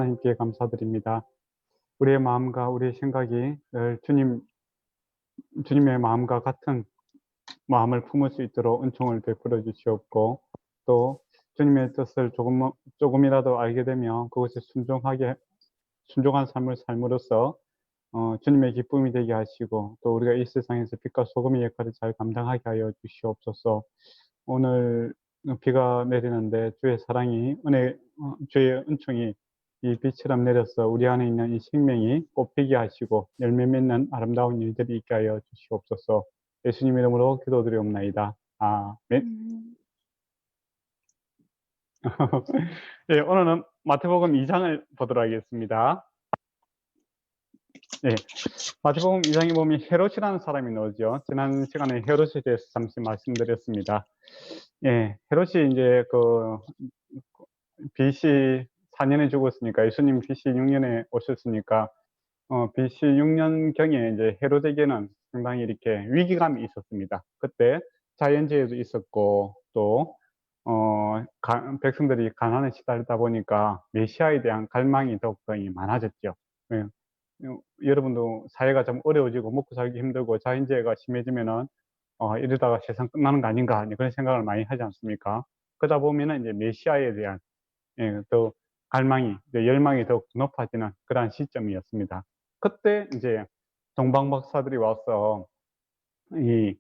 하나님께 감사드립니다. 우리의 마음과 우리의 생각이 늘 주님의 마음과 같은 마음을 품을 수 있도록 은총을 베풀어 주시옵고, 또 주님의 뜻을 조금이라도 알게 되면 그것에 순종한 삶을 삶으로써 주님의 기쁨이 되게 하시고, 또 우리가 이 세상에서 빛과 소금의 역할을 잘 감당하게 하여 주시옵소서. 오늘 비가 내리는데 주의 사랑이 주의 은총이 이 비처럼 내려서 우리 안에 있는 이 생명이 꽃피게 하시고 열매 맺는 아름다운 일들이 있게 하여 주시옵소서. 예수님 이름으로 기도드리옵나이다. 아멘. 음. 예, 오늘은 마태복음 2장을 보도록 하겠습니다. 예, 마태복음 2장에 보면 헤롯이라는 사람이 나오죠. 지난 시간에 헤롯에 대해서 잠시 말씀드렸습니다. 예, 헤롯이 이제 BC 4년에 죽었으니까, 예수님 BC 6년에 오셨으니까, BC 6년경에 이제 헤롯에게는 상당히 이렇게 위기감이 있었습니다. 그때 자연재해도 있었고, 또, 백성들이 가난에 시달리다 보니까 메시아에 대한 갈망이 더욱더 많아졌죠. 예. 여러분도 사회가 좀 어려워지고 먹고 살기 힘들고 자연재해가 심해지면은, 이러다가 세상 끝나는 거 아닌가, 그런 생각을 많이 하지 않습니까? 그러다 보면은 이제 메시아에 대한 더 갈망이, 열망이 더욱 높아지는 그러한 시점이었습니다. 그때 이제 동방박사들이 와서 이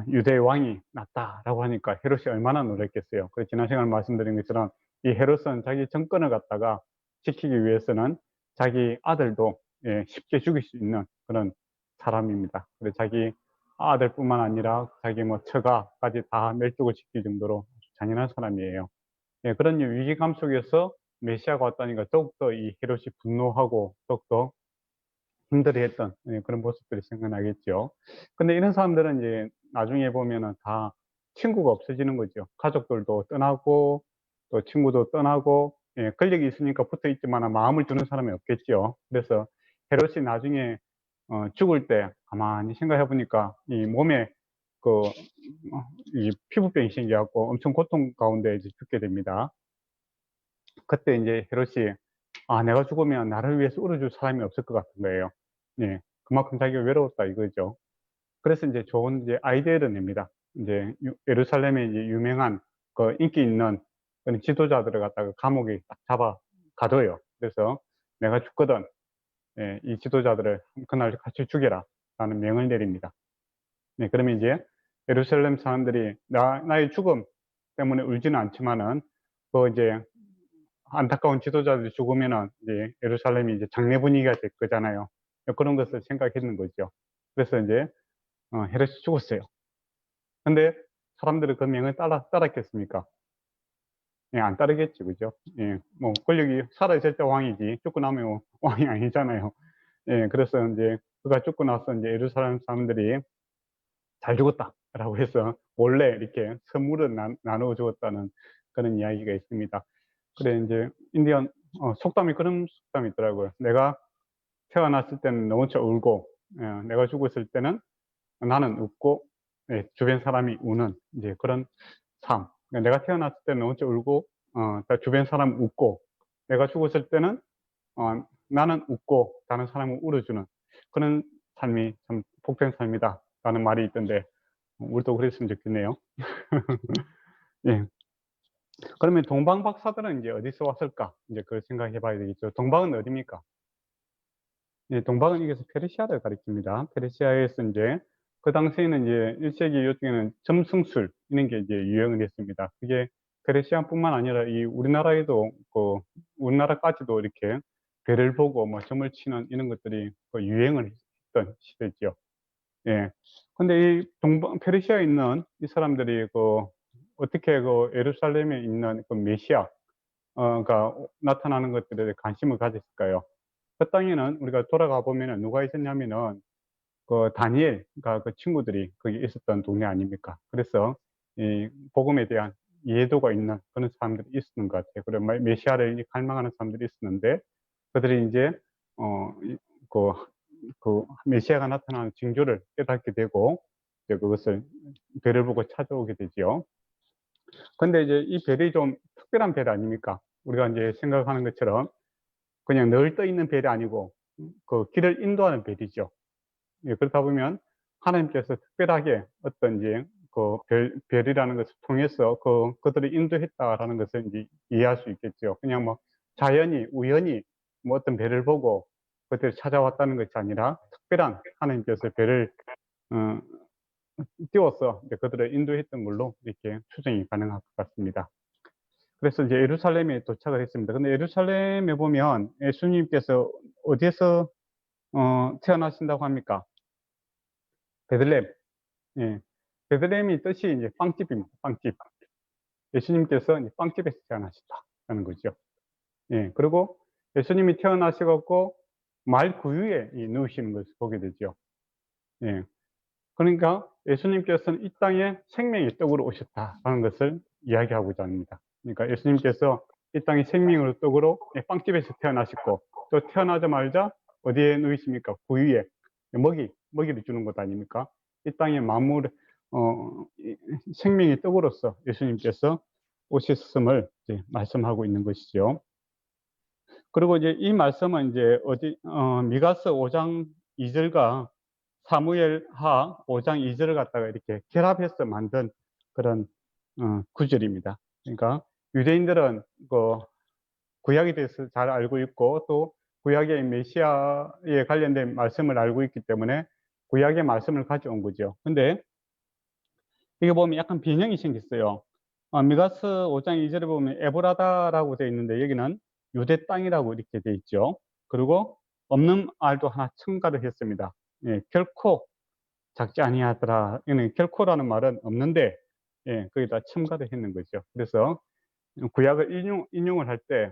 유대 왕이 났다라고 하니까 헤롯이 얼마나 놀랐겠어요. 그래서 지난 시간에 말씀드린 것처럼 이 헤롯은 자기 정권을 갖다가 지키기 위해서는 자기 아들도 쉽게 죽일 수 있는 그런 사람입니다. 그래서 자기 아들뿐만 아니라 자기 처가까지 다 멸족을 시킬 정도로 아주 잔인한 사람이에요. 그런 위기감 속에서 메시아가 왔다니까 더욱더 이 헤롯이 분노하고 더욱더 힘들어했던 그런 모습들이 생각나겠죠. 근데 이런 사람들은 이제 나중에 보면은 다 친구가 없어지는 거죠. 가족들도 떠나고 또 친구도 떠나고, 권력이 있으니까 붙어 있지만 마음을 두는 사람이 없겠죠. 그래서 헤롯이 나중에 죽을 때 가만히 생각해 보니까 이 몸에 이 피부병이 생겨갖고 엄청 고통 가운데 이제 죽게 됩니다. 그때 이제 헤롯이 내가 죽으면 나를 위해서 울어줄 사람이 없을 것 같은 거예요. 예. 그만큼 자기가 외로웠다 이거죠. 그래서 이제 좋은 이제 아이디어를 냅니다. 이제 예루살렘에 이제 유명한 인기 있는 그런 지도자들을 갖다가 감옥에 딱 잡아 가둬요. 그래서 내가 죽거든, 이 지도자들을 그날 같이 죽여라 라는 명을 내립니다. 그러면 이제 예루살렘 사람들이 나의 죽음 때문에 울지는 않지만은 이제 안타까운 지도자들이 죽으면은 이제 예루살렘이 이제 장례 분위기가 될 거잖아요. 그런 것을 생각했는 거죠. 그래서 이제 헤롯이 죽었어요. 근데 사람들이 그 명을 따랐겠습니까? 예, 안 따르겠지, 그죠? 예, 권력이 살아있을 때 왕이지 죽고 나면 왕이 아니잖아요. 예, 그래서 이제 그가 죽고 나서 이제 예루살렘 사람들이 잘 죽었다라고 해서 원래 이렇게 선물을 나누어 주었다는 그런 이야기가 있습니다. 그래 이제 인디언 속담이 그런 속담이 있더라고요. 내가 태어났을 때는 너 혼자 울고, 내가 죽었을 때는 나는 웃고, 주변 사람이 우는 이제 그런 삶. 그러니까 내가 태어났을 때는 너 혼자 울고, 주변 사람 웃고, 내가 죽었을 때는 나는 웃고 다른 사람은 울어주는 그런 삶이 참 복된 삶이다라는 말이 있던데, 우리도 그랬으면 좋겠네요. 예. 그러면 동방 박사들은 이제 어디서 왔을까? 이제 그걸 생각해 봐야 되겠죠. 동방은 어디입니까? 예, 동방은 여기서 페르시아를 가리킵니다. 페르시아에서 이제 그 당시에는 이제 1세기 요즘에는 점성술 이런 게 이제 유행을 했습니다. 그게 페르시아뿐만 아니라 이 우리나라에도 우리나라까지도 이렇게 별을 보고 점을 치는 이런 것들이 유행을 했던 시대죠. 예. 근데 이 페르시아에 있는 이 사람들이 어떻게 예루살렘에 있는 메시아, 가 나타나는 것들에 관심을 가졌을까요? 그 땅에는 우리가 돌아가 보면은 누가 있었냐면은 다니엘, 그러니까 그 친구들이 거기 있었던 동네 아닙니까? 그래서 이 복음에 대한 이해도가 있는 그런 사람들이 있었는 것 같아요. 그리고 메시아를 갈망하는 사람들이 있었는데, 그들이 이제 이 그 메시아가 나타나는 징조를 깨닫게 되고 이제 그것을 별을 보고 찾아오게 되지요. 근데 이제 이 별이 좀 특별한 별 아닙니까? 우리가 이제 생각하는 것처럼 그냥 늘 떠 있는 벨이 아니고 그 길을 인도하는 벨이죠. 예, 그렇다 보면 하나님께서 특별하게 어떤 이제 그 별이라는 것을 통해서 그들을 인도했다라는 것을 이제 이해할 수 있겠죠. 그냥 뭐 자연히, 우연히 뭐 어떤 별을 보고 그들을 찾아왔다는 것이 아니라 특별한 하나님께서 별을 어, 띄워서 이제 그들을 인도했던 걸로 이렇게 추정이 가능할 것 같습니다. 그래서 이제 예루살렘에 도착을 했습니다. 근데 예루살렘에 보면 예수님께서 어디에서 태어나신다고 합니까? 베들레헴. 예. 베들레헴이 뜻이 이제 빵집입니다. 빵집. 예수님께서 이제 빵집에서 태어나셨다는 거죠. 예. 그리고 예수님이 태어나셔 갖고 말 구유에 누우시는 것을 보게 되죠. 예. 그러니까 예수님께서는 이 땅에 생명의 떡으로 오셨다라는 것을 이야기하고자 합니다. 그러니까 예수님께서 이 땅에 생명의 떡으로 빵집에서 태어나셨고, 또 태어나자마자 어디에 누이십니까? 구유에 먹이를 주는 것 아닙니까? 이 땅에 만물 생명의 떡으로서 예수님께서 오셨음을 이제 말씀하고 있는 것이죠. 그리고 이제 이 말씀은 이제 미가서 5장 2절과 사무엘하 5장 2절을 갖다가 이렇게 결합해서 만든 그런 구절입니다. 그러니까 유대인들은 그 구약에 대해서 잘 알고 있고, 또 구약의 메시아에 관련된 말씀을 알고 있기 때문에 구약의 말씀을 가져온 거죠. 근데 이게 보면 약간 변형이 생겼어요. 미가서 5장 2절에 보면 에브라다라고 되어 있는데, 여기는 유대 땅이라고 이렇게 되어 있죠. 그리고 없는 알도 하나 첨가를 했습니다. 예, 결코 작지 아니하더라. 이는 결코라는 말은 없는데, 예, 거기다 첨가를 했는 거죠. 그래서 구약을 인용을 할 때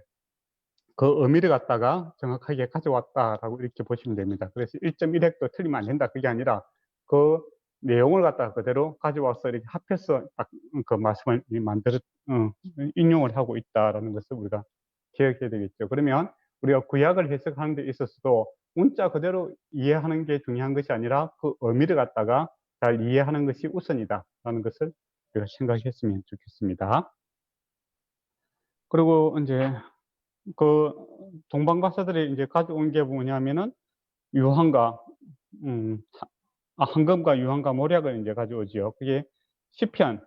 그 의미를 갖다가 정확하게 가져왔다라고 이렇게 보시면 됩니다. 그래서 1.1획도 틀리면 안 된다. 그게 아니라 그 내용을 갖다가 그대로 가져와서 이렇게 합해서 딱 그 말씀을 인용을 하고 있다라는 것을 우리가 기억해야 되겠죠. 그러면 우리가 구약을 해석하는 데 있어서도 문자 그대로 이해하는 게 중요한 것이 아니라 그 의미를 갖다가 잘 이해하는 것이 우선이다라는 것을 우리가 생각했으면 좋겠습니다. 그리고 이제 그 동방 박사들이 이제 가져온 게 뭐냐면은 유황과 황금과 유황과 몰약을 이제 가져오지요. 그게 시편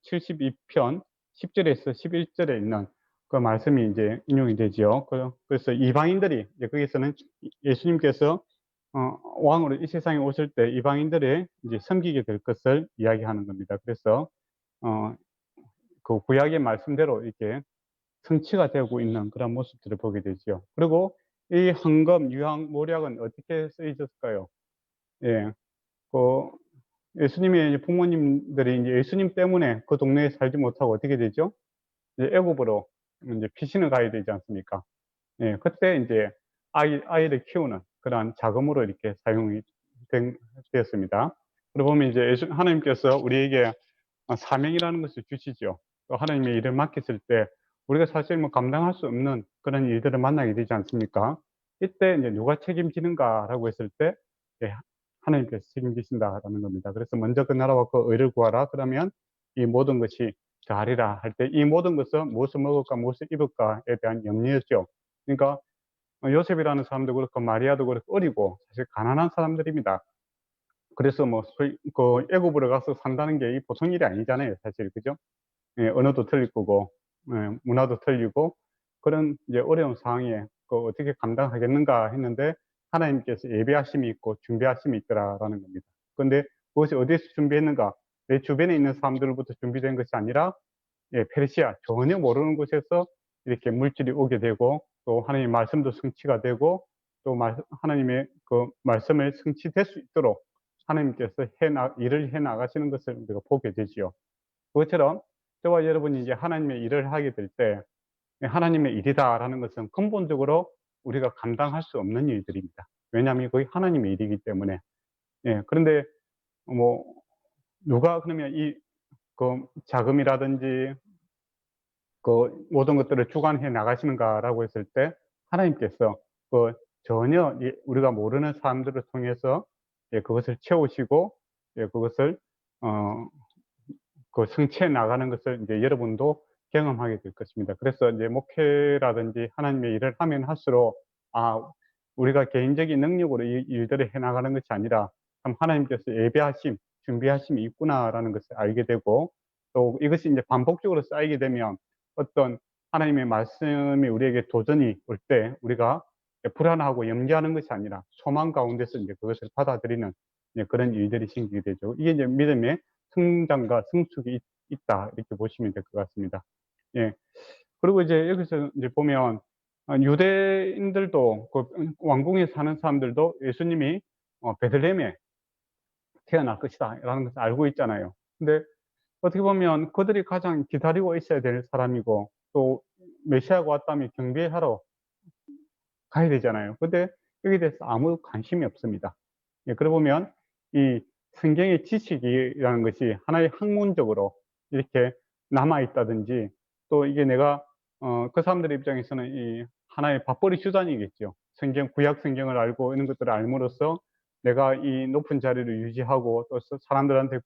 72편 10절에서 11절에 있는 그 말씀이 이제 인용이 되지요. 그래서 이방인들이 이제 거기서는 예수님께서 왕으로 이 세상에 오실 때 이방인들이 이제 섬기게 될 것을 이야기하는 겁니다. 그래서 그 구약의 말씀대로 이렇게 성취가 되고 있는 그런 모습들을 보게 되죠. 그리고 이 황금, 유황, 몰약은 어떻게 쓰여졌을까요? 예, 그 예수님의 부모님들이 이제 예수님 때문에 그 동네에 살지 못하고 어떻게 되죠? 이제 애굽으로 이제 피신을 가야 되지 않습니까? 예, 그때 이제 아이를 키우는 그러한 자금으로 이렇게 사용이 되었습니다. 그러고 보면 이제 하나님께서 우리에게 사명이라는 것을 주시죠. 또 하나님의 일을 맡겼을 때 우리가 사실 뭐 감당할 수 없는 그런 일들을 만나게 되지 않습니까? 이때 이제 누가 책임지는가라고 했을 때 예, 하나님께서 책임지신다라는 겁니다. 그래서 먼저 그 나라와 그 의를 구하라. 그러면 이 모든 것이 더하리라 할 때 이 모든 것은 무엇을 먹을까 무엇을 입을까에 대한 염려였죠. 그러니까 요셉이라는 사람도 그렇고 마리아도 그렇고 어리고 사실 가난한 사람들입니다. 그래서 뭐 그 애굽으로 가서 산다는 게 보통 일이 아니잖아요, 사실. 그죠? 예, 언어도 틀릴 거고, 예, 문화도 틀리고, 그런 이제 어려운 상황에 그 어떻게 감당하겠는가 했는데, 하나님께서 예배하심이 있고 준비하심이 있더라라는 겁니다. 그런데 그것이 어디에서 준비했는가? 내 주변에 있는 사람들로부터 준비된 것이 아니라, 예, 페르시아, 전혀 모르는 곳에서 이렇게 물질이 오게 되고, 또 하나님의 말씀도 성취가 되고, 또 하나님의 그 말씀을 성취될 수 있도록 하나님께서 일을 해 나가시는 것을 우리가 보게 되지요. 그것처럼 저와 여러분이 이제 하나님의 일을 하게 될 때 하나님의 일이다라는 것은 근본적으로 우리가 감당할 수 없는 일들입니다. 왜냐하면 거의 하나님의 일이기 때문에. 예, 그런데 뭐 누가 그러면 그 자금이라든지 그 모든 것들을 주관해 나가시는가라고 했을 때 하나님께서 그 전혀 우리가 모르는 사람들을 통해서 예, 그것을 채우시고 예, 그것을 그 성취해 나가는 것을 이제 여러분도 경험하게 될 것입니다. 그래서 이제 목회라든지 하나님의 일을 하면 할수록 우리가 개인적인 능력으로 이 일들을 해 나가는 것이 아니라 참 하나님께서 예배하심, 준비하심이 있구나라는 것을 알게 되고, 또 이것이 이제 반복적으로 쌓이게 되면 어떤 하나님의 말씀이 우리에게 도전이 올 때 우리가 불안하고 염려하는 것이 아니라 소망 가운데서 이제 그것을 받아들이는 그런 일들이 생기게 되죠. 이게 이제 믿음의 성장과 성숙이 있다, 이렇게 보시면 될 것 같습니다. 예. 그리고 이제 여기서 이제 보면 유대인들도 그 왕궁에 사는 사람들도 예수님이 베들레헴에 태어날 것이다라는 것을 알고 있잖아요. 근데 어떻게 보면 그들이 가장 기다리고 있어야 될 사람이고, 또 메시아가 왔다면 경배하러 가야 되잖아요. 근데 여기에 대해서 아무 관심이 없습니다. 예, 그러고 보면 이 성경의 지식이라는 것이 하나의 학문적으로 이렇게 남아 있다든지, 또 이게 내가 그 사람들의 입장에서는 이 하나의 밥벌이 수단이겠죠. 구약 성경을 알고 이런 것들을 알므로써 내가 이 높은 자리를 유지하고 또 사람들한테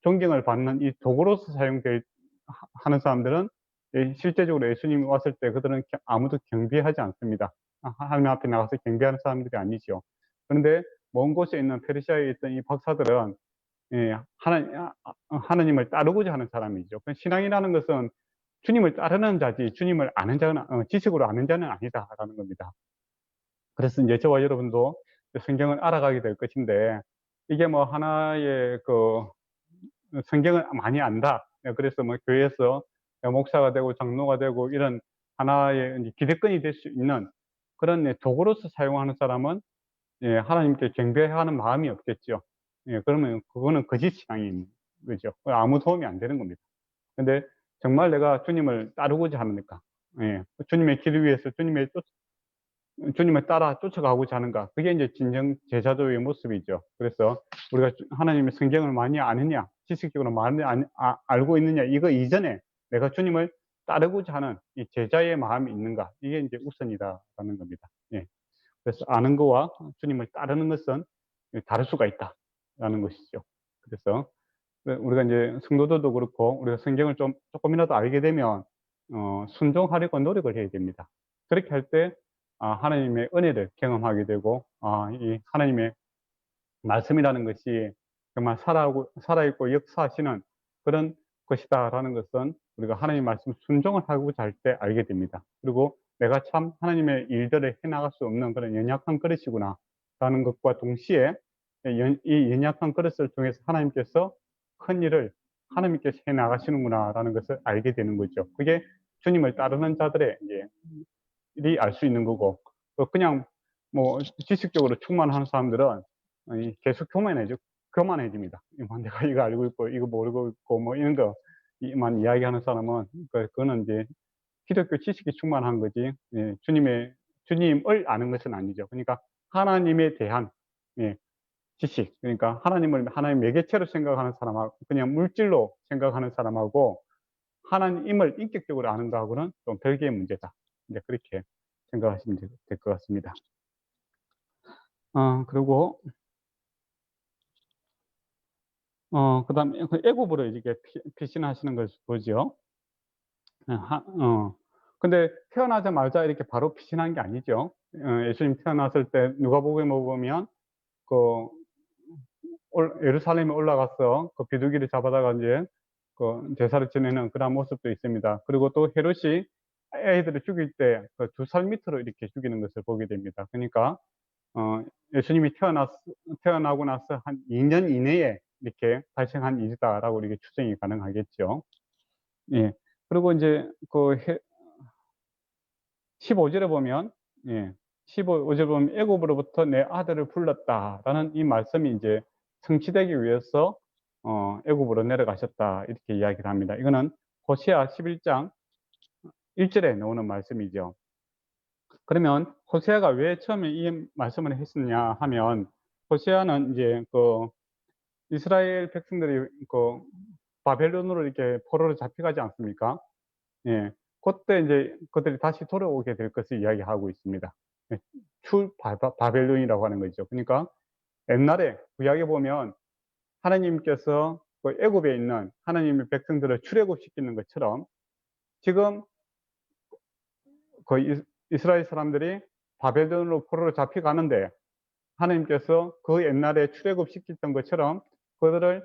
존경을 받는 이 도구로서 하는 사람들은, 실제적으로 예수님이 왔을 때 그들은 아무도 경배하지 않습니다. 하나님 앞에 나가서 경배하는 사람들이 아니죠. 그런데 먼 곳에 있는 페르시아에 있던 이 박사들은, 예, 하나님을 따르고자 하는 사람이죠. 신앙이라는 것은 주님을 따르는 자지 주님을 아는 자는, 지식으로 아는 자는 아니다라는 겁니다. 그래서 이제 저와 여러분도 성경을 알아가게 될 것인데, 이게 뭐 하나의 성경을 많이 안다, 그래서 뭐 교회에서 목사가 되고 장로가 되고 이런 하나의 이제 기득권이 될 수 있는 그런 도구로서 사용하는 사람은, 하나님께 경배하는 마음이 없겠죠. 그러면 그거는 거짓 신앙인 거죠. 아무 도움이 안 되는 겁니다. 근데 정말 내가 주님을 따르고자 하니까, 주님의 길 위해서 주님을 따라 쫓아가고자 하는가, 그게 이제 진정 제자도의 모습이죠. 그래서 우리가 하나님의 성경을 많이 아느냐, 지식적으로 많이 알고 있느냐, 이거 이전에 내가 주님을 따르고자 하는 이 제자의 마음이 있는가, 이게 이제 우선이다라는 겁니다. 예. 그래서 아는 거와 주님을 따르는 것은 다를 수가 있다라는 것이죠. 그래서 우리가 이제 성도들도 그렇고 우리가 성경을 조금이라도 알게 되면 순종하려고 노력을 해야 됩니다. 그렇게 할 때 하나님의 은혜를 경험하게 되고, 이 하나님의 말씀이라는 것이 정말 살아있고 역사하시는 그런 것이다라는 것은 우리가 하나님 말씀 순종을 하고자 할 때 알게 됩니다. 그리고 내가 참 하나님의 일들을 해나갈 수 없는 그런 연약한 그릇이구나 라는 것과 동시에, 이 연약한 그릇을 통해서 하나님께서 큰 일을 하나님께서 해나가시는구나 라는 것을 알게 되는 거죠. 그게 주님을 따르는 자들의 이제 일이 알 수 있는 거고, 또 그냥 뭐 지식적으로 충만한 사람들은 계속 교만해집니다. 내가 이거 알고 있고 이거 모르고 있고 뭐 이런 거만 이야기하는 사람은, 그거는 이제 기독교 지식이 충만한 거지, 주님을 아는 것은 아니죠. 그러니까 하나님에 대한, 예, 지식, 그러니까 하나님을 하나의 매개체로 생각하는 사람하고 그냥 물질로 생각하는 사람하고 하나님을 인격적으로 아는 거하고는 좀 별개의 문제다, 이제 그렇게 생각하시면 될 것 같습니다. 그리고 그다음에 애굽으로 이렇게 피신하시는 걸 보죠. 근데 태어나자마자 이렇게 바로 피신한 게 아니죠. 예수님 태어났을 때 누가복음에 보면 그 예루살렘에 올라가서 그 비둘기를 잡아다가 이제 제사를 지내는 그런 모습도 있습니다. 그리고 또 헤롯이 애들을 죽일 때 그 2살 밑으로 이렇게 죽이는 것을 보게 됩니다. 그러니까 예수님이 태어나고 나서 한 2년 이내에 이렇게 발생한 일이다라고 이렇게 추정이 가능하겠죠. 예. 그리고 이제 15절에 보면, 예, 15절 보면 애굽으로부터 내 아들을 불렀다라는 이 말씀이 이제 성취되기 위해서 애굽으로 내려가셨다, 이렇게 이야기를 합니다. 이거는 호세아 11장 1절에 나오는 말씀이죠. 그러면 호세아가 왜 처음에 이 말씀을 했느냐 하면, 호세아는 이제 이스라엘 백성들이 바벨론으로 이렇게 포로로 잡혀가지 않습니까? 예. 그때 이제 그들이 다시 돌아오게 될 것을 이야기하고 있습니다. 예. 바벨론이라고 하는 거죠. 그러니까 옛날에 구약에 보면 하나님께서 애굽에 있는 하나님의 백성들을 출애굽시키는 것처럼, 지금 이스라엘 사람들이 바벨론으로 포로로 잡혀가는데 하나님께서 그 옛날에 출애굽시켰던 것처럼 그들을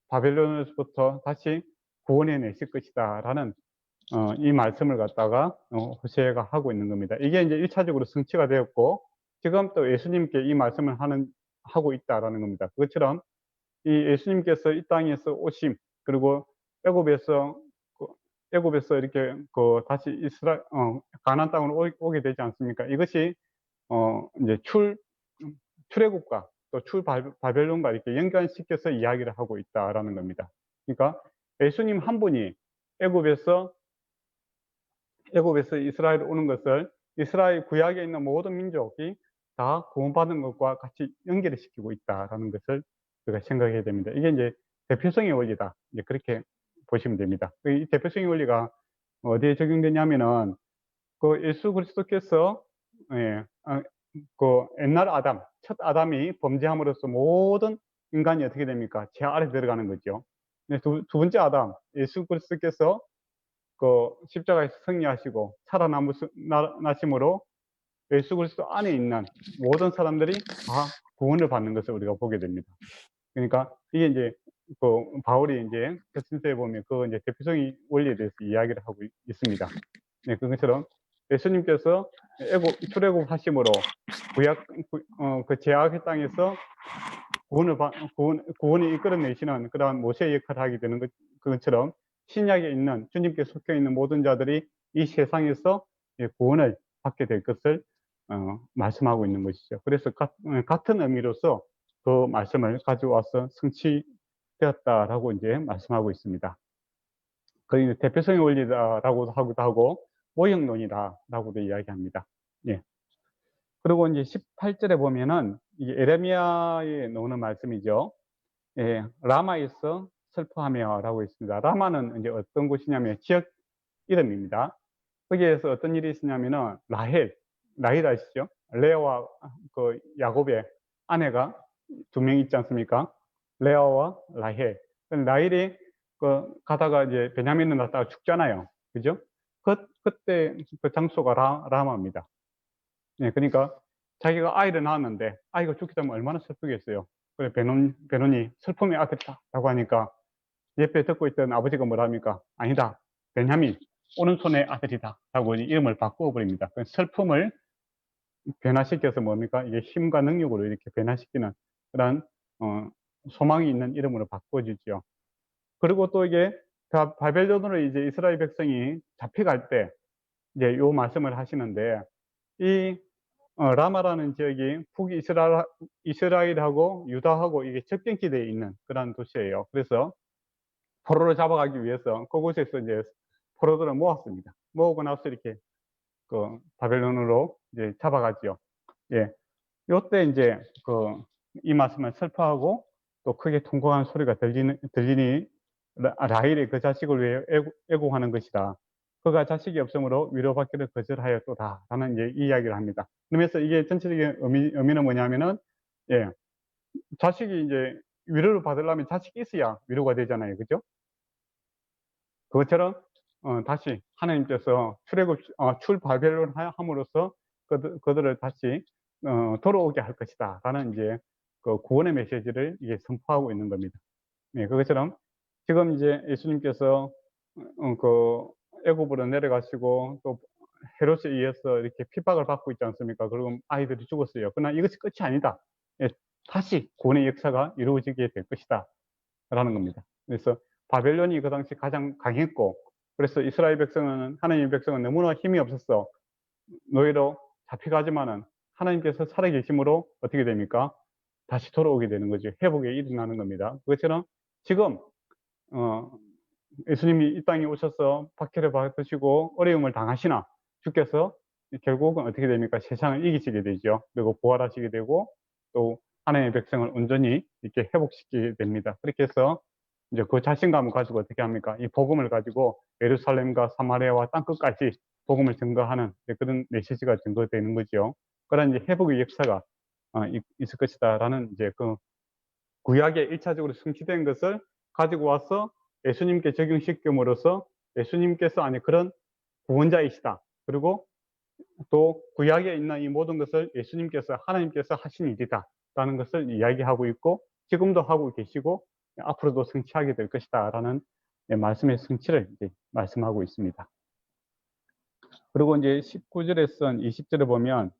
바벨론에서부터 다시 구원해 내실 것이다라는 이 말씀을 갖다가 호세아가 하고 있는 겁니다. 이게 이제 1차적으로 성취가 되었고 지금 또 예수님께 이 말씀을 하고 있다라는 겁니다. 그것처럼 이 예수님께서 이 땅에서 오심 그리고 애굽에서 그 애굽에서 이렇게 다시 가나안 땅으로 오게 되지 않습니까? 이것이 이제 출애굽과 또 바벨론과 이렇게 연관시켜서 이야기를 하고 있다라는 겁니다. 그러니까 예수님 한 분이 애굽에서 이스라엘 오는 것을 이스라엘 구약에 있는 모든 민족이 다 구원받은 것과 같이 연결을 시키고 있다라는 것을 우리가 생각해야 됩니다. 이게 이제 대표성의 원리다. 이제 그렇게 보시면 됩니다. 이 대표성의 원리가 어디에 적용되냐면은 그 예수 그리스도께서 그 옛날 첫 아담이 범죄함으로써 모든 인간이 어떻게 됩니까? 죄 아래 들어가는 거죠. 두 번째 아담 예수 그리스도께서 그 십자가에서 승리하시고 살아나심으로 예수 그리스도 안에 있는 모든 사람들이 다 구원을 받는 것을 우리가 보게 됩니다. 그러니까 이게 이제 바울이 이제 거신서에 보면 그 이제 대표성의 원리에 대해서 이야기를 하고 있습니다. 네, 그것처럼 예수님께서 출애굽하심으로 그 제약의 땅에서 구원을 이끌어내시는 그러한 모세의 역할을 하게 되는 것처럼 신약에 있는 주님께 속해 있는 모든 자들이 이 세상에서 구원을 받게 될 것을 말씀하고 있는 것이죠. 그래서 같은 의미로서 그 말씀을 가져와서 성취되었다라고 이제 말씀하고 있습니다. 그 대표성의 원리다라고도 하기도 하고 모형론이다라고도 이야기합니다. 예. 그리고 이제 18절에 보면은 이게 에레미야에 나오는 말씀이죠. 예, 라마에서 슬퍼하며라고 있습니다. 라마는 이제 어떤 곳이냐면 지역 이름입니다. 거기에서 어떤 일이 있었냐면은 라헬 아시죠? 레아와 그 야곱의 아내가 두 명 있지 않습니까? 레아와 라헬. 라헬이 가다가 이제 베냐민을 낳다가 죽잖아요. 그죠? 그때 그 장소가 라마입니다. 예, 그러니까 자기가 아이를 낳았는데 아이가 죽게 되면 얼마나 슬프겠어요. 그래 베논이 슬픔의 아들이다라고 하니까 옆에 듣고 있던 아버지가 뭐라 합니까? 아니다. 베냐민 오른손의 아들이다라고 이름을 바꾸어 버립니다. 슬픔을 변화시켜서 뭡니까? 이게 힘과 능력으로 이렇게 변화시키는 그런 소망이 있는 이름으로 바꿔주죠. 그리고 또 이게 바벨론으로 이제 이스라엘 백성이 잡혀갈 때 이제 요 말씀을 하시는데 이 라마라는 지역이 북이스라엘하고 유다하고 이게 접경지대에 있는 그런 도시예요. 그래서 포로를 잡아가기 위해서 그곳에서 이제 포로들을 모았습니다. 모으고 나서 이렇게 바벨론으로 이제 잡아가지요. 예. 요때 이제 이 말씀을 슬퍼하고 또 크게 통곡하는 소리가 들리니 라헬이 그 자식을 위해 애곡하는 것이다. 그가 자식이 없으므로 위로받기를 거절하였도다라는 이제 이야기를 합니다. 그러면서 이게 전체적인 의미는 뭐냐면은 예, 자식이 이제 위로를 받으려면 자식이 있어야 위로가 되잖아요, 그죠? 그것처럼 다시 하나님께서 출바벨론 함으로써 그들을 다시 돌아오게 할 것이다라는 이제 그 구원의 메시지를 이게 선포하고 있는 겁니다. 네, 그것처럼 지금 이제 예수님께서 그 애굽으로 내려가시고 또 헤롯에 의해서 이렇게 핍박을 받고 있지 않습니까? 그리고 아이들이 죽었어요. 그러나 이것이 끝이 아니다. 예, 다시 구원의 역사가 이루어지게 될 것이다. 라는 겁니다. 그래서 바벨론이 그 당시 가장 강했고, 그래서 이스라엘 백성은, 하나님의 백성은 너무나 힘이 없었어. 노예로 잡혀가지만은 하나님께서 살아계심으로 어떻게 됩니까? 다시 돌아오게 되는 거죠. 회복이 일어나는 겁니다. 그것처럼 지금 예수님이 이 땅에 오셔서 박해를 받으시고 어려움을 당하시나 주께서 결국은 어떻게 됩니까? 세상을 이기시게 되죠. 그리고 부활하시게 되고 또 하나님의 백성을 온전히 이렇게 회복시키게 됩니다. 그렇게 해서 이제 그 자신감을 가지고 어떻게 합니까? 이 복음을 가지고 예루살렘과 사마리아와 땅끝까지 복음을 증거하는 그런 메시지가 증거되는 거죠. 그런 이제 회복의 역사가 있을 것이다라는 이제 그 구약에 1차적으로 성취된 것을 가지고 와서 예수님께 적용시킴으로써 예수님께서 그런 구원자이시다. 그리고 또 구약에 있는 이 모든 것을 예수님께서 하나님께서 하신 일이다라는 것을 이야기하고 있고 지금도 하고 계시고 앞으로도 성취하게 될 것이다라는 말씀의 성취를 이제 말씀하고 있습니다. 그리고 이제 19절에서 20절에 보면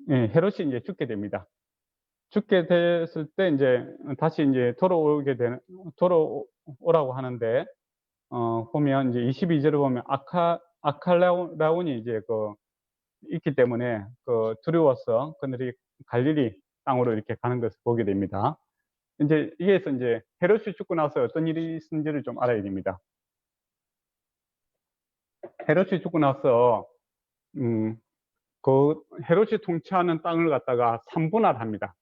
헤롯이 이제 죽게 됩니다. 죽게 됐을 때 이제 다시 이제 돌아오라고 하는데 보면 이제 22절에 보면 아칼라온이 이제 있기 때문에 두려워서 그들이 갈릴리 땅으로 이렇게 가는 것을 보게 됩니다. 이제 여기에서 이제 헤롯이 죽고 나서 어떤 일이 있은지를 좀 알아야 됩니다. 헤롯이 죽고 나서 헤롯이 통치하는 땅을 갖다가 3분할합니다.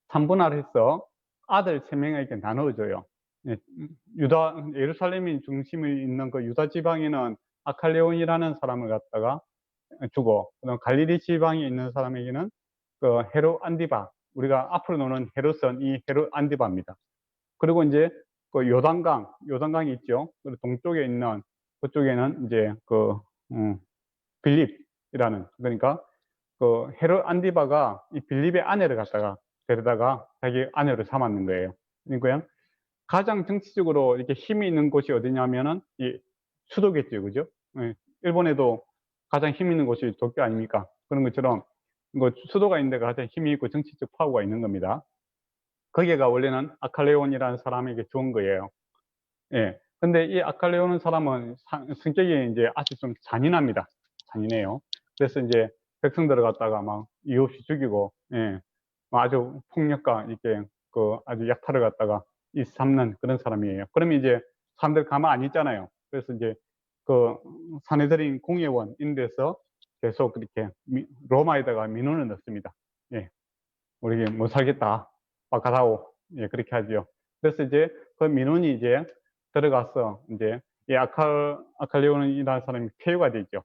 3분할해서 아들 3명에게 나눠줘요. 예루살렘이 중심이 있는 유다 지방에는 아칼레온이라는 사람을 갖다가 주고, 그다음 갈릴리 지방에 있는 사람에게는 헤롯 안디바, 우리가 앞으로 노는 헤롯은 이 헤롯 안디바입니다. 그리고 이제 요단강이 있죠. 그리고 동쪽에 있는 그쪽에는 이제 빌립이라는, 그러니까 헤롯 안디바가 이 빌립의 아내를 갖다가 데려다가 자기 아내로 삼았는 거예요. 그러니까 가장 정치적으로 이렇게 힘이 있는 곳이 어디냐면은 이 수도겠죠, 그죠? 일본에도 가장 힘 있는 곳이 도쿄 아닙니까? 그런 것처럼 수도가 있는 데가 가장 힘이 있고 정치적 파워가 있는 겁니다. 거기가 원래는 아칼레온이라는 사람에게 준 거예요. 예. 근데 이 아칼레온 사람은 성격이 이제 아주 좀 잔인합니다. 잔인해요. 그래서 이제 백성들을 갖다가 막 이유 없이 죽이고, 아주 폭력과 이렇게 아주 약탈을 갖다가 삼는 그런 사람이에요. 그러면 이제 사람들 가만 안 있잖아요. 그래서 이제 사내들인 공회원 이런 데서 계속 그렇게 로마에다가 민원을 넣습니다. 예. 우리 못 살겠다. 바꿔다오. 예, 그렇게 하죠. 그래서 이제 그 민원이 이제 들어가서 이제 이 아칼레온이라는 사람이 폐유가 되죠.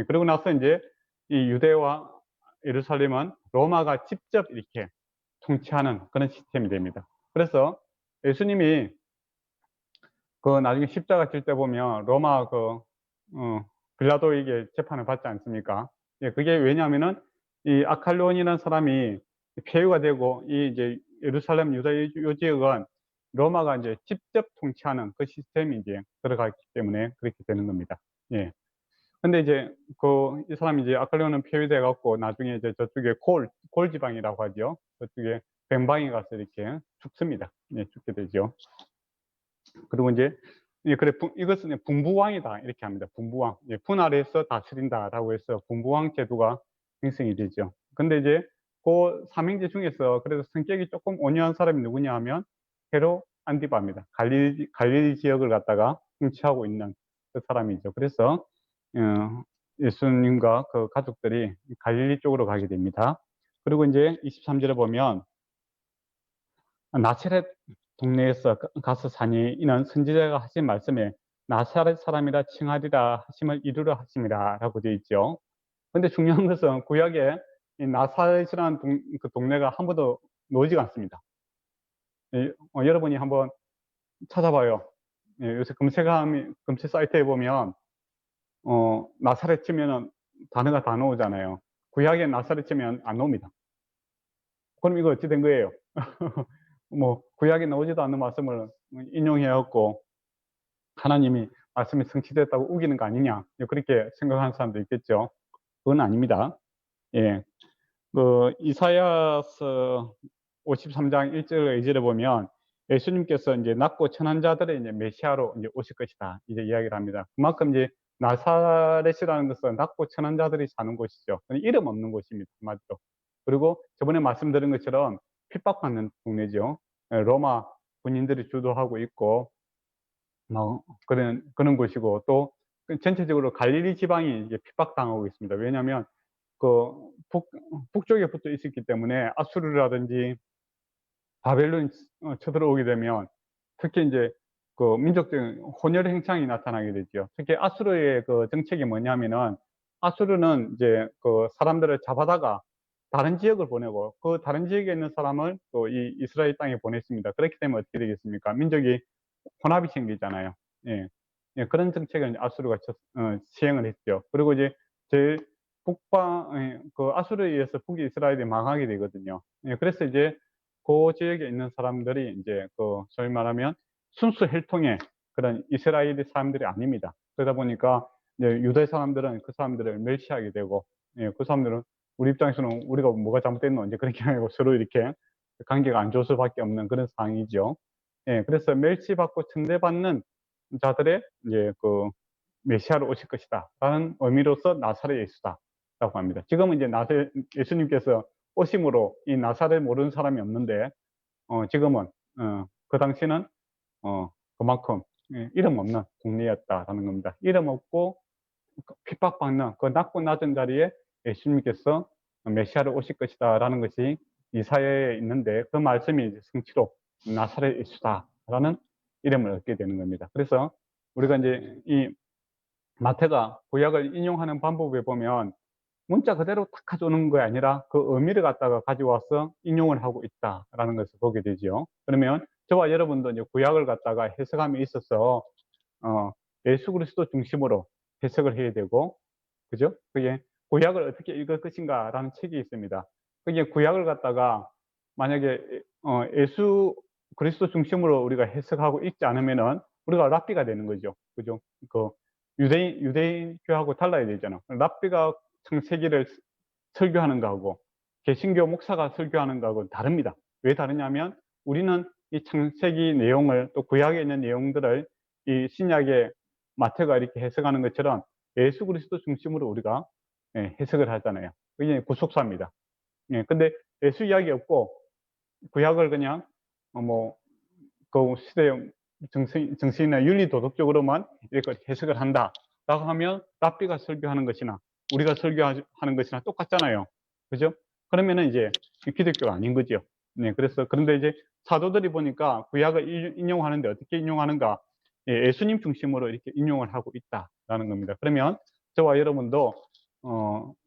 그러고 나서 이제 이 유대와 예루살렘은 로마가 직접 이렇게 통치하는 그런 시스템이 됩니다. 그래서 예수님이 나중에 십자가 질 때 보면 로마 빌라도에게 재판을 받지 않습니까? 예, 그게 왜냐하면은 이 아칼레온이라는 사람이 폐유가 되고 이 이제 예루살렘 유다 요 지역은 로마가 이제 직접 통치하는 그 시스템이 이제 들어갔기 때문에 그렇게 되는 겁니다. 예. 근데 이제 이 사람이 이제 아칼레온은 폐위돼 갖고 나중에 이제 저쪽에 골 지방이라고 하죠. 저쪽에 벤방에 가서 이렇게 죽습니다. 예, 죽게 되죠. 그리고 이제 그래 이것은 분부왕이다 이렇게 합니다. 분부왕, 분할해서 다스린다라고 해서 분부왕 제도가 형성이 되죠. 근데 이제 그 삼형제 중에서 그래도 성격이 조금 온유한 사람이 누구냐 하면 헤롯 안디바입니다. 갈릴리 지역을 갖다가 통치하고 있는 그 사람이죠. 그래서 예수님과 그 가족들이 갈릴리 쪽으로 가게 됩니다. 그리고 이제 23절에 보면 나사렛 동네에서 가서 사니 이는 선지자가 하신 말씀에 나사렛 사람이라 칭하리라 하심을 이루려 하심이라 라고 되어 있죠. 근데 중요한 것은 구약에 이 나사렛이라는 그 동네가 한 번도 나오지가 않습니다. 여러분이 한번 찾아봐요. 요새 검색 사이트에 보면 나사렛 치면은 단어가 다 나오잖아요. 구약에 나사렛 치면 안 나옵니다. 그럼 이거 어찌 된 거예요? 구약에 나오지도 않는 말씀을 인용해왔고 하나님이 말씀이 성취됐다고 우기는 거 아니냐, 그렇게 생각하는 사람도 있겠죠. 그건 아닙니다. 예. 이사야서 53장 1절 2절에 보면 예수님께서 이제 낮고 천한 자들의 이제 메시아로 이제 오실 것이다 이제 이야기를 합니다. 그만큼 이제 나사렛이라는 것은 낮고 천한 자들이 사는 곳이죠. 이름 없는 곳입니다. 맞죠? 그리고 저번에 말씀드린 것처럼 핍박받는 동네죠. 로마 군인들이 주도하고 있고 그런 곳이고, 또 전체적으로 갈릴리 지방이 이제 핍박당하고 있습니다. 왜냐하면 북쪽에 붙어 있었기 때문에 아수르라든지 바벨론이 쳐들어오게 되면 특히 이제 민족적인 혼혈 행창이 나타나게 되죠. 특히 아수르의 정책이 뭐냐면은 아수르는 이제 사람들을 잡아다가 다른 지역을 보내고 그 다른 지역에 있는 사람을 또 이 이스라엘 땅에 보냈습니다. 그렇기 때문에 어떻게 되겠습니까? 민족이 혼합이 생기잖아요. 예. 예, 그런 정책을 이제 아수르가 시행을 했죠. 그리고 이제 제 그 아수르에 의해서 북이스라엘이 망하게 되거든요. 예, 그래서 이제 그 지역에 있는 사람들이 이제 그 소위 말하면 순수 혈통의 그런 이스라엘 사람들이 아닙니다. 그러다 보니까 이제 유대 사람들은 그 사람들을 멸시하게 되고, 예, 그 사람들은 우리 입장에서는 우리가 뭐가 잘못됐노 이제 그렇게 하고 서로 이렇게 관계가 안 좋을 수밖에 없는 그런 상황이죠. 예, 그래서 멸시받고 천대받는 자들의 이제 그 메시아로 오실 것이다 라는 의미로서 나사렛 예수다라고 합니다. 지금은 이제 예수님께서 오심으로 이 나사렛 모르는 사람이 없는데, 지금은 그 당시는 그만큼 이름 없는 동네였다라는 겁니다. 이름 없고 핍박받는 그 낮고 낮은 자리에 예수님께서 메시아로 오실 것이다라는 것이 이사야에 있는데, 그 말씀이 이제 성취로 나사렛 예수다라는 이름을 얻게 되는 겁니다. 그래서 우리가 이제 이 마태가 구약을 인용하는 방법에 보면 문자 그대로 탁 가져오는 게 아니라 그 의미를 갖다가 가져와서 인용을 하고 있다라는 것을 보게 되죠. 그러면 저와 여러분도 이제 구약을 갖다가 해석함에 있어서 어, 예수 그리스도 중심으로 해석을 해야 되고, 그죠? 그게 구약을 어떻게 읽을 것인가라는 책이 있습니다. 그게 구약을 갖다가 만약에 예수 그리스도 중심으로 우리가 해석하고 읽지 않으면은 우리가 랍비가 되는 거죠. 그죠? 그 유대인교하고 달라야 되잖아. 랍비가 창세기를 설교하는 거하고 개신교 목사가 설교하는 거하고 다릅니다. 왜 다르냐면 우리는 이 창세기 내용을 또 구약에 있는 내용들을 이 신약의 마태가 이렇게 해석하는 것처럼 예수 그리스도 중심으로 우리가 해석을 하잖아요. 그게 구속사입니다. 예, 근데 예수 이야기 없고 구약을 그냥 그 시대의 정신이나 윤리 도덕적으로만 이렇게 해석을 한다라고 하면 랍비가 설교하는 것이나 우리가 설교하는 것이나 똑같잖아요. 그죠? 그러면은 이제 기독교가 아닌 거죠. 네, 그래서 그런데 이제 사도들이 보니까 구약을 인용하는데 어떻게 인용하는가? 예, 예수님 중심으로 이렇게 인용을 하고 있다라는 겁니다. 그러면 저와 여러분도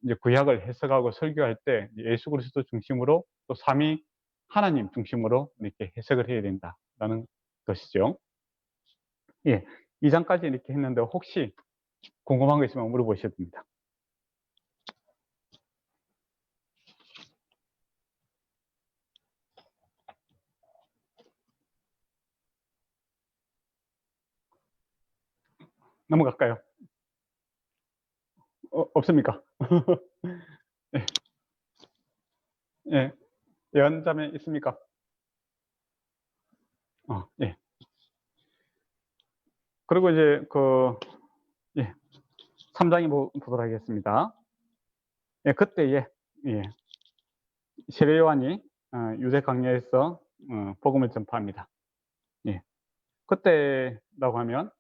이제 구약을 해석하고 설교할 때 예수 그리스도 중심으로 또 삼위 하나님 중심으로 이렇게 해석을 해야 된다라는 것이죠. 예, 2장까지 이렇게 했는데 혹시 궁금한 거 있으면 물어보셔도 됩니다. 넘어갈까요? 없습니까? 예, 예, 예언자매 있습니까? 예. 그리고 이제 예, 3장에 보도록 하겠습니다. 예, 그때에, 예, 세례 요한이 유대 광야에서 복음을 전파합니다. 예, 그때라고 하면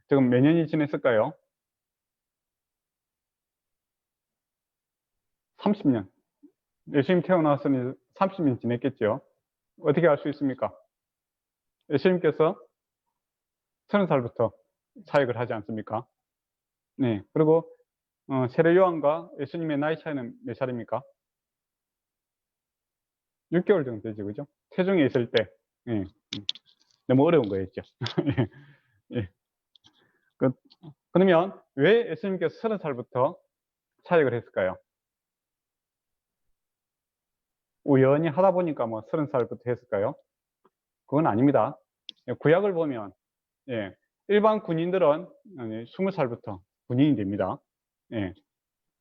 지금 몇 년이 지났을까요? 30년. 예수님 태어나서는 30년 지냈겠죠. 어떻게 알 수 있습니까? 예수님께서 30살부터 사역을 하지 않습니까? 네. 그리고 세례 요한과 예수님의 나이 차이는 몇 살입니까? 6개월 정도 되죠, 그죠? 태중에 있을 때. 예. 너무 어려운 거였죠. 예. 예. 그러면 왜 예수님께서 30살부터 사역을 했을까요? 우연히 하다 보니까 뭐 30살부터 했을까요? 그건 아닙니다. 구약을 보면, 예, 일반 군인들은 20살부터 군인이 됩니다. 예.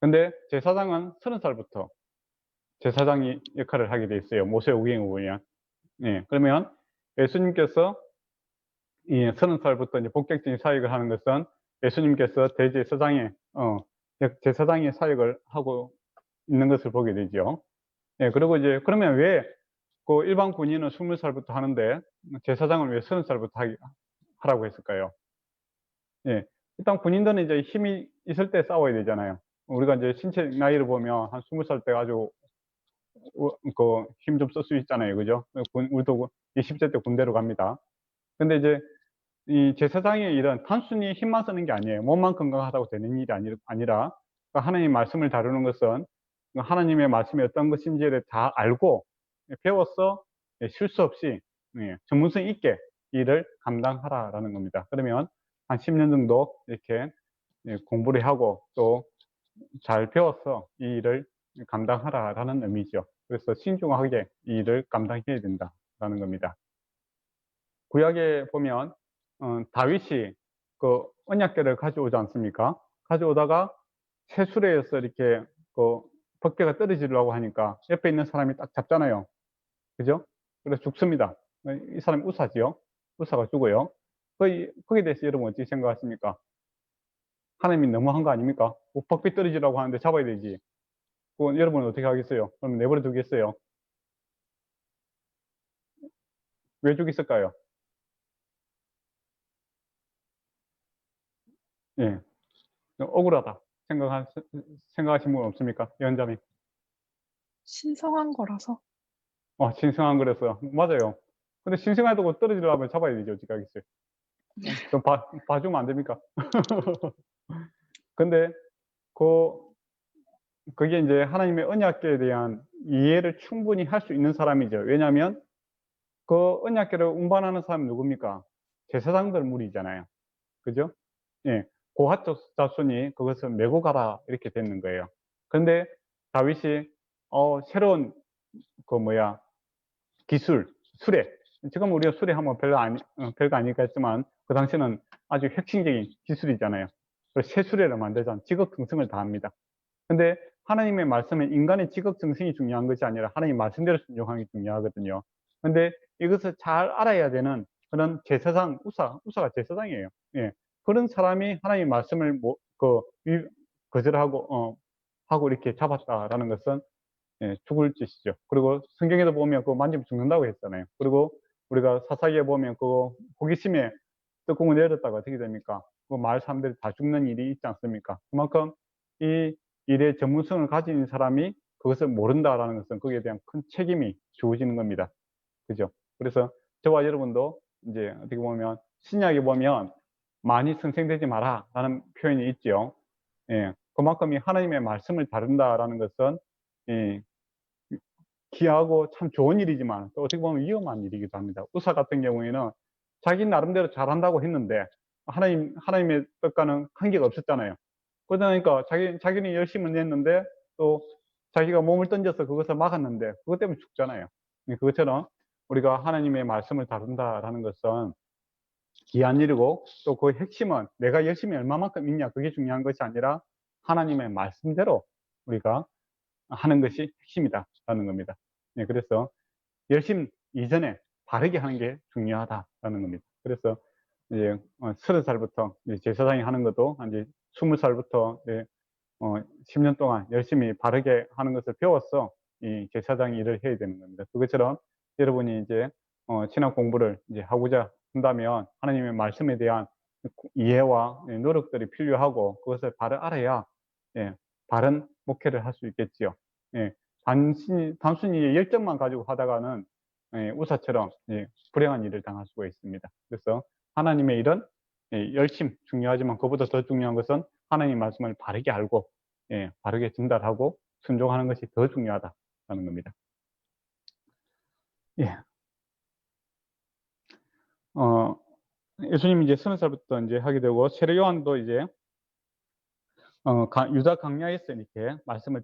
근데 제사장은 30살부터 제사장이 역할을 하게 돼 있어요. 모세오경에 의하면. 예. 그러면 예수님께서 이 30살부터 이제 본격적인 사역을 하는 것은 예수님께서 대제사장의, 제사장의 사역을 하고 있는 것을 보게 되죠. 예. 그리고 이제 그러면 왜 그 일반 군인은 20살부터 하는데 제사장을 왜 30살부터 하라고 했을까요? 예. 일단 군인들은 이제 힘이 있을 때 싸워야 되잖아요. 우리가 이제 신체 나이를 보면 한 20살 때 아주 힘 좀 쓸 수 있잖아요. 그죠? 우리도 20세 때 군대로 갑니다. 근데 이제 이 제사장의 일은 단순히 힘만 쓰는 게 아니에요. 몸만 건강하다고 되는 일이 아니라 그러니까 하나님 말씀을 다루는 것은 하나님의 말씀이 어떤 것인지를 다 알고 배워서 실수 없이 전문성 있게 일을 감당하라라는 겁니다. 그러면 한 10년 정도 이렇게 공부를 하고 또 잘 배워서 이 일을 감당하라라는 의미죠. 그래서 신중하게 이 일을 감당해야 된다라는 겁니다. 구약에 보면 다윗이 그 언약궤를 가져오지 않습니까? 가져오다가 세수레에서 이렇게 그 법궤가 떨어지려고 하니까 옆에 있는 사람이 딱 잡잖아요. 그죠? 그래서 죽습니다. 이 사람이 우사지요. 우사가 죽어요. 거기에 대해서 여러분 어떻게 생각하십니까? 하나님이 너무한 거 아닙니까? 법궤 떨어지라고 하는데 잡아야 되지. 그건 여러분은 어떻게 하겠어요? 그럼 내버려 두겠어요? 왜 죽였을까요? 예. 억울하다. 생각하신 분 없습니까? 연자님. 신성한 거라서. 신성한 거랬어요. 맞아요. 근데 신성하다고 떨어지려면 잡아야 되죠. 어떻게 하겠어요? 좀 봐주면 안 됩니까? 근데 그 그게 이제 하나님의 언약궤에 대한 이해를 충분히 할 수 있는 사람이죠. 왜냐하면 그 언약궤를 운반하는 사람이 누굽니까? 제사장들 무리잖아요. 그죠? 예. 고핫 자손이 그것을 메고 가라 이렇게 되는 거예요. 그런데 다윗이 새로운 그 뭐야 기술, 수레. 지금 우리가 수레하면 별거 아니까 했지만 그 당시는 아주 혁신적인 기술이잖아요. 그래서 새 수레를 만들자 지극정성을 다합니다. 근데 하나님의 말씀은 인간의 지극정성이 중요한 것이 아니라 하나님 말씀대로 순종하는 게 중요하거든요. 근데 이것을 잘 알아야 되는 그런 제사장, 우사가 제사장이에요. 예. 그런 사람이 하나님의 말씀을 거절하고, 하고 이렇게 잡았다라는 것은 죽을 짓이죠. 그리고 성경에도 보면 그거 만지면 죽는다고 했잖아요. 그리고 우리가 사사기에 보면 그 호기심에 뚜껑을 열었다가 어떻게 됩니까? 그 마을 사람들이 다 죽는 일이 있지 않습니까? 그만큼 이 일의 전문성을 가진 사람이 그것을 모른다라는 것은 거기에 대한 큰 책임이 주어지는 겁니다. 그죠? 그래서 저와 여러분도 이제 어떻게 보면 신약에 보면 많이 성생되지 마라 라는 표현이 있죠. 예. 그만큼 이 하나님의 말씀을 다룬다라는 것은 예, 귀하고 참 좋은 일이지만 또 어떻게 보면 위험한 일이기도 합니다. 우사 같은 경우에는 자기 나름대로 잘한다고 했는데 하나님의 뜻과는 관계가 없었잖아요. 그러니까 자기는 열심히 냈는데 또 자기가 몸을 던져서 그것을 막았는데 그것 때문에 죽잖아요. 그것처럼 우리가 하나님의 말씀을 다룬다라는 것은 귀한 일이고 또 그 핵심은 내가 열심히 얼마만큼 있냐 그게 중요한 것이 아니라 하나님의 말씀대로 우리가 하는 것이 핵심이다라는 겁니다. 그래서 열심 이전에 바르게 하는 게 중요하다라는 겁니다. 그래서 이제 30살부터 제사장이 하는 것도 이제 20살부터 10년 동안 열심히 바르게 하는 것을 배워서 이 제사장 일을 해야 되는 겁니다. 그것처럼 여러분이 이제 신학 공부를 이제 하고자 한다면 하나님의 말씀에 대한 이해와 노력들이 필요하고 그것을 바로 알아야 바른 목회를 할 수 있겠지요. 단순히 열정만 가지고 하다가는 우사처럼 불행한 일을 당할 수가 있습니다. 그래서 하나님의 일은 열심 중요하지만 그보다 더 중요한 것은 하나님 말씀을 바르게 알고 바르게 전달하고 순종하는 것이 더 중요하다는 겁니다. 예. 예수님이 이제 30살부터 이제 하게 되고 세례 요한도 이제 유다 강야에서 이렇게 말씀을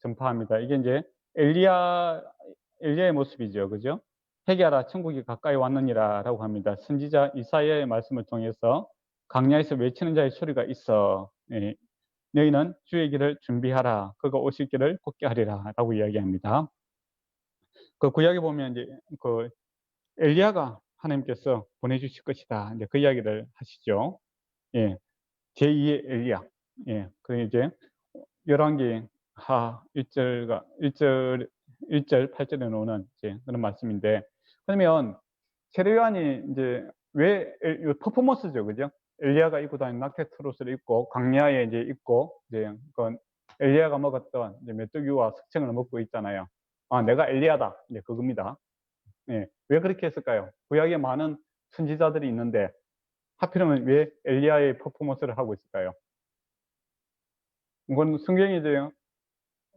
전파합니다. 이게 이제 엘리야의 모습이죠. 그죠? 회개하라 천국이 가까이 왔느니라라고 합니다. 선지자 이사야의 말씀을 통해서 강야에서 외치는 자의 소리가 있어. 너희는 주의 길을 준비하라. 그가 오실 길을 곧게 하리라라고 이야기합니다. 그 구약에 보면 이제 그 엘리야가 하나님께서 보내주실 것이다. 이제 그 이야기를 하시죠. 예. 제2의 엘리야. 예. 그 이제 열왕기 하 1절과 1절 8절에 나오는 이제 그런 말씀인데 그러면 세례 요한이 이제 왜 퍼포먼스죠. 그죠? 엘리야가 입고 다니는 낙태 트롯을 입고 광야에 이제 입고 이제 그 엘리야가 먹었던 이제 메뚜기와 석청을 먹고 있잖아요. 내가 엘리야다. 이제 그겁니다. 예. 왜 그렇게 했을까요? 구약에 많은 선지자들이 있는데 하필이면 왜 엘리야의 퍼포먼스를 하고 있을까요? 이건 성경이 이제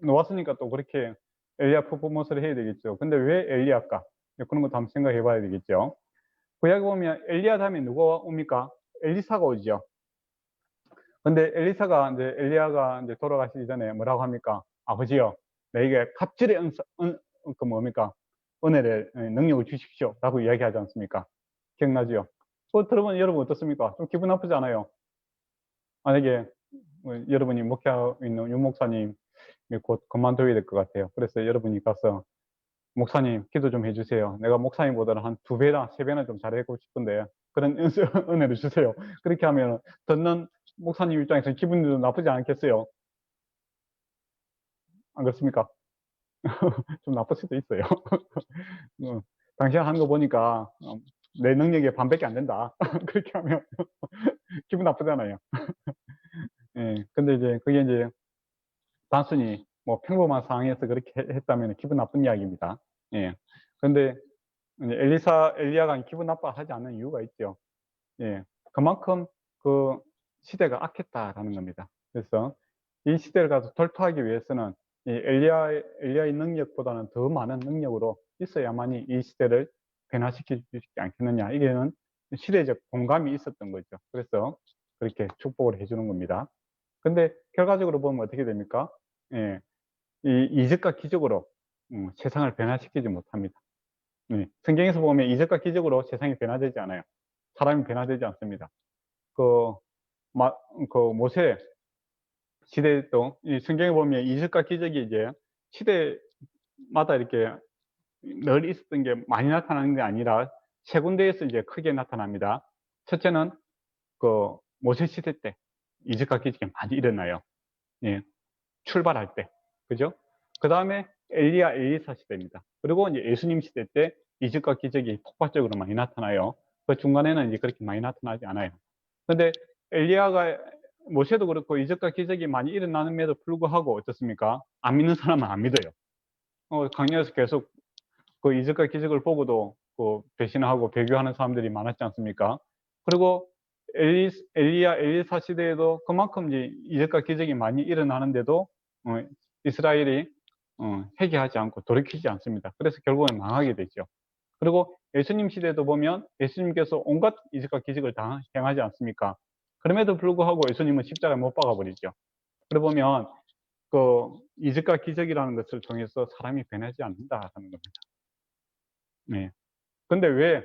놓았으니까 또 그렇게 엘리야 퍼포먼스를 해야 되겠죠. 근데 왜 엘리야일까? 그런 것도 한번 생각해 봐야 되겠죠. 구약에 보면 엘리야 다음에 누가 옵니까? 엘리사가 오죠. 근데 엘리사가 이제 엘리야가 이제 돌아가시기 전에 뭐라고 합니까? 아버지요, 내게 갑절의 그 뭡니까? 은혜를, 능력을 주십시오라고 이야기하지 않습니까? 기억나지요? 그거 들으면 여러분 어떻습니까? 좀 기분 나쁘지 않아요? 만약에 여러분이 목회하고 있는 윤 목사님 곧 그만둬야 될 것 같아요. 그래서 여러분이 가서 목사님 기도 좀 해주세요. 내가 목사님보다는 한 2배나 3배나 좀 잘하고 싶은데 그런 은혜를 주세요. 그렇게 하면 듣는 목사님 입장에서 기분이 좀 나쁘지 않겠어요? 안 그렇습니까? 좀 나쁠 수도 있어요. 당신 하는 거 보니까 내 능력의 반밖에 안 된다. 그렇게 하면 기분 나쁘잖아요. 예, 근데 이제 그게 이제 단순히 뭐 평범한 상황에서 그렇게 했다면 기분 나쁜 이야기입니다. 예. 근데 엘리야가 기분 나빠하지 않는 이유가 있죠. 예. 그만큼 그 시대가 악했다라는 겁니다. 그래서 이 시대를 가서 돌파하기 위해서는 이 엘리야의 능력보다는 더 많은 능력으로 있어야만이 이 시대를 변화시킬 수 있지 않겠느냐. 이게는 시대적 공감이 있었던 거죠. 그래서 그렇게 축복을 해주는 겁니다. 근데 결과적으로 보면 어떻게 됩니까? 예. 이 이적과 기적으로 세상을 변화시키지 못합니다. 예. 성경에서 보면 이적과 기적으로 세상이 변화되지 않아요. 사람이 변화되지 않습니다. 그, 그 모세 시대도 이 성경에 보면 이적과 기적이 이제 시대마다 이렇게 늘 있었던 게 많이 나타나는 게 아니라 세 군데에서 이제 크게 나타납니다. 첫째는 그 모세 시대 때 이적과 기적이 많이 일어나요. 예. 출발할 때. 그죠? 그 다음에 엘리사 시대입니다. 그리고 이제 예수님 시대 때 이적과 기적이 폭발적으로 많이 나타나요. 그 중간에는 이제 그렇게 많이 나타나지 않아요. 근데 엘리야가 모세도 그렇고 이적과 기적이 많이 일어나는데도 불구하고 어떻습니까? 안 믿는 사람은 안 믿어요. 강연에서 계속 그 이적과 기적을 보고도 그 배신하고 배교하는 사람들이 많았지 않습니까? 그리고 엘리사 시대에도 그만큼 이제 이적과 기적이 많이 일어나는데도 이스라엘이 회개하지 않고 돌이키지 않습니다. 그래서 결국은 망하게 되죠. 그리고 예수님 시대도 보면 예수님께서 온갖 이적과 기적을 다 행하지 않습니까? 그럼에도 불구하고 예수님은 십자가에 못 박아 버리죠. 그래 보면 그 이적과 기적이라는 것을 통해서 사람이 변하지 않는다라는 겁니다. 네. 근데 왜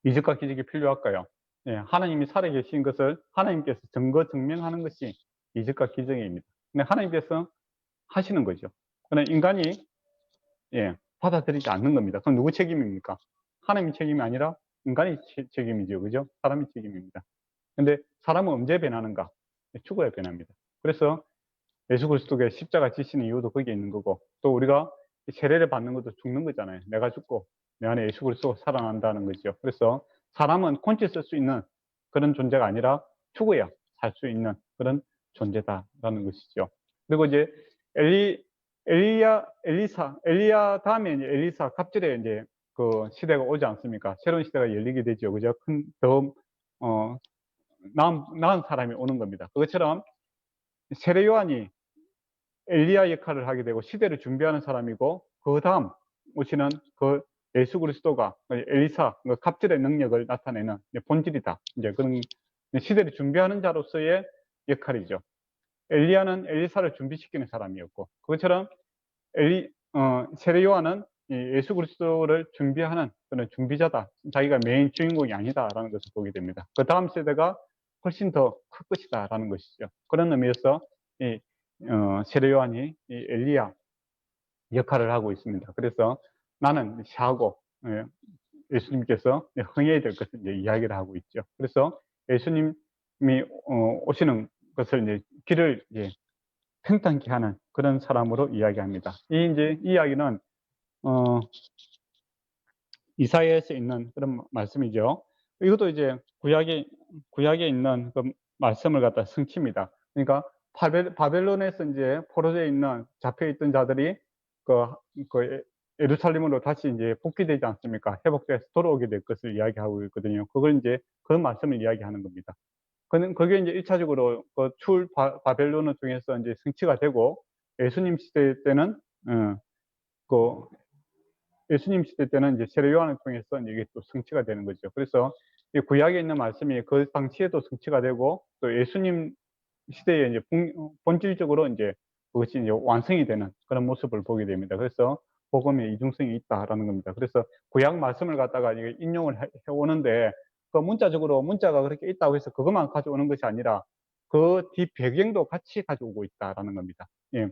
이적과 기적이 필요할까요? 예, 하나님이 살아계신 것을 하나님께서 증거 증명하는 것이 이적과 기적입니다. 근데 하나님께서 하시는 거죠. 그러나 인간이 받아들이지 않는 겁니다. 그럼 누구 책임입니까? 하나님의 책임이 아니라 인간의 책임이죠. 그죠? 사람의 책임입니다. 근데 사람은 언제 변하는가? 죽어야 변합니다. 그래서 예수 그리스도가 십자가 지시는 이유도 거기에 있는 거고, 또 우리가 세례를 받는 것도 죽는 거잖아요. 내가 죽고 내 안에 예수 그리스도가 살아난다는 거죠. 그래서 사람은 콘치 쓸 수 있는 그런 존재가 아니라 죽어야 살 수 있는 그런 존재다라는 것이죠. 그리고 이제 엘리야 다음에 이제 엘리사 갑절에 이제 그 시대가 오지 않습니까? 새로운 시대가 열리게 되죠. 그죠? 나은 사람이 오는 겁니다. 그것처럼 세례 요한이 엘리야 역할을 하게 되고 시대를 준비하는 사람이고, 그 다음 오시는 그 예수 그리스도가 엘리사 그 갑절의 능력을 나타내는 본질이다. 이제 그런 시대를 준비하는 자로서의 역할이죠. 엘리야는 엘리사를 준비시키는 사람이었고, 그것처럼 세례 요한은 예수 그리스도를 준비하는 그런 준비자다. 자기가 메인 주인공이 아니다라는 것을 보게 됩니다. 그 다음 세대가 훨씬 더 클 것이다라는 것이죠. 그런 의미에서 세례 요한이 엘리야 역할을 하고 있습니다. 그래서 나는 샤고 예수님께서 흥해야 될 것을 이제 이야기를 하고 있죠. 그래서 예수님이 오시는 것을 이제 길을 이제 평탄케 하는 그런 사람으로 이야기합니다. 이 이야기는 이사야에서 있는 그런 말씀이죠. 이것도 이제 구약에 있는 그 말씀을 갖다 성취입니다. 그러니까 바벨론에서 이제 포로되어 있는 잡혀 있던 자들이 그 예루살렘으로 다시 이제 복귀되지 않습니까? 회복돼서 돌아오게 될 것을 이야기하고 있거든요. 그걸 이제 그 말씀을 이야기하는 겁니다. 그게 이제 1차적으로 그 바벨론을 통해서 이제 성취가 되고, 예수님 시대 때는 그 예수님 시대 때는 이제 세례 요한을 통해서 이게 또 성취가 되는 거죠. 그래서 이 구약에 있는 말씀이 그 당시에도 성취가 되고 또 예수님 시대에 이제 본질적으로 이제 그것이 이제 완성이 되는 그런 모습을 보게 됩니다. 그래서 복음의 이중성이 있다라는 겁니다. 그래서 구약 말씀을 갖다가 이게 인용을 해 오는데 그 문자적으로 문자가 그렇게 있다고 해서 그것만 가져오는 것이 아니라 그 뒷 배경도 같이 가져오고 있다라는 겁니다. 예.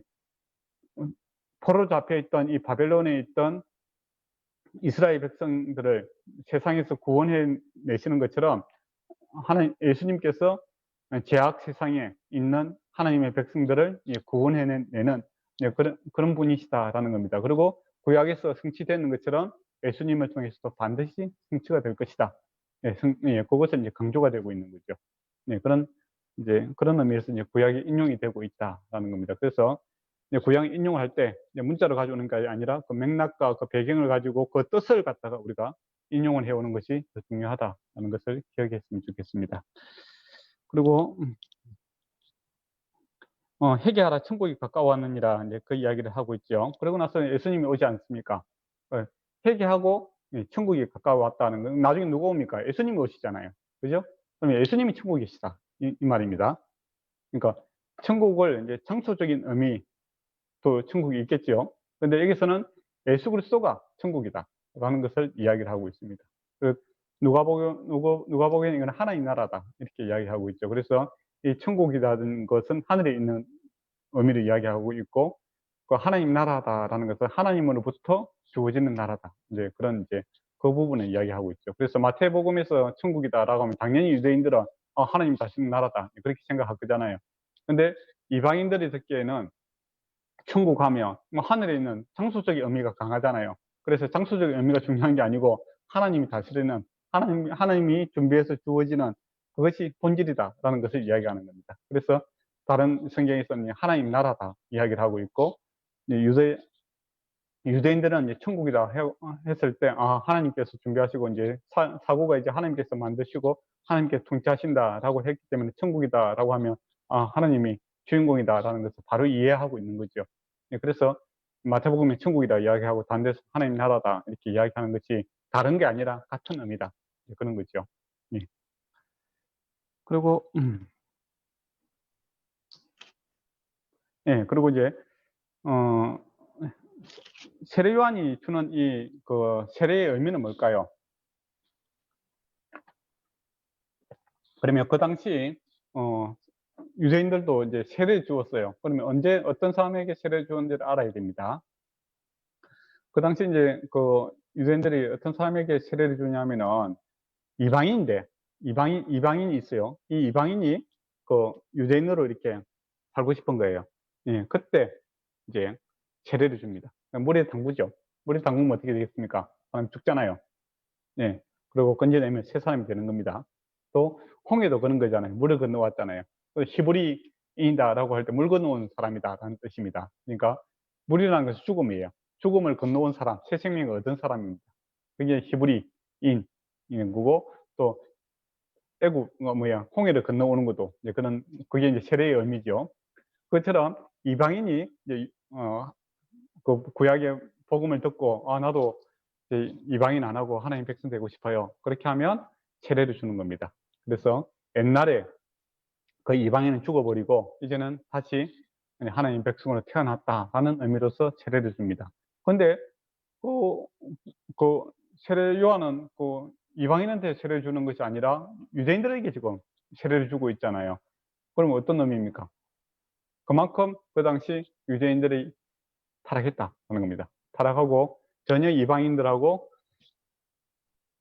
포로 잡혀 있던 이 바벨론에 있던 이스라엘 백성들을 세상에서 구원해 내시는 것처럼 하나님 예수님께서 죄악 세상에 있는 하나님의 백성들을 구원해 내는 그런 분이시다라는 겁니다. 그리고 구약에서 성취되는 것처럼 예수님을 통해서도 반드시 성취가 될 것이다. 그것은 이제 강조가 되고 있는 거죠. 그런 이제 그런 의미에서 이제 구약이 인용이 되고 있다라는 겁니다. 그래서 이제 구약 인용을 할 때 문자로 가져오는 게 아니라 그 맥락과 그 배경을 가지고 그 뜻을 갖다가 우리가 인용을 해오는 것이 더 중요하다는 것을 기억했으면 좋겠습니다. 그리고 회개하라 천국이 가까워하느니라 이제 그 이야기를 하고 있죠. 그러고 나서 예수님이 오지 않습니까? 회개하고 천국이 가까워왔다는 건 나중에 누가 옵니까? 예수님이 오시잖아요. 그죠? 그러면 예수님이 천국이시다 이 말입니다. 그러니까 천국을 이제 장소적인 의미 또 천국이 있겠죠. 근데 여기서는 예수 그리스도가 천국이다라는 것을 이야기를 하고 있습니다. 그 누가복음 이건 하나님 나라다 이렇게 이야기하고 있죠. 그래서 이 천국이라는 것은 하늘에 있는 의미를 이야기하고 있고 그 하나님 나라다라는 것은 하나님으로부터 주어지는 나라다. 이제 그런 이제 그 부분을 이야기하고 있죠. 그래서 마태복음에서 천국이다라고 하면 당연히 유대인들은 하나님 다스리는 나라다 그렇게 생각할 거잖아요. 근데 이방인들이 듣기에는 천국 가면 뭐 하늘에 있는 장소적인 의미가 강하잖아요. 그래서 장소적인 의미가 중요한 게 아니고 하나님이 다스리는 하나님이 준비해서 주어지는 그것이 본질이다라는 것을 이야기하는 겁니다. 그래서 다른 성경에서는 하나님 나라다 이야기를 하고 있고 유대인들은 이제 천국이다 했을 때 하나님께서 준비하시고 이제 사고가 이제 하나님께서 만드시고 하나님께서 통치하신다라고 했기 때문에 천국이다라고 하면 하나님이 주인공이다라는 것을 바로 이해하고 있는 거죠. 그래서 마태복음에 천국이다 이야기하고 다른 데서 하나님 나라다 이렇게 이야기하는 것이 다른 게 아니라 같은 의미다 그런 거죠. 예. 그리고 그리고 이제 어 세례 요한이 주는 이 그 세례의 의미는 뭘까요? 그러면 그 당시 유대인들도 이제 세례 주었어요. 그러면 언제 어떤 사람에게 세례 주었는지를 알아야 됩니다. 그 당시 이제 그 유대인들이 어떤 사람에게 세례를 주냐면은 이방인인데 이방인이 있어요. 이 이방인이 그 유대인으로 이렇게 살고 싶은 거예요. 예, 그때 이제 세례를 줍니다. 물에 담그죠. 물에 담그면 어떻게 되겠습니까? 사람 죽잖아요. 예. 그리고 건져내면 새 사람이 되는 겁니다. 또 홍해도 그런 거잖아요. 물을 건너왔잖아요. 또 히브리인이다라고 할 때 물 건너온 사람이다라는 뜻입니다. 그러니까 물이라는 것은 죽음이에요. 죽음을 건너온 사람, 새 생명을 얻은 사람입니다. 그게 히브리인인 거고 또 애굽 홍해를 건너오는 것도 이제 그런 그게 이제 세례의 의미죠. 그것처럼 이방인이 이제 그 구약의 복음을 듣고 나도 이제 이방인 안 하고 하나님 백성 되고 싶어요. 그렇게 하면 세례를 주는 겁니다. 그래서 옛날에 그 이방인은 죽어버리고 이제는 다시 하나님 백성으로 태어났다라는 의미로서 세례를 줍니다. 근데 그, 그 세례 요한은 그 이방인한테 세례를 주는 것이 아니라 유대인들에게 지금 세례를 주고 있잖아요. 그러면 어떤 의미입니까? 그만큼 그 당시 유대인들이 타락했다는 겁니다. 타락하고 전혀 이방인들하고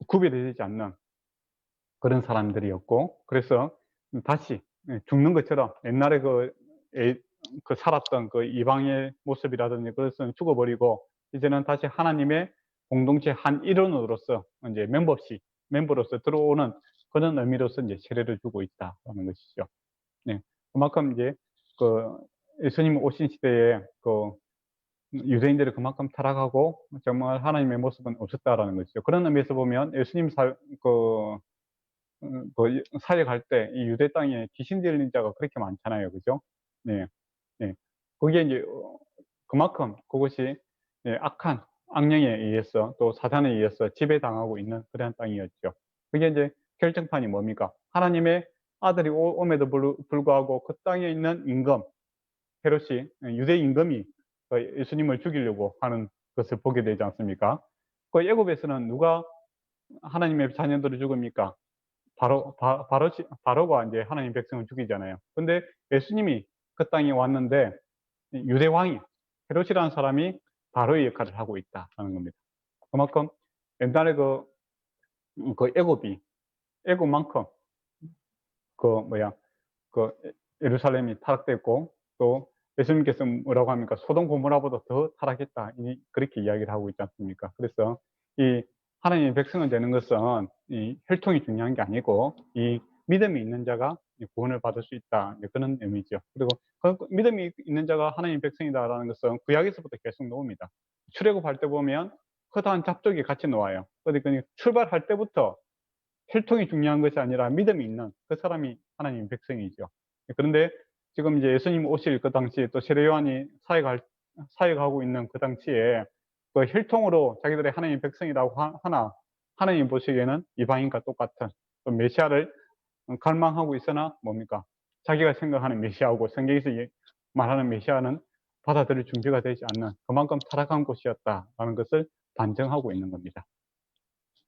구별이 되지 않는 그런 사람들이었고 그래서 다시 죽는 것처럼 옛날에 그 살았던 그 이방의 모습이라든지 그것은 죽어버리고 이제는 다시 하나님의 공동체 한 일원으로서 이제 멤버로서 들어오는 그런 의미로서 이제 세례를 주고 있다라는 것이죠. 네. 그만큼 이제 그 예수님 오신 시대에 그 유대인들이 그만큼 타락하고 정말 하나님의 모습은 없었다라는 것이죠. 그런 의미에서 보면 예수님 사역할 때 이 유대 땅에 귀신 들린 자가 그렇게 많잖아요. 그죠? 네. 네. 그게 이제 그만큼 그것이 악한 악령에 의해서 또 사단에 의해서 지배당하고 있는 그런 땅이었죠. 그게 이제 결정판이 뭡니까? 하나님의 아들이 옴에도 불구하고 그 땅에 있는 임금, 헤롯이, 유대 임금이 예수님을 죽이려고 하는 것을 보게 되지 않습니까? 그 애굽에서는 누가 하나님의 자녀들을 죽입니까? 바로가 이제 하나님 백성을 죽이잖아요. 근데 예수님이 그 땅에 왔는데 유대 왕이, 헤롯이라는 사람이 바로의 역할을 하고 있다는 겁니다. 그만큼 옛날에 그 애굽만큼 그 예루살렘이 타락됐고, 또 예수님께서 뭐라고 합니까? 소돔 고모라보다 더 타락했다, 그렇게 이야기를 하고 있지 않습니까? 그래서 이 하나님의 백성을 되는 것은 이 혈통이 중요한 게 아니고 이 믿음이 있는 자가 구원을 받을 수 있다, 그런 의미죠. 그리고 그 믿음이 있는 자가 하나님의 백성이다라는 것은 구약에서부터 계속 나옵니다. 출애굽할 때 보면 허다한 잡족이 같이 나와요. 그러니까 출발할 때부터 혈통이 중요한 것이 아니라 믿음이 있는 그 사람이 하나님의 백성이죠. 그런데 지금 이제 예수님 오실 그 당시에, 또 세례 요한이 사역하고 있는 그 당시에 그 혈통으로 자기들의 하나님의 백성이라고 하나, 하나님 보시기에는 이방인과 똑같은 또 메시아를 갈망하고 있으나 뭡니까? 자기가 생각하는 메시아하고 성경에서 말하는 메시아는 받아들일 준비가 되지 않는 그만큼 타락한 곳이었다라는 것을 반증하고 있는 겁니다.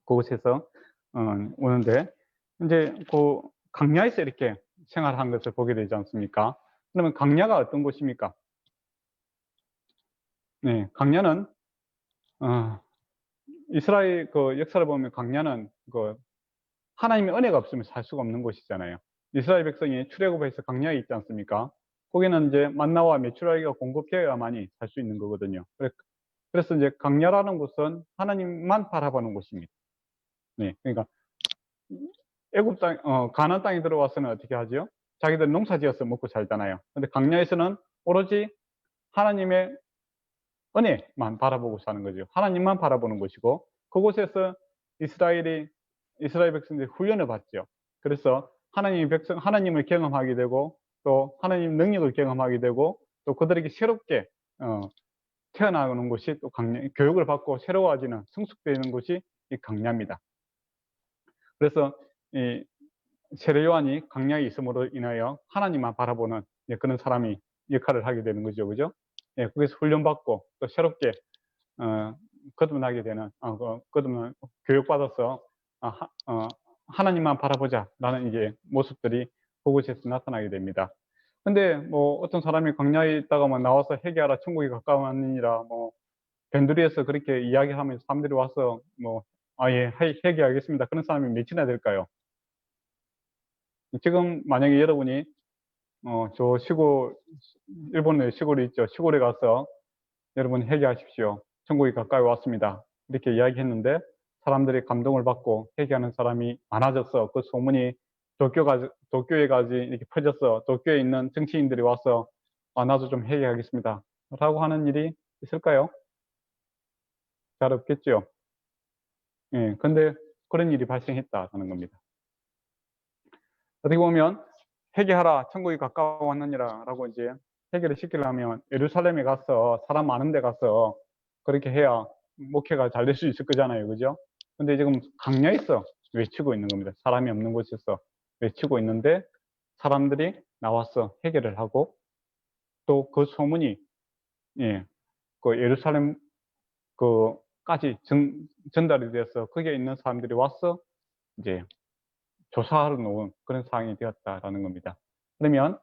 그곳에서 오는데, 이제 그 강야에서 이렇게 생활한 것을 보게 되지 않습니까? 그러면 강야가 어떤 곳입니까? 네, 강야는 이스라엘 그 역사를 보면 강야는 그 하나님의 은혜가 없으면 살 수가 없는 곳이잖아요. 이스라엘 백성이 출애굽해서 강야에 있지 않습니까? 거기는 이제 만나와 메추라기가 공급되어야만이 살 수 있는 거거든요. 그래서 이제 강야라는 곳은 하나님만 바라보는 곳입니다. 네, 그러니까 애굽 땅, 가나안 땅에 들어와서는 어떻게 하죠? 자기들 농사 지어서 먹고 살잖아요. 근데 강야에서는 오로지 하나님의 은혜만 바라보고 사는 거죠. 하나님만 바라보는 것이고, 그곳에서 이스라엘 백성들이 훈련을 받죠. 그래서 하나님을 경험하게 되고, 또 하나님 능력을 경험하게 되고, 또 그들에게 새롭게 태어나는 곳이 또 교육을 받고 새로워지는, 성숙되는 곳이 이 강야입니다. 그래서 이 세례 요한이 강야에 있음으로 인하여 하나님만 바라보는 그런 사람이 역할을 하게 되는 거죠. 그죠? 예, 거기서 훈련받고 또 새롭게 거듭나게 되는, 교육받아서 하나님만 바라보자라는 이제 모습들이 그곳에서 나타나게 됩니다. 근데 뭐 어떤 사람이 광야에 있다가 뭐 나와서 회개하라, 천국이 가까웠느니라, 뭐 변두리에서 그렇게 이야기하면서 사람들이 와서 뭐 예, 회개하겠습니다, 그런 사람이 몇이나 될까요? 지금 만약에 여러분이 저 일본의 시골이 있죠. 시골에 가서 여러분 회개하십시오, 천국이 가까이 왔습니다, 이렇게 이야기했는데 사람들이 감동을 받고 회개하는 사람이 많아져서 그 소문이 도쿄에까지 이렇게 퍼져서 도쿄에 있는 정치인들이 와서 나도 좀 회개하겠습니다 라고 하는 일이 있을까요? 잘 없겠죠. 예, 근데 그런 일이 발생했다는 겁니다. 어떻게 보면 회개하라, 천국이 가까웠느니라 라고 이제 회개를 시키려면 예루살렘에 가서 사람 많은 데 가서 그렇게 해야 목회가 잘 될 수 있을 거잖아요. 그죠? 근데 지금 강야에서 외치고 있는 겁니다. 사람이 없는 곳에서 외치고 있는데 사람들이 나와서 회개를 하고, 또 그 소문이 예, 그 예루살렘 까지 전달이 돼서 거기에 있는 사람들이 와서 이제 조사하러 놓은 그런 상황이 되었다라는 겁니다. 그러면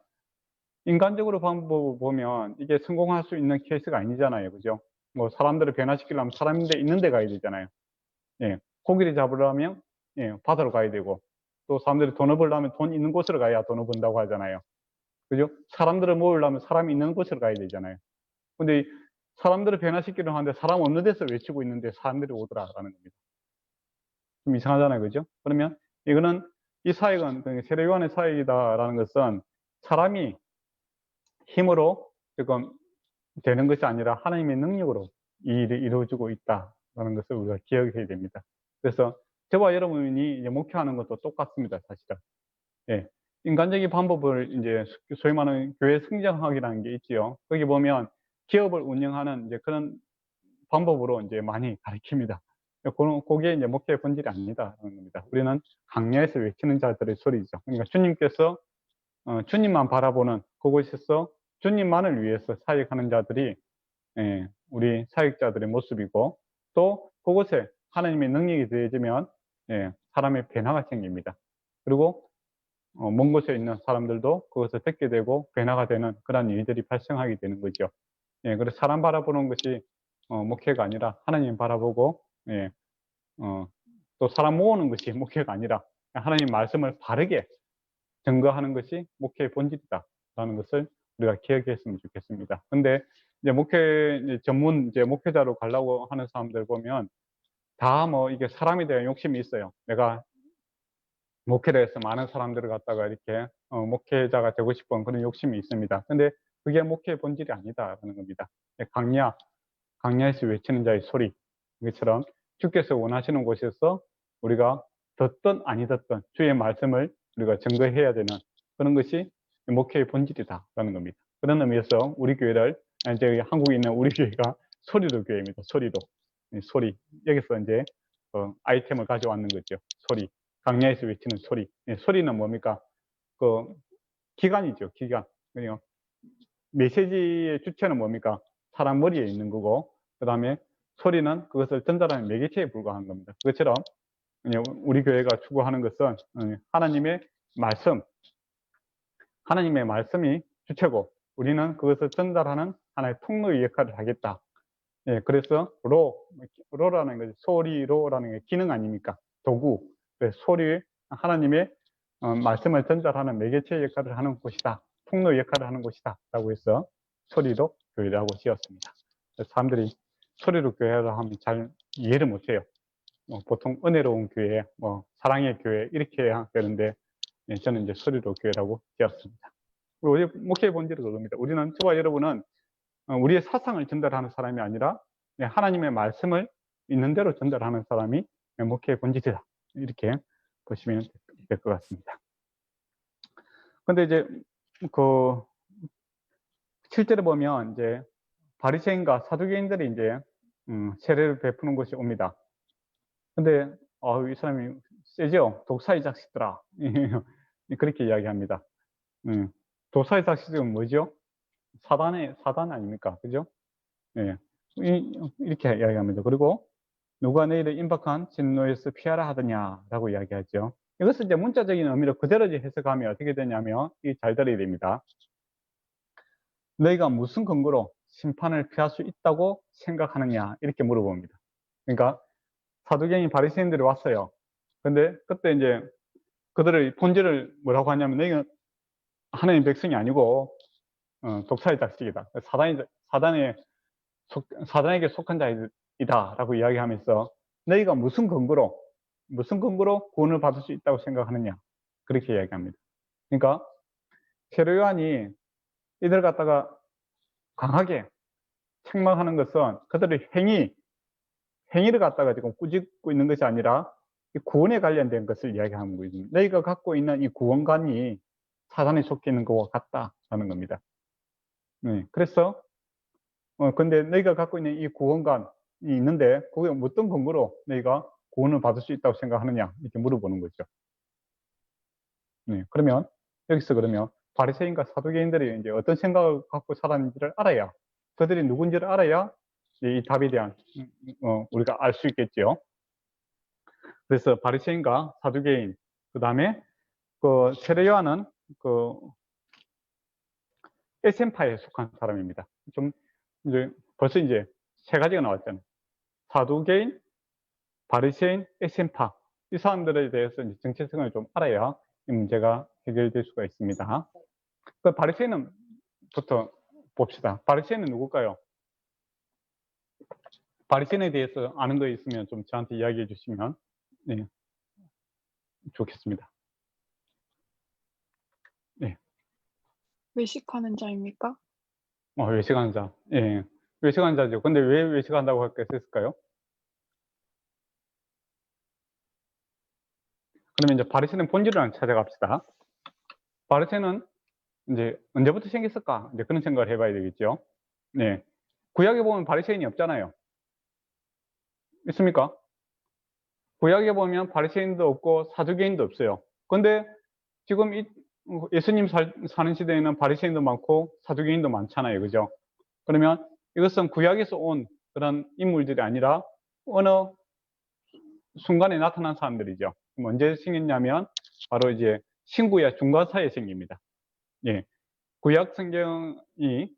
인간적으로 방법을 보면 이게 성공할 수 있는 케이스가 아니잖아요. 그죠? 뭐 사람들을 변화시키려면 사람인데 있는 데 가야 되잖아요. 예. 고기를 잡으려면 예, 바다로 가야 되고, 또 사람들이 돈을 벌려면 돈 있는 곳으로 가야 돈을 번다고 하잖아요. 그죠? 사람들을 모으려면 사람이 있는 곳으로 가야 되잖아요. 근데 사람들을 변화시키려 하는데 사람 없는 데서 외치고 있는데 사람들이 오더라라는 겁니다. 좀 이상하잖아요. 그죠? 그러면 이거는 이 사역은 세례 요한의 사역이다라는 것은 사람이 힘으로 지금 되는 것이 아니라 하나님의 능력으로 이 일이 이루어지고 있다라는 것을 우리가 기억해야 됩니다. 그래서 저와 여러분이 이제 목회하는 것도 똑같습니다, 사실은. 예. 인간적인 방법을 이제 소위 말하는 교회 성장학이라는 게 있지요. 거기 보면 기업을 운영하는 이제 그런 방법으로 이제 많이 가르칩니다. 그게 이제 목회의 본질이 아니다라는 겁니다. 우리는 강야에서 외치는 자들의 소리죠. 그러니까 주님께서 주님만 바라보는 그곳에서 주님만을 위해서 사역하는 자들이 우리 사역자들의 모습이고, 또 그곳에 하나님의 능력이 더해지면 사람의 변화가 생깁니다. 그리고 먼 곳에 있는 사람들도 그것을 듣게 되고 변화가 되는 그런 일들이 발생하게 되는 거죠. 그래서 사람 바라보는 것이 목회가 아니라 하나님 바라보고, 또 사람 모으는 것이 목회가 아니라 하나님 말씀을 바르게 증거하는 것이 목회의 본질이다라는 것을 우리가 기억했으면 좋겠습니다. 근데 이제 목회 이제 전문 이제 목회자로 가려고 하는 사람들 보면 다 뭐 이게 사람에 대한 욕심이 있어요. 내가 목회를 해서 많은 사람들을 갖다가 이렇게 목회자가 되고 싶은 그런 욕심이 있습니다. 근데 그게 목회의 본질이 아니다라는 겁니다. 강야에서 외치는 자의 소리, 이것처럼 주께서 원하시는 곳에서 우리가 듣든 아니 듣든 주의 말씀을 우리가 증거해야 되는 그런 것이 목회의 본질이다라는 겁니다. 그런 의미에서 우리 교회를, 이제 한국에 있는 우리 교회가 소리로 교회입니다. 소리로. 소리. 여기서 이제 아이템을 가져왔는 거죠. 소리. 강야에서 외치는 소리. 소리는 뭡니까? 그 기관이죠. 기관. 그러니까 메시지의 주체는 뭡니까? 사람 머리에 있는 거고, 그 다음에 소리는 그것을 전달하는 매개체에 불과한 겁니다. 그것처럼 우리 교회가 추구하는 것은 하나님의 말씀, 하나님의 말씀이 주체고, 우리는 그것을 전달하는 하나의 통로의 역할을 하겠다. 그래서 로라는 것이 소리로라는 게 기능 아닙니까? 도구. 소리, 하나님의 말씀을 전달하는 매개체 역할을 하는 곳이다. 통로 역할을 하는 곳이다. 라고 해서 소리로 교회라고 지었습니다. 사람들이 소리로 교회라 하면 잘 이해를 못해요. 보통 은혜로운 교회, 사랑의 교회 이렇게 해야 되는데, 저는 이제 소리로 교회라고 지었습니다. 우리 목회의 본질은 그겁니다. 우리는, 저와 여러분은 우리의 사상을 전달하는 사람이 아니라 하나님의 말씀을 있는 대로 전달하는 사람이 목회의 본질이다. 이렇게 보시면 될 것 같습니다. 근데 이제 실제로 보면 이제 바리새인과 사두개인들이 이제 세례를 베푸는 곳이 옵니다. 근데 이 사람이 세죠? 독사의 자식들아. 그렇게 이야기합니다. 독사의 자식들은 뭐죠? 사단 아닙니까? 그죠? 이렇게 이야기합니다. 그리고 누가 너희를 임박한 진노에서 피하라 하더냐라고 이야기하죠. 이것을 이제 문자적인 의미로 그대로 해석하면 어떻게 되냐면, 이 잘 들어야 됩니다. 너희가 무슨 근거로 심판을 피할 수 있다고 생각하느냐, 이렇게 물어봅니다. 그러니까 사두개인 바리새인들이 왔어요. 근데 그때 이제 그들의 본질을 뭐라고 하냐면, 너희가 하나님 백성이 아니고 독사의 자식이다. 사단에게 속한 자이다라고 이야기하면서, 너희가 무슨 근거로 구원을 받을 수 있다고 생각하느냐, 그렇게 이야기합니다. 그러니까 세례 요한이 이들 갖다가 강하게 책망하는 것은 그들의 행위를 갖다가 지금 꾸짖고 있는 것이 아니라 이 구원에 관련된 것을 이야기하는 거거든요. 너희가 갖고 있는 이 구원관이 사단에 속해 있는 것과 같다라는 겁니다. 그래서 근데 너희가 갖고 있는 이 구원관이 있는데 그게 어떤 근거로 너희가 구원을 받을 수 있다고 생각하느냐, 이렇게 물어보는 거죠. 그러면 여기서 그러면 바리새인과 사두개인들이 이제 어떤 생각을 갖고 살았는지를 알아야, 그들이 누군지를 알아야 이 답에 대한 우리가 알 수 있겠죠. 그래서 바리새인과 사두개인, 그 다음에 세례 요한은 에센파에 속한 사람입니다. 좀 이제 벌써 이제 세 가지가 나왔잖아요. 사두개인, 바리새인, 에센파. 이 사람들에 대해서 이제 정체성을 좀 알아야 이 문제가 해결될 수가 있습니다. 바리새인부터 봅시다. 바리새인은 누굴까요? 바리새인에 대해서 아는 거 있으면 좀 저한테 이야기해 주시면 좋겠습니다. 외식하는 자입니까? 외식하는 자. 외식하는 자죠. 근데 왜 외식한다고 했을까요? 그러면 이제 바리새인 본질을 한번 찾아갑시다. 바리새인은 이제 언제부터 생겼을까? 이제 그런 생각을 해봐야 되겠죠. 구약에 보면 바리새인이 없잖아요. 있습니까? 구약에 보면 바리새인도 없고 사두개인도 없어요. 근데 지금 예수님 사는 시대에는 바리새인도 많고 사두개인도 많잖아요. 그죠? 그러면 이것은 구약에서 온 그런 인물들이 아니라 어느 순간에 나타난 사람들이죠. 언제 생겼냐면 바로 이제 신구약 중간 사이에 생깁니다. 예. 구약 성경이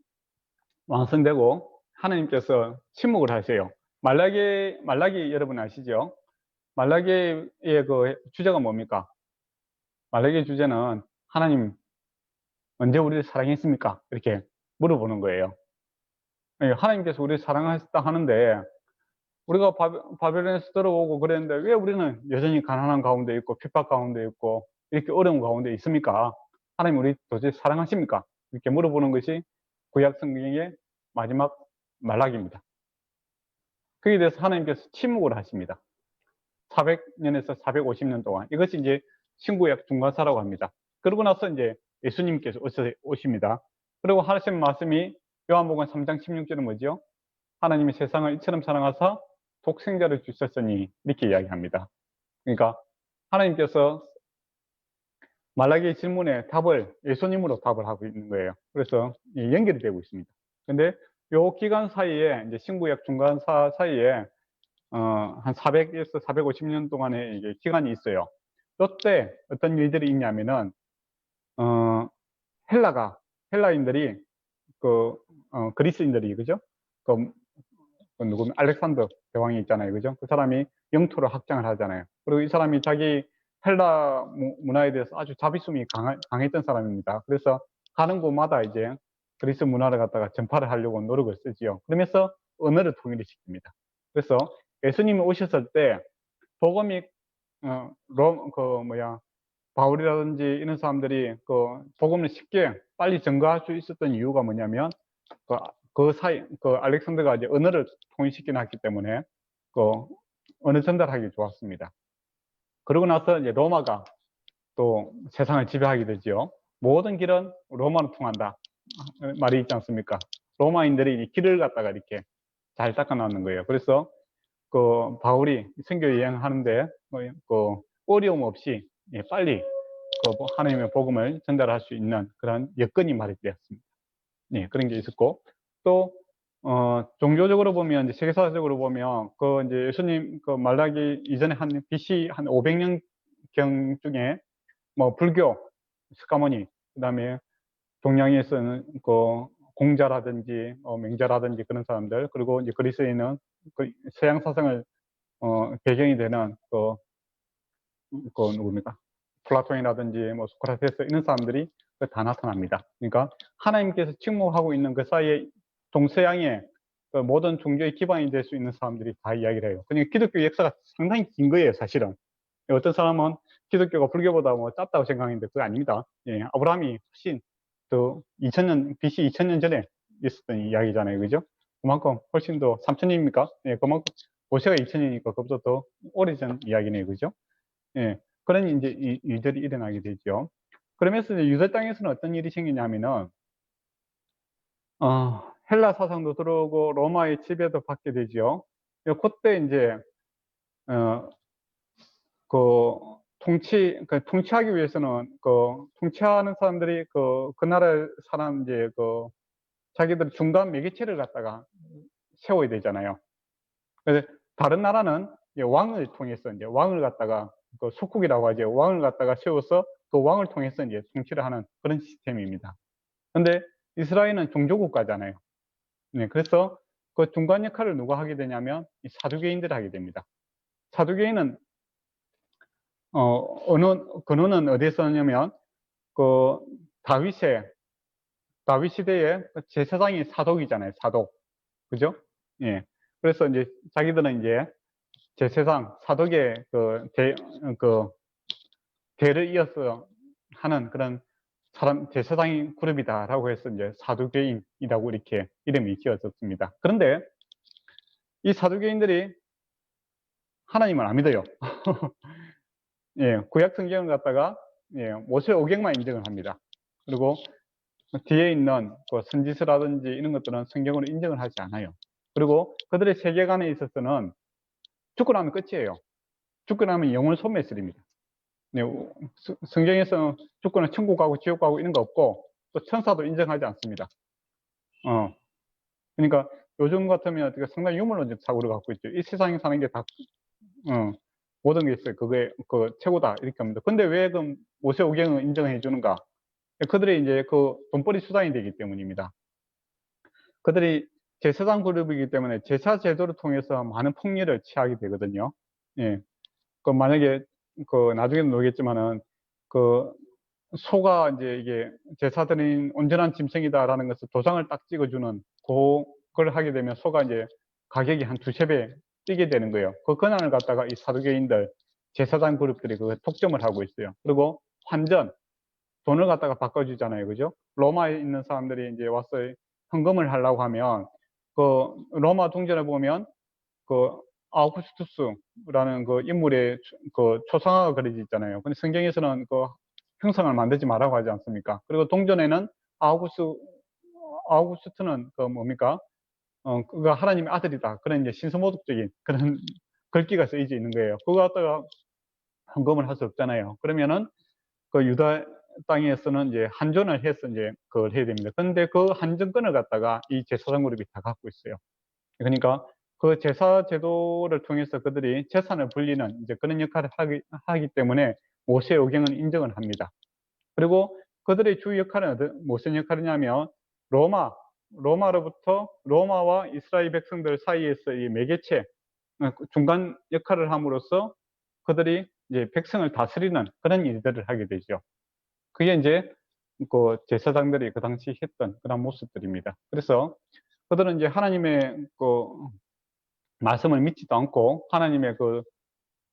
완성되고 하나님께서 침묵을 하세요. 말라기 여러분 아시죠? 말라기의 그 주제가 뭡니까? 말라기의 주제는 하나님 언제 우리를 사랑했습니까? 이렇게 물어보는 거예요. 예, 하나님께서 우리를 사랑하셨다 하는데 우리가 바벨론에서 들어오고 그랬는데 왜 우리는 여전히 가난한 가운데 있고 핍박 가운데 있고 이렇게 어려운 가운데 있습니까? 하나님 우리 도대체 사랑하십니까? 이렇게 물어보는 것이 구약 성경의 마지막 말락입니다. 거기에 대해서 하나님께서 침묵을 하십니다. 400년에서 450년 동안. 이것이 이제 신구약 중간사라고 합니다. 그러고 나서 이제 예수님께서 오십니다. 그리고 하신 말씀이 요한복음 3장 16절은 뭐죠? 하나님이 세상을 이처럼 사랑하사 독생자를 주셨으니 이렇게 이야기합니다. 그러니까 하나님께서 말라기의 질문에 답을 예수님으로 답을 하고 있는 거예요. 그래서 연결이 되고 있습니다. 근데 요 기간 사이에 이제 신구약 중간사 사이에 한 400에서 450년 동안의 이게 기간이 있어요. 이때 어떤 일들이 있냐면은 헬라인들이 그리스인들이 그죠? 그 누구면 알렉산더 대왕이 있잖아요. 그죠? 그 사람이 영토를 확장을 하잖아요. 그리고 이 사람이 자기 헬라 문화에 대해서 아주 자비심이 강했던 사람입니다. 그래서 가는 곳마다 이제 그리스 문화를 갖다가 전파를 하려고 노력을 쓰지요. 그러면서 언어를 통일시킵니다. 그래서 예수님이 오셨을 때 복음이 바울이라든지 이런 사람들이 그 복음을 쉽게 빨리 전가할 수 있었던 이유가 뭐냐면 알렉산더가 이제 언어를 통일시켜 놨기 때문에 그 언어 전달하기 좋았습니다. 그러고 나서 이제 로마가 또 세상을 지배하게 되죠. 모든 길은 로마로 통한다 말이 있지 않습니까? 로마인들이 이 길을 갖다가 이렇게 잘 닦아놨는 거예요. 그래서 그 바울이 선교 여행하는데 그 어려움 없이 빨리 그 하나님의 복음을 전달할 수 있는 그런 여건이 마련되었습니다. 네, 그런 게 있었고 또 종교적으로 보면 이제 세계사적으로 보면 그 이제 예수님 그 말라기 이전에 한 BC 한 500년 경 중에 뭐 불교 스카모니 그다음에 동양에서는 그 공자라든지 맹자라든지 그런 사람들 그리고 이제 그리스에는 그 서양 사상을 배경이 되는 그 누굽니까? 플라톤이라든지 뭐 소크라테스 이런 사람들이 다 나타납니다. 그러니까 하나님께서 침묵하고 있는 그 사이에 동서양의 그 모든 종교의 기반이 될 수 있는 사람들이 다 이야기를 해요. 그러니까 기독교 역사가 상당히 긴 거예요, 사실은. 어떤 사람은 기독교가 불교보다 뭐 짧다고 생각하는데 그거 아닙니다. 예, 아브라함이 훨씬 더 2000년, BC 2000년 전에 있었던 이야기잖아요. 그죠? 그만큼 훨씬 더 3000년입니까? 예, 그만큼 모세가 2000년이니까 그보다 더 오래전 이야기네요. 그죠? 예, 그런 이제 일들이 일어나게 되죠. 그러면서 이제 유대 땅에서는 어떤 일이 생기냐면은, 헬라 사상도 들어오고 로마의 지배도 받게 되죠. 그때 이제, 어, 통치하기 위해서는 통치하는 사람들이 그 나라에 사는 이제 자기들 중간 매개체를 갖다가 세워야 되잖아요. 그래서 다른 나라는 이제 왕을 통해서 이제 왕을 갖다가 속국이라고 하죠. 왕을 갖다가 세워서 그 왕을 통해서 이제 통치를 하는 그런 시스템입니다. 근데 이스라엘은 종교국가잖아요. 네, 그래서 그 중간 역할을 누가 하게 되냐면 이 사두개인들이 하게 됩니다. 사두개인은 근원은 어디에서 오냐면 그 다윗 시대에 제사장이 사독이잖아요. 사독. 그죠? 예. 그래서 이제 자기들은 이제 제사장, 사독의 그 대를 이어서 하는 그런 제사장인 그룹이다라고 해서 이제 사두개인이라고 이렇게 이름이 지어졌습니다. 그런데 이 사두개인들이 하나님을 안 믿어요. 예, 구약 성경을 갖다가 모세 오경만 인정을 합니다. 그리고 뒤에 있는 선지서라든지 이런 것들은 성경으로 인정을 하지 않아요. 그리고 그들의 세계관에 있어서는 죽고 나면 끝이에요. 죽고 나면 영혼 소멸설입니다. 네, 성경에서는 죽고는 천국 가고 지옥 가고 이런 거 없고 또 천사도 인정하지 않습니다. 그러니까 요즘 같으면 상당히 유물론적 사고를 갖고 있죠. 이 세상에 사는 게 다 모든 게 있어요. 그게 최고다 이렇게 합니다. 근데 왜 그 모세오경을 인정해 주는가? 그들이 이제 돈벌이 수단이 되기 때문입니다. 그들이 제사장 그룹이기 때문에 제사 제도를 통해서 많은 폭리를 취하게 되거든요. 예. 만약에 나중에는 모르겠지만은 소가 이제 이게 제사 드린 온전한 짐승이다라는 것을 도장을 딱 찍어주는 그걸 하게 되면 소가 이제 가격이 한 2~3배 뛰게 되는 거예요. 그 권한을 갖다가 이 사두개인들 제사장 그룹들이 독점을 하고 있어요. 그리고 환전, 돈을 갖다가 바꿔주잖아요. 그죠? 로마에 있는 사람들이 이제 와서 헌금을 하려고 하면 로마 궁전에 보면 아우구스투스라는 인물의 초상화가 그려져 있잖아요. 근데 성경에서는 형상을 만들지 말라고 하지 않습니까? 그리고 동전에는 아우구스트는 뭡니까? 그가 하나님의 아들이다. 그런 이제 신성모독적인 그런 글귀가 쓰여져 있는 거예요. 그거 갖다가 헌금을 할 수 없잖아요. 그러면은 유다 땅에서는 이제 한전을 해서 이제 그걸 해야 됩니다. 근데 그 한전권을 갖다가 이 제사장 그룹이 다 갖고 있어요. 그러니까 그 제사 제도를 통해서 그들이 재산을 불리는 이제 그런 역할을 하기 때문에 모세오경은 인정을 합니다. 그리고 그들의 주 역할은 무슨 역할이냐면 로마와 이스라엘 백성들 사이에서 이 매개체, 중간 역할을 함으로써 그들이 이제 백성을 다스리는 그런 일들을 하게 되죠. 그게 이제 제사장들이 그 당시 했던 그런 모습들입니다. 그래서 그들은 이제 하나님의 말씀을 믿지도 않고 하나님의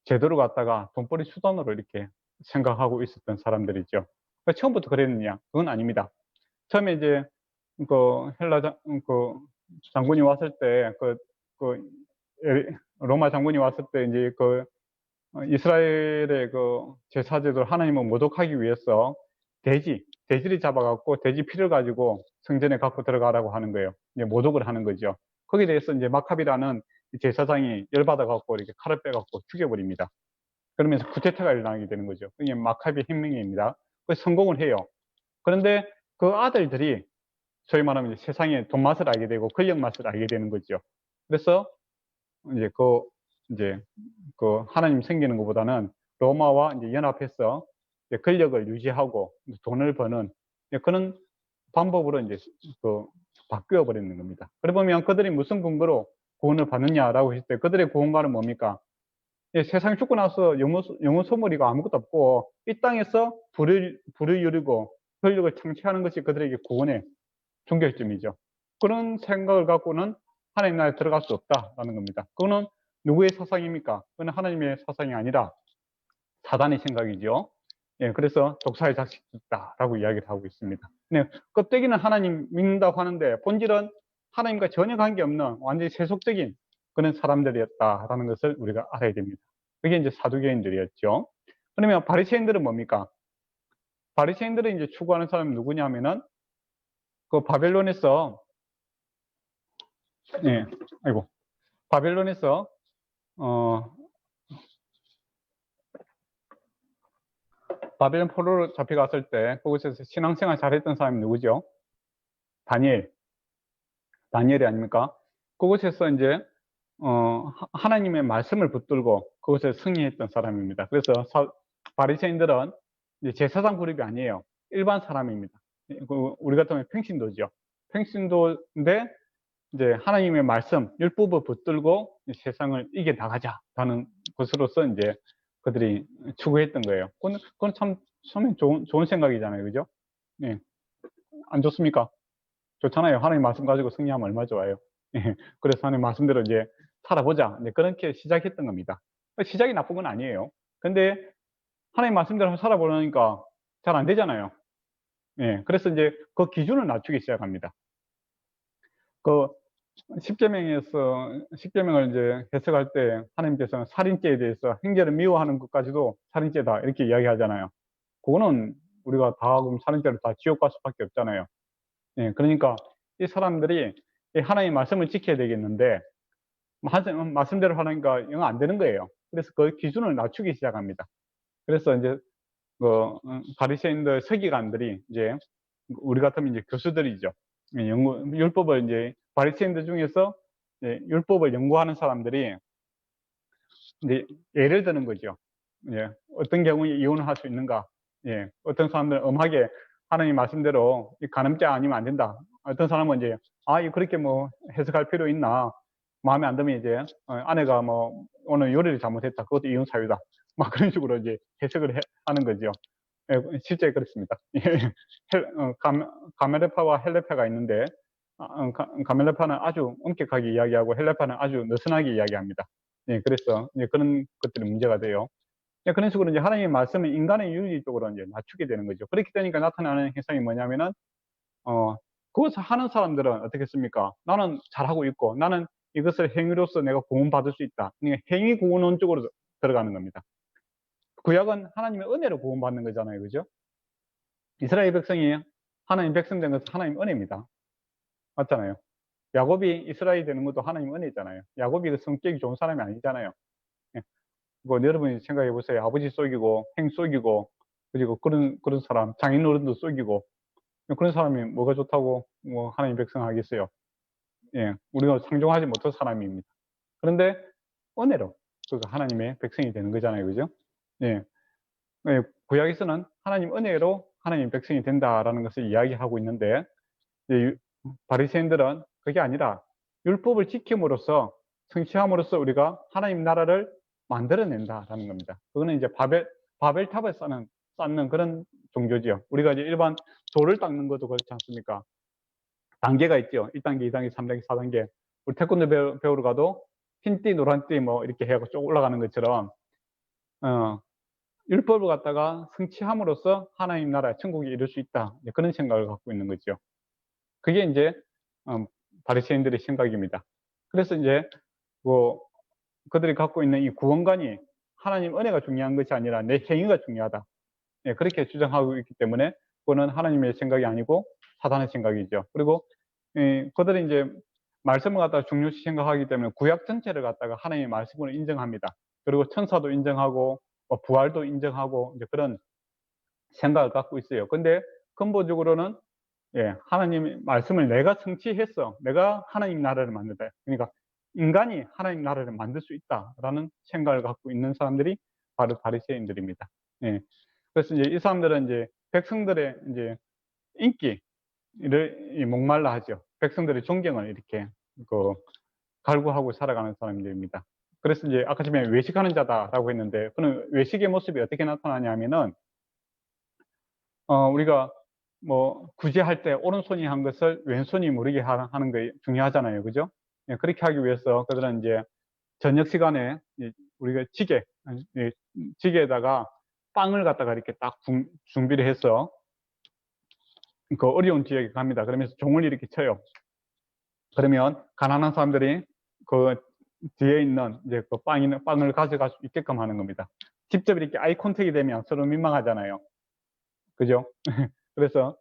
제도를 갖다가 돈벌이 수단으로 이렇게 생각하고 있었던 사람들이죠. 처음부터 그랬느냐? 그건 아닙니다. 처음에 이제 헬라 장군이 왔을 때 로마 장군이 왔을 때 이제 이스라엘의 제사제도를 하나님을 모독하기 위해서 돼지를 잡아갖고 돼지 피를 가지고 성전에 갖고 들어가라고 하는 거예요. 이제 모독을 하는 거죠. 거기에 대해서 이제 마카비라는 제사장이 열받아갖고 이렇게 칼을 빼갖고 죽여버립니다. 그러면서 쿠데타가 일어나게 되는 거죠. 그게 마카비 혁명입니다. 성공을 해요. 그런데 그 아들들이 소위 말하면 이제 세상의 돈 맛을 알게 되고 권력 맛을 알게 되는 거죠. 그래서 이제 하나님 섬기는 것보다는 로마와 이제 연합해서 이제 권력을 유지하고 돈을 버는 그런 방법으로 이제 바뀌어 버리는 겁니다. 그래 보면 그들이 무슨 근거로 구원을 받느냐라고 했을 때 그들의 구원과는 뭡니까? 세상 죽고 나서 영혼 소멸이고 아무것도 없고 이 땅에서 불을 이루고 권력을 창취하는 것이 그들에게 구원의 종결점이죠. 그런 생각을 갖고는 하나님 나라에 들어갈 수 없다라는 겁니다. 그거는 누구의 사상입니까? 그건 하나님의 사상이 아니라 사단의 생각이죠. 그래서 독사의 자식이다라고 이야기를 하고 있습니다. 껍데기는 하나님 믿는다고 하는데 본질은 하나님과 전혀 관계없는 완전히 세속적인 그런 사람들이었다라는 것을 우리가 알아야 됩니다. 그게 이제 사두개인들이었죠. 그러면 바리새인들은 뭡니까? 바리새인들은 이제 추구하는 사람이 누구냐면은 바벨론에서 바벨론에서 바벨론 포로로 잡혀갔을 때 그곳에서 신앙생활 잘했던 사람이 누구죠? 다니엘이 아닙니까? 그곳에서 이제 하나님의 말씀을 붙들고 그곳에 승리했던 사람입니다. 그래서 바리새인들은 이제 제사장 그룹이 아니에요. 일반 사람입니다. 우리 같으면 평신도죠. 평신도인데 이제 하나님의 말씀, 율법을 붙들고 세상을 이겨 나가자라는 것으로서 이제 그들이 추구했던 거예요. 그건 참 좋은 생각이잖아요. 그죠? 예. 안 좋습니까? 좋잖아요. 하나님 말씀 가지고 승리하면 얼마나 좋아요. 예. 그래서 하나님 말씀대로 이제 살아보자. 이제 그렇게 시작했던 겁니다. 시작이 나쁜 건 아니에요. 근데 하나님 말씀대로 살아보려니까 잘 안 되잖아요. 예. 그래서 이제 그 기준을 낮추기 시작합니다. 십계명을 이제 해석할 때 하나님께서는 살인죄에 대해서 형제를 미워하는 것까지도 살인죄다 이렇게 이야기하잖아요. 그거는 우리가 다 그럼 살인죄로 다 지옥 갈 수밖에 없잖아요. 예, 그러니까 이 사람들이 이 하나님의 말씀을 지켜야 되겠는데 말씀대로 하니까 영 안 되는 거예요. 그래서 그 기준을 낮추기 시작합니다. 그래서 이제 그 바리새인들 서기관들이 이제 우리 같으면 이제 교수들이죠. 율법을 이제 바리새인들 중에서 율법을 연구하는 사람들이 이제 예를 드는 거죠. 예. 어떤 경우에 이혼을 할 수 있는가? 예. 어떤 사람들은 엄하게 하나님 말씀대로 이 간음죄 아니면 안 된다. 어떤 사람은 이제 이거 그렇게 뭐 해석할 필요 있나? 마음에 안 들면 이제 아내가 뭐 오늘 요리를 잘못했다. 그것도 이혼 사유다. 막 그런 식으로 이제 해석을 하는 거죠. 예, 실제 그렇습니다. 가멜레파와 헬레파가 있는데 가멜레파는 아주 엄격하게 이야기하고 헬레파는 아주 느슨하게 이야기합니다. 예, 그래서 이제 그런 것들이 문제가 돼요. 예, 그런 식으로 이제 하나님의 말씀을 인간의 윤리 쪽으로 이제 낮추게 되는 거죠. 그렇게 되니까 나타나는 현상이 뭐냐면은, 그것을 하는 사람들은 어떻겠습니까? 나는 잘하고 있고, 나는 이것을 행위로서 내가 구원받을 수 있다. 그러니까 행위 구원론 쪽으로 들어가는 겁니다. 구약은 하나님의 은혜로 구원받는 거잖아요. 그죠? 이스라엘 백성이 하나님 백성 된 것은 하나님 은혜입니다. 맞잖아요. 야곱이 이스라엘 되는 것도 하나님 은혜잖아요. 야곱이 그 성격이 좋은 사람이 아니잖아요. 예. 뭐 여러분이 생각해 보세요. 아버지 속이고 행 속이고 그리고 그런 사람 장인어른도 속이고 그런 사람이 뭐가 좋다고 뭐 하나님 백성 하겠어요. 예, 우리가 상종하지 못할 사람입니다. 그런데 은혜로 그 하나님의 백성이 되는 거잖아요. 그죠? 예. 예, 구약에서는 하나님 은혜로 하나님 백성이 된다라는 것을 이야기하고 있는데 바리새인들은 그게 아니라 율법을 지킴으로써 성취함으로써 우리가 하나님 나라를 만들어낸다라는 겁니다. 그거는 이제 바벨탑을 쌓는 그런 종교지요. 우리가 이제 일반 돌을 닦는 것도 그렇지 않습니까? 단계가 있죠. 1단계, 2단계, 3단계, 4단계. 우리 태권도 배우러 가도 흰띠, 노란띠 뭐 이렇게 해갖고 쭉 올라가는 것처럼 율법을 갖다가 성취함으로써 하나님 나라 천국에 이룰 수 있다. 그런 생각을 갖고 있는 거죠. 그게 이제 바리새인들의 생각입니다. 그래서 이제 뭐 그들이 갖고 있는 이 구원관이 하나님 은혜가 중요한 것이 아니라 내 행위가 중요하다. 예, 그렇게 주장하고 있기 때문에 그거는 하나님의 생각이 아니고 사단의 생각이죠. 그리고 그들이 이제 말씀을 갖다가 중요시 생각하기 때문에 구약 전체를 갖다가 하나님의 말씀으로 인정합니다. 그리고 천사도 인정하고 부활도 인정하고 이제 그런 생각을 갖고 있어요. 근데 근본적으로는 하나님의 말씀을 내가 성취했어. 내가 하나님 나라를 만든다. 그러니까 인간이 하나님 나라를 만들 수 있다라는 생각을 갖고 있는 사람들이 바로 바리새인들입니다. 예. 그래서 이제 이 사람들은 이제 백성들의 이제 인기를 목말라 하죠. 백성들의 존경을 이렇게 그 갈구하고 살아가는 사람들입니다. 그래서 이제 아까 전에 외식하는 자다라고 했는데 그는 외식의 모습이 어떻게 나타나냐면은 우리가 뭐 구제할 때 오른손이 한 것을 왼손이 모르게 하는 게 중요하잖아요. 그죠? 예, 그렇게 하기 위해서 그들은 이제 저녁 시간에 우리가 지게에다가 빵을 갖다가 이렇게 딱 준비를 해서 그 어려운 지역에 갑니다. 그러면서 종을 이렇게 쳐요. 그러면 가난한 사람들이 그 뒤에 있는 이제 그 빵을 가져갈 수 있게끔 하는 겁니다. 직접 이렇게 아이 컨택이 되면 서로 민망하잖아요. 그죠? 그래서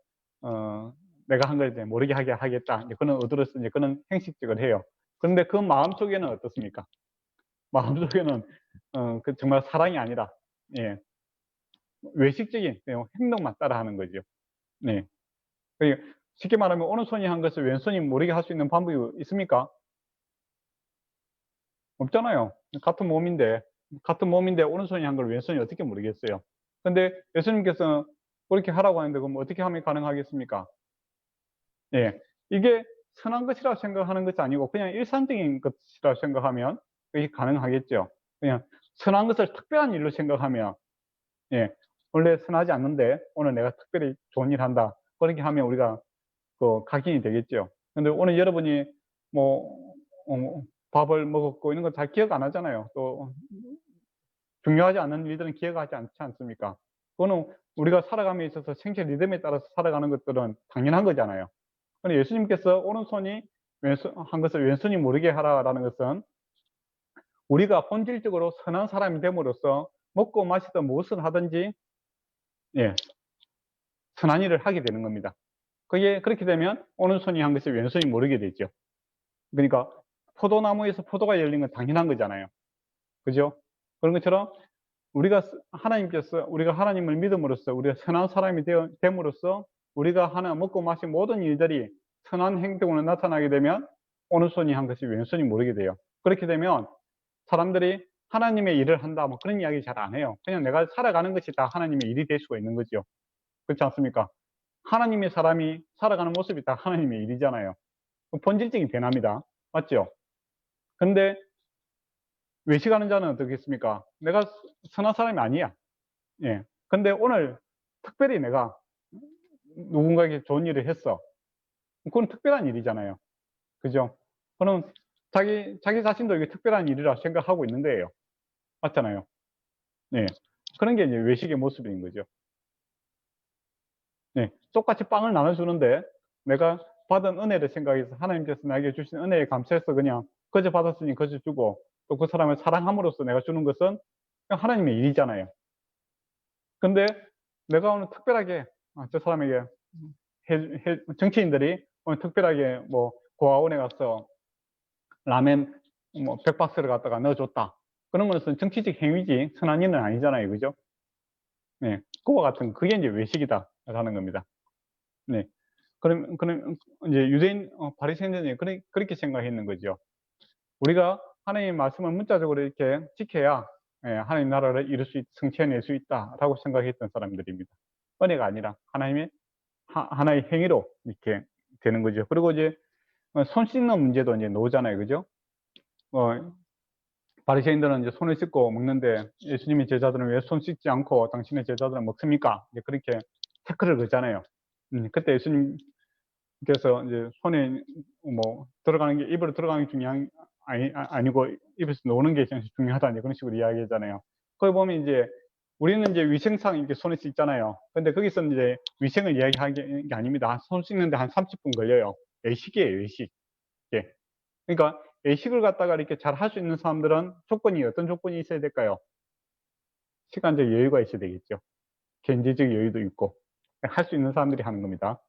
내가 한 걸 모르게 하게 하겠다. 이제 그런 의도로서 이제 그런 형식적을 해요. 그런데 그 마음 속에는 어떻습니까? 마음 속에는 그 정말 사랑이 아니라 예, 외식적인 행동만 따라하는 거죠. 네. 그러니까 쉽게 말하면 오른손이 한 것을 왼손이 모르게 할 수 있는 방법이 있습니까? 없잖아요. 같은 몸인데 오른손이 한 걸 왼손이 어떻게 모르겠어요. 근데 예수님께서 그렇게 하라고 하는데 그럼 어떻게 하면 가능하겠습니까? 예. 이게 선한 것이라고 생각하는 것이 아니고 그냥 일상적인 것이라고 생각하면 그게 가능하겠죠. 그냥 선한 것을 특별한 일로 생각하면 예. 원래 선하지 않는데 오늘 내가 특별히 좋은 일 한다. 그렇게 하면 우리가 그 각인이 되겠죠. 근데 오늘 여러분이 뭐 밥을 먹었고 이런 거 잘 기억 안 하잖아요. 또 중요하지 않은 일들은 기억하지 않지 않습니까? 그거는 우리가 살아감에 있어서 생체 리듬에 따라서 살아가는 것들은 당연한 거잖아요. 근데 예수님께서 오른손이 왼손 한 것을 왼손이 모르게 하라라는 것은 우리가 본질적으로 선한 사람이 됨으로써 먹고 마시든 무엇을 하든지 예, 선한 일을 하게 되는 겁니다. 그게 그렇게 되면 오른손이 한 것을 왼손이 모르게 되죠. 그러니까 포도나무에서 포도가 열린 건 당연한 거잖아요. 그죠? 그런 것처럼 하나님께서 우리가 하나님을 믿음으로써 우리가 선한 사람이 됨으로써 우리가 하나 먹고 마신 모든 일들이 선한 행동으로 나타나게 되면 어느 손이 한 것이 왼손이 모르게 돼요. 그렇게 되면 사람들이 하나님의 일을 한다 뭐 그런 이야기 잘 안 해요. 그냥 내가 살아가는 것이 다 하나님의 일이 될 수가 있는 거죠. 그렇지 않습니까? 하나님의 사람이 살아가는 모습이 다 하나님의 일이잖아요. 본질적인 변화입니다. 맞죠? 근데 외식하는 자는 어떻겠습니까? 내가 선한 사람이 아니야. 예. 근데 오늘 특별히 내가 누군가에게 좋은 일을 했어. 그건 특별한 일이잖아요. 그죠? 그럼 자기 자신도 이게 특별한 일이라 생각하고 있는 거예요. 맞잖아요. 네. 그런 게 이제 외식의 모습인 거죠. 네. 똑같이 빵을 나눠주는데 내가 받은 은혜를 생각해서 하나님께서 나에게 주신 은혜에 감사해서 그냥 거저 받았으니 거저 주고 또 그 사람을 사랑함으로써 내가 주는 것은 그냥 하나님의 일이잖아요. 근데 내가 오늘 특별하게 저 사람에게 정치인들이 오늘 특별하게 뭐 고아원에 가서 라멘 뭐 100박스를 갖다가 넣어줬다. 그런 것은 정치적 행위지 선한 일은 아니잖아요. 그죠? 네. 그와 같은 그게 이제 외식이다라는 겁니다. 네. 그럼 이제 유대인 바리새인들이 그렇게 생각했는 거죠. 우리가 하나님의 말씀을 문자적으로 이렇게 지켜야 하나님 나라를 성취해낼 수 있다라고 생각했던 사람들입니다. 은혜가 아니라 하나님의 하나의 행위로 이렇게 되는 거죠. 그리고 이제 손 씻는 문제도 이제 나오잖아요. 그죠? 바리새인들은 이제 손을 씻고 먹는데 예수님의 제자들은 왜 손 씻지 않고 당신의 제자들은 먹습니까? 이제 그렇게 태클을 걸잖아요. 그때 예수님께서 이제 손에 뭐 들어가는 게 입으로 들어가는 게 아니고 입에서 노는 게 중요하다 이제 그런 식으로 이야기하잖아요. 거기 보면 이제 우리는 이제 위생상 이렇게 손을 씻잖아요. 근데 거기서 이제 위생을 이야기하는 게 아닙니다. 손 씻는데 한 30분 걸려요. 외식이에요, 외식. 예. 그러니까 외식을 갖다가 이렇게 잘 할 수 있는 사람들은 어떤 조건이 있어야 될까요? 시간적 여유가 있어야 되겠죠. 경제적 여유도 있고 할 수 있는 사람들이 하는 겁니다.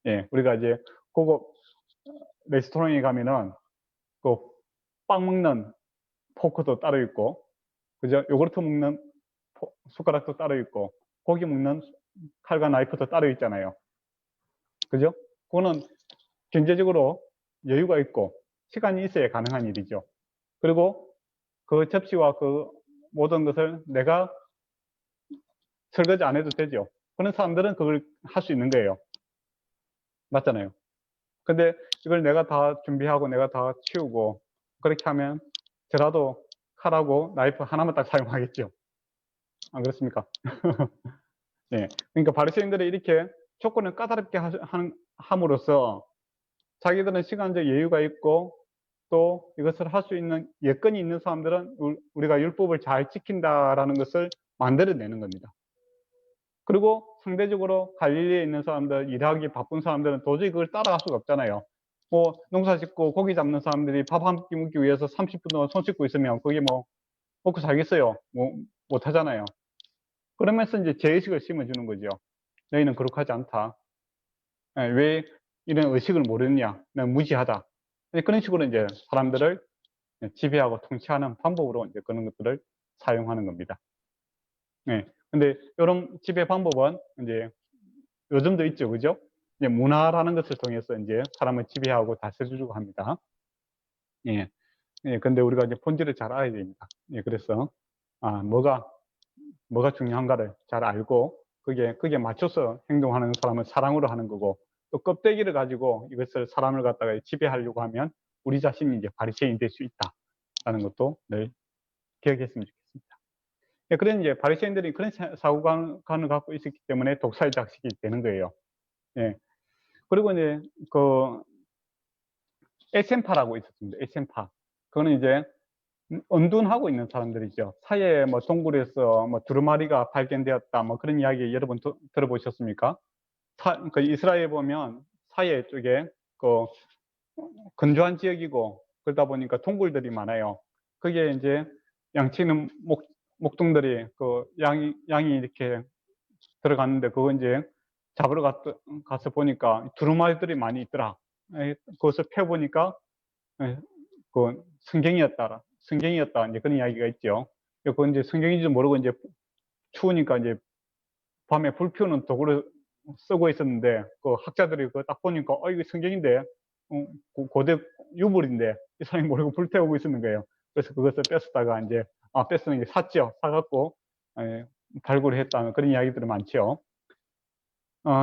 예, 우리가 이제 고급 레스토랑에 가면은 그 빵 먹는 포크도 따로 있고, 그죠? 요구르트 먹는 숟가락도 따로 있고, 고기 먹는 칼과 나이프도 따로 있잖아요. 그죠? 그거는 경제적으로 여유가 있고 시간이 있어야 가능한 일이죠. 그리고 그 접시와 그 모든 것을 내가 설거지 안 해도 되죠. 그런 사람들은 그걸 할 수 있는 거예요. 맞잖아요. 근데 이걸 내가 다 준비하고 내가 다 치우고 그렇게 하면 저라도 칼하고 나이프 하나만 딱 사용하겠죠. 안 그렇습니까? 네. 그러니까 바리새인들이 이렇게 조건을 까다롭게 함으로써 자기들은 시간적 여유가 있고 또 이것을 할 수 있는 여건이 있는 사람들은 우리가 율법을 잘 지킨다라는 것을 만들어내는 겁니다. 그리고 상대적으로 갈릴리에 있는 사람들, 일하기 바쁜 사람들은 도저히 그걸 따라갈 수가 없잖아요. 뭐 농사 짓고 고기 잡는 사람들이 밥 한 끼 먹기 위해서 30분 동안 손 씻고 있으면 그게 뭐 먹고 살겠어요? 뭐 못 하잖아요. 그러면서 이제 죄의식을 심어주는 거죠. 너희는 거룩하지 않다. 왜 이런 의식을 모르느냐? 난 무지하다. 그런 식으로 이제 사람들을 지배하고 통치하는 방법으로 이제 그런 것들을 사용하는 겁니다. 네. 근데 이런 지배 방법은 이제 요즘도 있죠. 그죠? 이제 문화라는 것을 통해서 이제 사람을 지배하고 다스려주고 합니다. 예. 예. 근데 우리가 이제 본질을 잘 알아야 됩니다. 예. 그래서, 뭐가 중요한가를 잘 알고, 그게 맞춰서 행동하는 사람은 사랑으로 하는 거고, 또 껍데기를 가지고 이것을 사람을 갖다가 지배하려고 하면 우리 자신이 이제 바리새인이 될 수 있다라는 것도 늘 기억했으면 좋겠습니다. 예, 그런 이제 바리새인들이 그런 사고관을 갖고 있었기 때문에 독살작식이 되는 거예요. 예. 그리고 이제 그 에센파라고 있었습니다. 에센파. 그거는 이제 은둔하고 있는 사람들이죠. 사이에 뭐 동굴에서 뭐 두루마리가 발견되었다 뭐 그런 이야기 여러분 들어보셨습니까? 그 이스라엘 보면 사해 쪽에 그 건조한 지역이고 그러다 보니까 동굴들이 많아요. 그게 이제 양치는 목동들이 그 양이 이렇게 들어갔는데 그거 이제 잡으러 가서 보니까 두루마리들이 많이 있더라. 그것을 펴보니까 그 성경이었다 이제 그런 이야기가 있죠. 그건 이제 성경인지도 모르고 이제 추우니까 이제 밤에 불 피우는 도구를 쓰고 있었는데 그 학자들이 그거 딱 보니까 이거 성경인데 고대 유물인데 이 사람이 모르고 불 태우고 있었는 거예요. 그래서 그것을 뺏었다가 이제 뺏으면 이제 샀죠. 사갖고 발굴을 했다는 그런 이야기들이 많죠.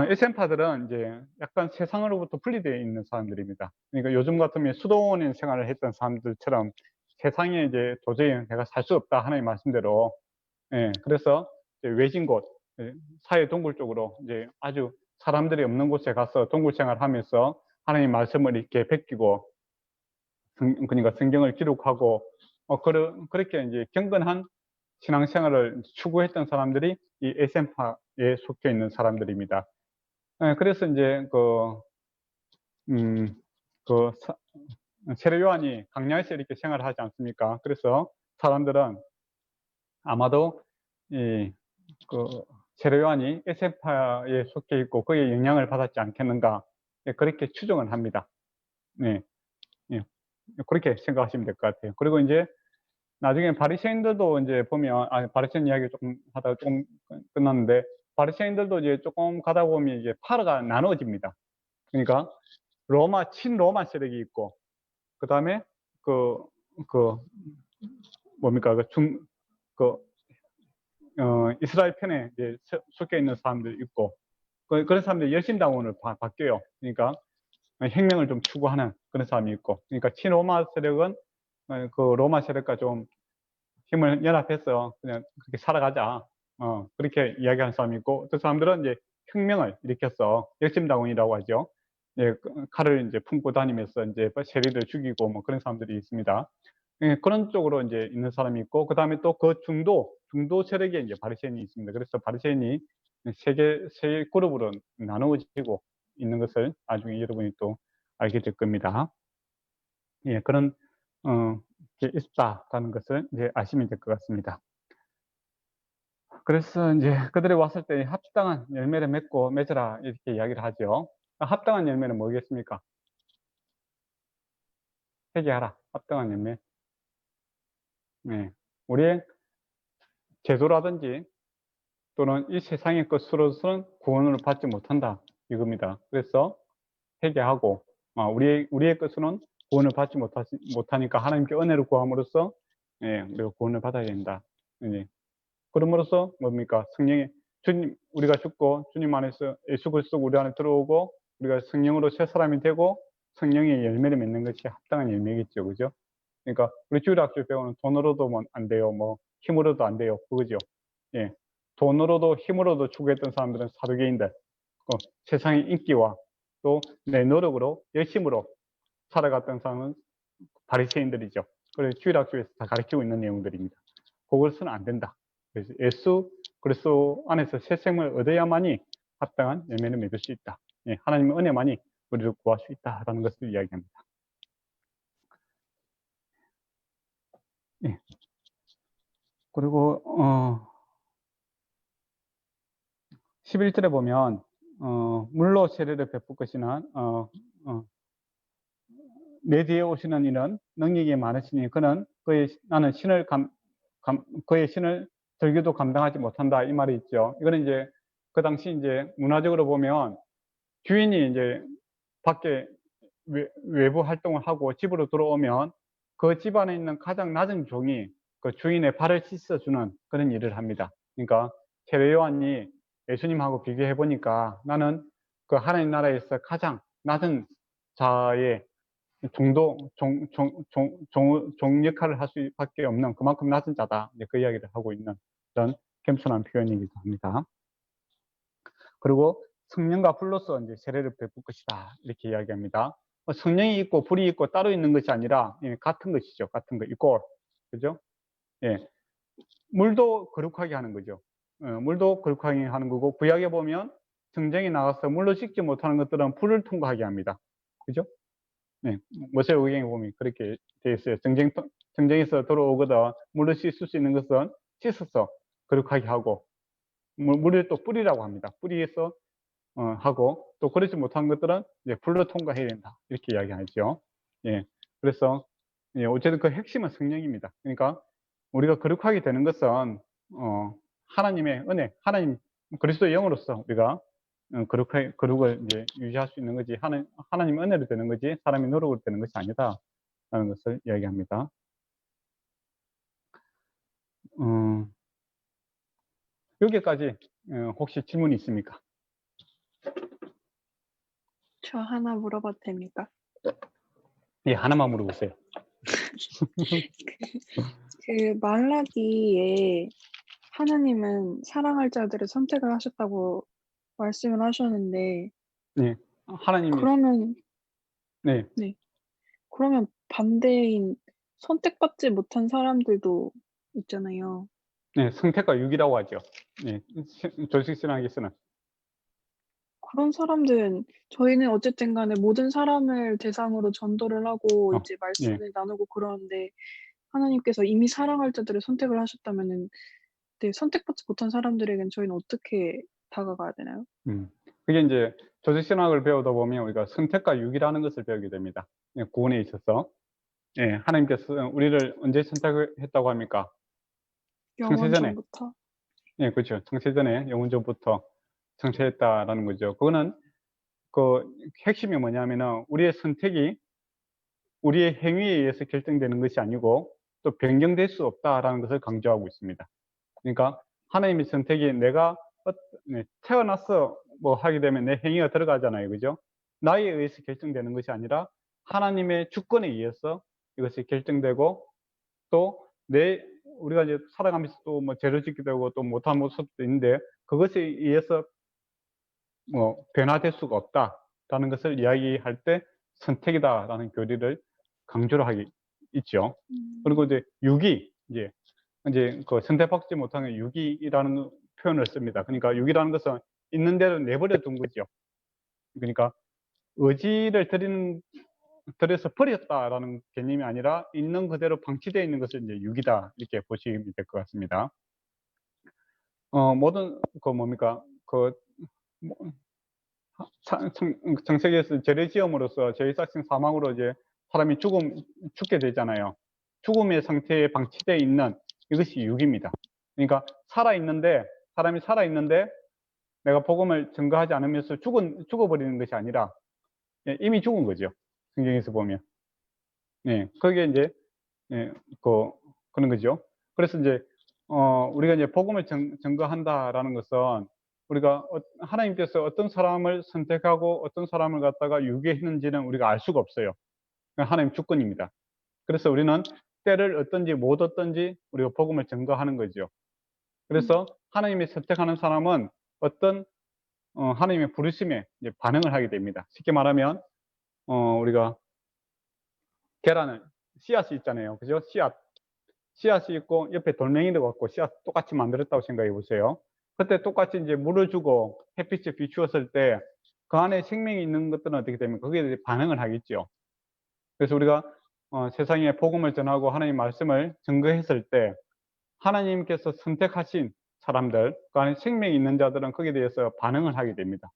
에센파들은 이제 약간 세상으로부터 분리되어 있는 사람들입니다. 그러니까 요즘 같으면 수도원에 생활을 했던 사람들처럼 세상에 이제 도저히 내가 살 수 없다 하나님 말씀대로 그래서 이제 외진 곳 사회 동굴 쪽으로 이제 아주 사람들이 없는 곳에 가서 동굴 생활하면서 하나님 말씀을 이렇게 베끼고 그러니까 성경을 기록하고 그렇게 이제 경건한 신앙생활을 추구했던 사람들이 이 에센파에 속해 있는 사람들입니다. 그래서 이제 그 세례 요한이 광야에서 이렇게 생활을 하지 않습니까? 그래서 사람들은 아마도 세례 요한이 에센파에 속해 있고 그의 영향을 받았지 않겠는가 그렇게 추정을 합니다. 네, 예, 그렇게 생각하시면 될 것 같아요. 그리고 이제 나중에 바리새인들도 이제 보면 바리새인 이야기 조금 하다가 조금 끝났는데 바리새인들도 이제 조금 가다 보면 이제 파가 나눠집니다. 그러니까 친로마 세력이 있고 그다음에 그, 그 뭡니까 이스라엘 편에 이제 속해 있는 사람들이 있고 그런 사람들이 열심당원을 바뀌어요. 그러니까 혁명을 좀 추구하는 그런 사람이 있고 그러니까 친로마 세력은 그 로마 세력과 좀 힘을 연합해서 그냥 그렇게 살아가자 그렇게 이야기하는 사람이 있고 어떤 사람들은 이제 혁명을 일으켰어 열심당원이라고 하죠. 칼을 이제 품고 다니면서 이제 세리를 죽이고 뭐 그런 사람들이 있습니다. 그런 쪽으로 이제 있는 사람이 있고 그다음에 또 그 중도 세력에 이제 바리새인이 있습니다. 그래서 바리새인이 세 그룹으로 나누어지고 있는 것을 나중에 여러분이 또 알게 될 겁니다. 예, 그런 게 있다라는 것을 이제 아시면 될 것 같습니다. 그래서 이제 그들이 왔을 때 합당한 열매를 맺어라 이렇게 이야기를 하죠. 합당한 열매는 뭐겠습니까? 회개하라. 합당한 열매. 네. 우리의 제도라든지 또는 이 세상의 것으로서는 구원을 받지 못한다 이겁니다. 그래서 회개하고 우리의 것으로는 구원을 받지 못하니까 하나님께 은혜를 구함으로써 우리가 구원을 받아야 된다. 그럼으로써 뭡니까? 주님, 우리가 죽고 주님 안에서 예수 그리스도 우리 안에 들어오고 우리가 성령으로 새 사람이 되고 성령의 열매를 맺는 것이 합당한 열매겠죠. 그죠? 그러니까 우리 주일학교 배우는 돈으로도 안 돼요. 뭐 힘으로도 안 돼요. 그거죠. 예. 돈으로도 힘으로도 추구했던 사람들은 사두개인들. 세상의 인기와 또 내 노력으로 열심으로 살아갔던 사람은 바리새인들이죠. 그래서 주일학교에서 다 가르치고 있는 내용들입니다. 그것은 안 된다. 그래서 예수 그리스도 안에서 새 생명을 얻어야만이 합당한 열매를 맺을 수 있다. 하나님의 은혜만이 우리를 구할 수 있다라는 것을 이야기합니다. 예. 그리고 11절에 보면 물로 세례를 베풀 것이나 내 뒤에 오시는 이는 능력이 많으시니 그는 나는 그의 신을 들기도 감당하지 못한다 이 말이 있죠. 이거는 이제 그 당시 이제 문화적으로 보면 주인이 이제 밖에 외부 활동을 하고 집으로 들어오면 그 집 안에 있는 가장 낮은 종이 그 주인의 발을 씻어주는 그런 일을 합니다. 그러니까 세례 요한이 예수님하고 비교해 보니까 나는 그 하나님 나라에서 가장 낮은 자의 종 역할을 할 수밖에 없는 그만큼 낮은 자다. 그 이야기를 하고 있는 그런 겸손한 표현이기도 합니다. 그리고 성령과 불로서 이제 세례를 베풀 것이다. 이렇게 이야기합니다. 성령이 있고 불이 있고 따로 있는 것이 아니라 같은 것이죠. 같은 거, 이꼴. 그죠? 예. 물도 거룩하게 하는 거죠. 물도 거룩하게 하는 거고, 구약에 보면 성전에 나가서 물로 씻지 못하는 것들은 불을 통과하게 합니다. 그죠? 네. 모세오경에 보면 그렇게 되어 있어요. 정쟁에서 들어오거든 물로 씻을 수 있는 것은 씻어서 거룩하게 하고, 물을 또 뿌리라고 합니다. 뿌리에서 하고, 또 그렇지 못한 것들은 이제 불로 통과해야 된다. 이렇게 이야기하죠. 예. 그래서, 어쨌든 그 핵심은 성령입니다. 그러니까, 우리가 거룩하게 되는 것은 하나님의 은혜, 하나님 그리스도의 영으로서 우리가 거룩을 이제 유지할 수 있는 거지, 하나님의 은혜로 되는 거지 사람의 노력으로 되는 것이 아니다라는 것을 이야기합니다. 여기까지 혹시 질문이 있습니까? 저 하나 물어봐도 됩니까? 예, 하나만 물어보세요. 그 말라기에 하나님은 사랑할 자들을 선택을 하셨다고 말씀을 하셨는데 네, 하나님이 그러면 네, 네. 그러면 반대인 선택받지 못한 사람들도 있잖아요. 네, 성택과 유기라고 하죠. 네, 조직 신학에서는 그런 사람들은 저희는 어쨌든 간에 모든 사람을 대상으로 전도를 하고 이제 예, 말씀을 나누고 그러는데 하나님께서 이미 사랑할 자들을 선택을 하셨다면은 네 선택받지 못한 사람들에겐 저희는 어떻게 다가가야 되나요? 그게 이제 조직 신학을 배우다 보면 우리가 선택과 유기라는 것을 배우게 됩니다. 예, 구원에 있어서 예, 하나님께서 우리를 언제 선택했다고 합니까? 영원 창세전에. 전부터. 예, 그렇죠. 창세전에 영원전부터 창세했다라는 거죠. 그거는 그 핵심이 뭐냐면은 우리의 선택이 우리의 행위에 의해서 결정되는 것이 아니고 또 변경될 수 없다라는 것을 강조하고 있습니다. 그러니까 하나님의 선택이 내가 태어나서 뭐 하게 되면 내 행위가 들어가잖아요. 그죠? 나에 의해서 결정되는 것이 아니라 하나님의 주권에 의해서 이것이 결정되고 또 우리가 이제 살아가면서 또 뭐 죄를 짓기도 하고 또 못한 모습도 있는데 그것에 의해서 뭐 변화될 수가 없다라는 것을 이야기할 때 선택이다라는 교리를 강조를 하기 있죠. 그리고 이제 유기 이제 그 선택받지 못하는 유기라는 표현을 씁니다. 그러니까 유기라는 것은 있는 대로 내버려 둔 거죠. 그러니까 의지를 들여서 버렸다라는 개념이 아니라 있는 그대로 방치되어 있는 것을 이제 유기다 이렇게 보시면 될 것 같습니다. 모든 그 뭡니까 그 뭐, 창세기에서 죄를 지음으로써 죄의 삭신 사망으로 이제 사람이 죽게 되잖아요. 죽음의 상태에 방치되어 있는 이것이 육입니다. 그러니까 사람이 살아있는데 내가 복음을 증거하지 않으면서 죽어버리는 것이 아니라 예, 이미 죽은 거죠. 성경에서 보면. 예, 그게 이제 예, 그런 거죠. 그래서 이제 우리가 이제 복음을 증거한다라는 것은 우리가 하나님께서 어떤 사람을 선택하고 어떤 사람을 갖다가 유기했는지는 우리가 알 수가 없어요. 그냥 하나님 주권입니다. 그래서 우리는 때를 얻든지 못 얻든지 우리가 복음을 증거하는 거죠. 그래서 하나님이 선택하는 사람은 어떤 하나님의 부르심에 이제 반응을 하게 됩니다. 쉽게 말하면 우리가 계란을 씨앗이 있잖아요. 그죠? 씨앗이 있고 옆에 돌멩이도 갖고 씨앗 똑같이 만들었다고 생각해 보세요. 그때 똑같이 이제 물을 주고 햇빛에 비추었을 때 그 안에 생명이 있는 것들은 어떻게 되면 거기에 반응을 하겠죠. 그래서 우리가 세상에 복음을 전하고 하나님 말씀을 증거했을 때 하나님께서 선택하신 사람들, 그 안에 생명이 있는 자들은 거기에 대해서 반응을 하게 됩니다.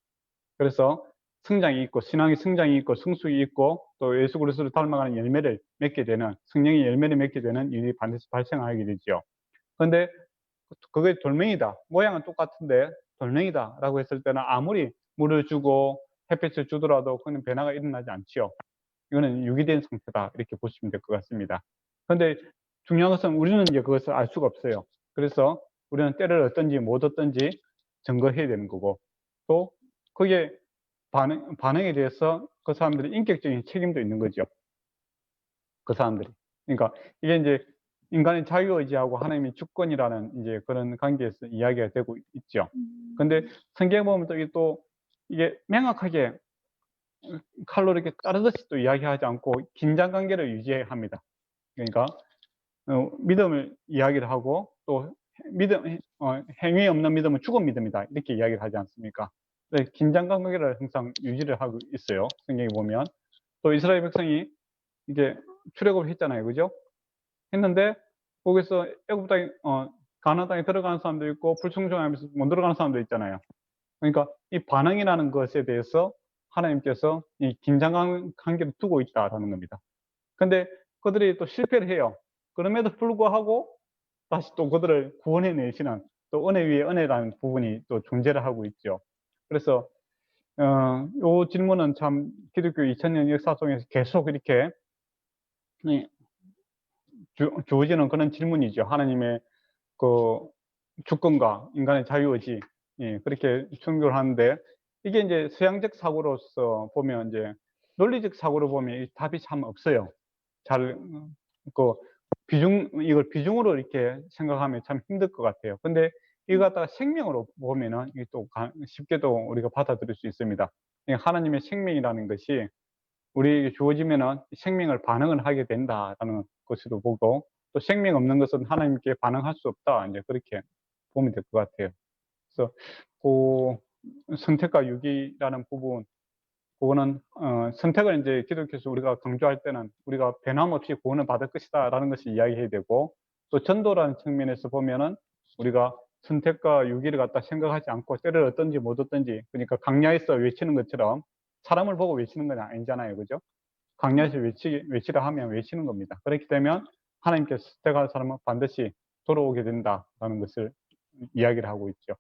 그래서 성장이 있고 신앙의 성장이 있고 성숙이 있고 또 예수 그리스도를 닮아가는 열매를 맺게 되는 성령의 열매를 맺게 되는 일이 반드시 발생하게 되죠. 그런데 그게 돌멩이다. 모양은 똑같은데 돌멩이다라고 했을 때는 아무리 물을 주고 햇빛을 주더라도 그는 변화가 일어나지 않지요. 이거는 유기된 상태다. 이렇게 보시면 될 것 같습니다. 그런데 중요한 것은 우리는 이제 그것을 알 수가 없어요. 그래서 우리는 때를 얻든지 못 얻든지 증거해야 되는 거고 또 그게 반응에 대해서 그 사람들의 인격적인 책임도 있는 거죠. 그 사람들이. 그러니까 이게 이제 인간의 자유의지하고 하나님의 주권이라는 이제 그런 관계에서 이야기가 되고 있죠. 근데 성경 보면 또 이게 명확하게 칼로 이렇게 자르듯이 또 이야기하지 않고 긴장 관계를 유지합니다. 그러니까 믿음을 이야기를 하고 또 행위 없는 믿음은 죽은 믿음이다 이렇게 이야기를 하지 않습니까? 긴장 관계를 항상 유지를 하고 있어요. 성경에 보면 또 이스라엘 백성이 이게 출애굽을 했잖아요, 그죠? 했는데 거기서 애굽 땅에 가나안 땅에 들어가는 사람도 있고 불순종하면서 못 들어가는 사람도 있잖아요. 그러니까 이 반응이라는 것에 대해서 하나님께서 이 긴장 관계를 두고 있다라는 겁니다. 근데 그들이 또 실패를 해요. 그럼에도 불구하고 다시 또 그들을 구원해 내시는 또 은혜 위에 은혜라는 부분이 또 존재를 하고 있죠. 그래서 요 질문은 참 기독교 2000년 역사 속에서 계속 이렇게 이 주어지는 그런 질문이죠. 하나님의 그 주권과 인간의 자유의지, 예, 그렇게 충돌하는데, 이게 이제 서양적 사고로서 보면, 이제 논리적 사고로 보면 이 답이 참 없어요. 잘 그 이걸 비중으로 이렇게 생각하면 참 힘들 것 같아요. 근데 이거 갖다가 생명으로 보면은 이게 또 쉽게도 우리가 받아들일 수 있습니다. 이 하나님의 생명이라는 것이 우리에게 주어지면은 생명을 반응을 하게 된다라는 것으로 보고, 또 생명 없는 것은 하나님께 반응할 수 없다, 이제 그렇게 보면 될 것 같아요. 그래서 선택과 유기라는 부분, 그거는 선택을 이제 기독교에서 우리가 강조할 때는 우리가 변함없이 구원을 받을 것이다라는 것을 이야기해야 되고, 또 전도라는 측면에서 보면은 우리가 선택과 유기를 갖다 생각하지 않고 때를 얻든지 못 얻든지, 그러니까 강야에서 외치는 것처럼 사람을 보고 외치는 건 아니잖아요, 그죠? 강야에서 외치라 하면 외치는 겁니다. 그렇게 되면 하나님께서 선택할 사람은 반드시 돌아오게 된다라는 것을 이야기를 하고 있죠.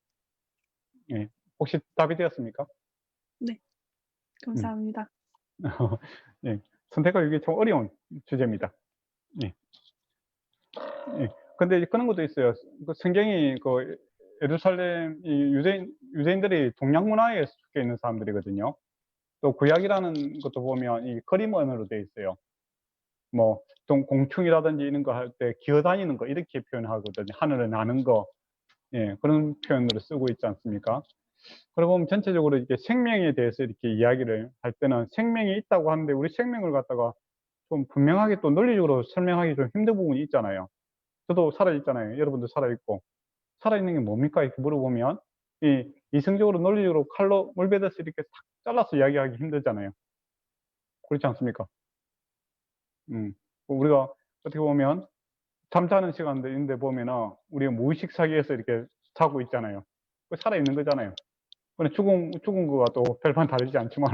예. 혹시 답이 되었습니까? 네. 음. 감사합니다. 예. 선택과 유기 좀 어려운 주제입니다. 예. 예. 근데 그런 것도 있어요. 그 성경이 그 예루살렘 이 유대인들이 동양 문화에 속해 있는 사람들이거든요. 또 구약이라는 것도 보면 이 그림 언어로 되어 있어요. 뭐 공충이라든지 이런 거 할 때 기어다니는 거 이렇게 표현하거든요. 하늘을 나는 거, 예, 그런 표현으로 쓰고 있지 않습니까? 그러고 보면 전체적으로 이렇게 생명에 대해서 이렇게 이야기를 할 때는 생명이 있다고 하는데, 우리 생명을 갖다가 좀 분명하게 또 논리적으로 설명하기 좀 힘든 부분이 있잖아요. 저도 살아있잖아요. 여러분도 살아있고. 살아있는 게 뭡니까? 이렇게 물어보면 이성적으로 논리적으로 칼로 물 베듯이 이렇게 탁 잘라서 이야기하기 힘들잖아요. 그렇지 않습니까? 우리가 어떻게 보면 잠자는 시간도 있는데 보면은 우리가 무의식 사기에서 이렇게 자고 있잖아요. 그 살아있는 거잖아요. 근데 죽은 거가 또 별반 다르지 않지만은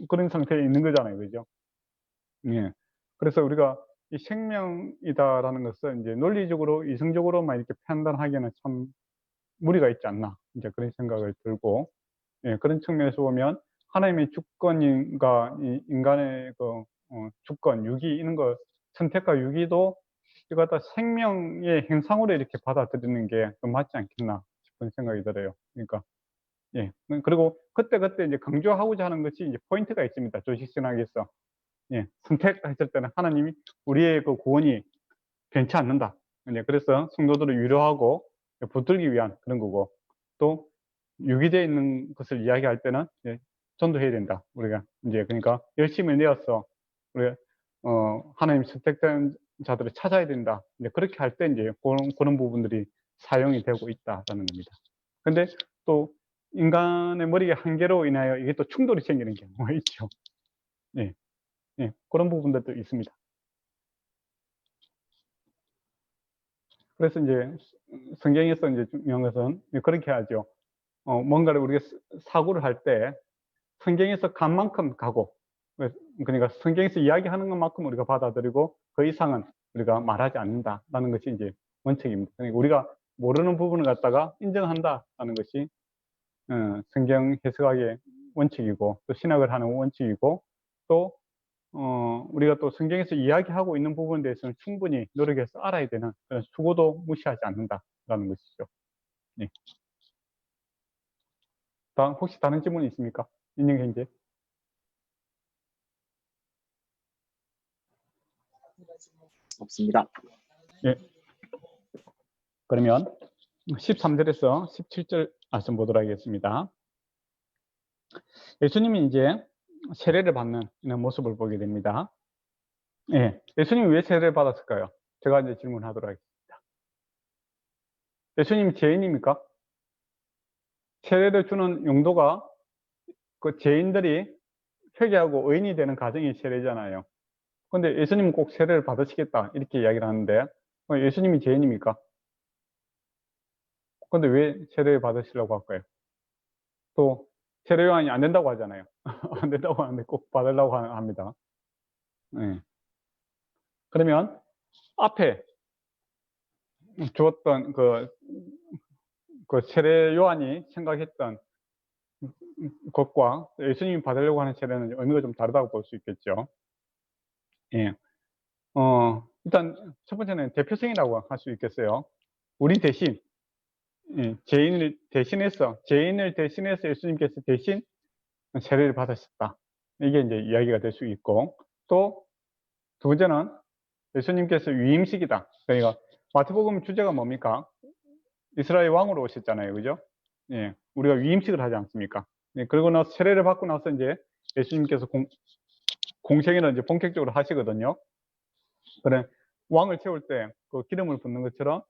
그런 상태에 있는 거잖아요. 그죠? 예. 그래서 우리가 이 생명이다라는 것을 이제 논리적으로 이성적으로만 이렇게 판단하기에는 참 무리가 있지 않나, 이제 그런 생각을 들고, 예, 그런 측면에서 보면 하나님의 주권과 이 인간의 주권, 유기 이런 거, 선택과 유기도 이거 갖다 생명의 형상으로 이렇게 받아들이는 게 좀 맞지 않겠나 싶은 생각이 들어요. 그러니까 예. 그리고 그때그때 이제 강조하고자 하는 것이 이제 포인트가 있습니다. 조직신학에서. 예. 선택했을 때는 하나님이 우리의 그 구원이 변치 않는다. 이제 그래서 성도들을 위로하고 붙들기 위한 그런 거고, 또 유기되어 있는 것을 이야기할 때는 전도해야 된다. 우리가 이제 그러니까 열심을 내어서 우리가 하나님 선택된 자들을 찾아야 된다. 이제 그렇게 할 때 이제 그런 부분들이 사용이 되고 있다라는 겁니다. 근데 또 인간의 머리의 한계로 인하여 이게 또 충돌이 생기는 경우가 있죠. 예, 예, 그런 부분들도 있습니다. 그래서 이제 성경에서 이제 중요한 것은 그렇게 하죠. 뭔가를 우리가 사고를 할 때 성경에서 간 만큼 가고, 그러니까 성경에서 이야기하는 것만큼 우리가 받아들이고 그 이상은 우리가 말하지 않는다라는 것이 이제 원칙입니다. 그러니까 우리가 모르는 부분을 갖다가 인정한다라는 것이 성경 해석학의 원칙이고, 또 신학을 하는 원칙이고, 또 우리가 또 성경에서 이야기하고 있는 부분에 대해서는 충분히 노력해서 알아야 되는 그런 수고도 무시하지 않는다라는 것이죠. 예. 혹시 다른 질문 있습니까? 인형 현재. 없습니다. 예. 그러면 13절에서 17절 말씀 보도록 하겠습니다. 예수님이 이제 세례를 받는 이런 모습을 보게 됩니다. 예. 예수님이 왜 세례를 받았을까요? 제가 이제 질문하도록 하겠습니다. 예수님이 죄인입니까? 세례를 주는 용도가 그 죄인들이 회개하고 의인이 되는 과정이 세례잖아요. 근데 예수님은 꼭 세례를 받으시겠다 이렇게 이야기를 하는데, 예수님이 죄인입니까? 근데 왜 세례를 받으시려고 할까요? 또 세례 요한이 안 된다고 하잖아요. 안 된다고 하는데 꼭 받으려고 합니다. 네. 그러면 앞에 주었던 그 세례 요한이 생각했던 것과 예수님이 받으려고 하는 세례는 의미가 좀 다르다고 볼 수 있겠죠. 예. 일단 첫 번째는 대표성이라고 할 수 있겠어요. 우리 대신, 죄인을 대신해서 예수님께서 대신 세례를 받으셨다. 이게 이제 이야기가 될 수 있고, 또 두 번째는 예수님께서 위임식이다. 그러니까 마태복음 주제가 뭡니까? 이스라엘 왕으로 오셨잖아요. 그죠? 예. 우리가 위임식을 하지 않습니까? 예, 그러고 나서 세례를 받고 나서 이제 예수님께서 공생애를 이제 본격적으로 하시거든요. 그래, 왕을 채울 때 그 기름을 붓는 것처럼,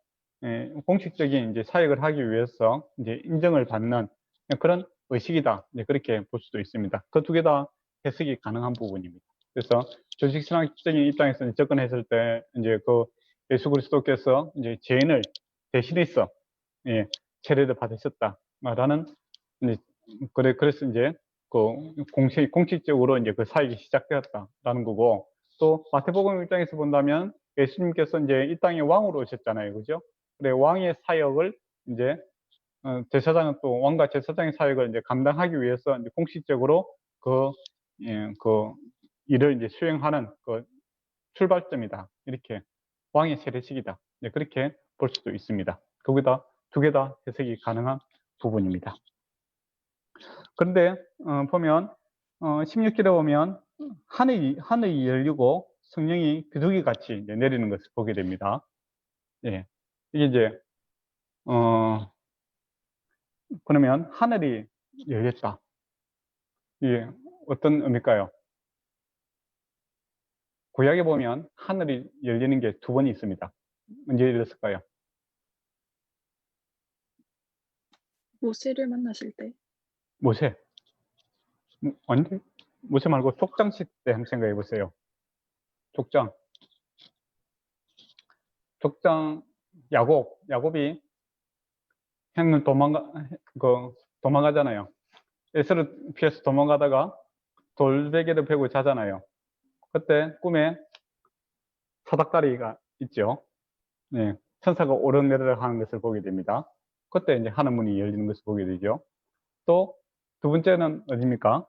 공식적인 이제 사역을 하기 위해서 이제 인정을 받는 그런 의식이다. 이제 그렇게 볼 수도 있습니다. 그 두 개 다 해석이 가능한 부분입니다. 그래서 조직신학적인 입장에서 접근했을 때 이제 그 예수 그리스도께서 이제 죄인을 대신해서, 세례를 받으셨다라는, 그래서 이제 그 공식적으로 이제 그 사역이 시작되었다라는 거고, 또 마태복음 입장에서 본다면 예수님께서 이제 이 땅에 왕으로 오셨잖아요. 그죠? 그래, 왕의 사역을 이제, 제사장은 또 왕과 제사장의 사역을 이제 감당하기 위해서 이제 공식적으로 그 일을 이제 수행하는 그 출발점이다. 이렇게 왕의 세례식이다. 네, 그렇게 볼 수도 있습니다. 거기다 두 개 다 해석이 가능한 부분입니다. 그런데 보면 16절에 보면 하늘이 열리고 성령이 비둘기 같이 이제 내리는 것을 보게 됩니다. 예, 이게 이제 그러면 하늘이 열렸다. 이게 어떤 의미일까요? 구약에 보면 하늘이 열리는 게 두 번이 있습니다. 언제 열렸을까요? 모세를 만나실 때. 모세. 언제? 모세 말고 족장식 때 한번 생각해 보세요. 족장, 야곱이 형을 도망가잖아요. 에서를 피해서 도망가다가 돌베개를 베고 자잖아요. 그때 꿈에 사닥다리가 있죠. 네, 천사가 오르내리락 하는 것을 보게 됩니다. 그때 이제 하늘 문이 열리는 것을 보게 되죠. 또 두 번째는 어디입니까?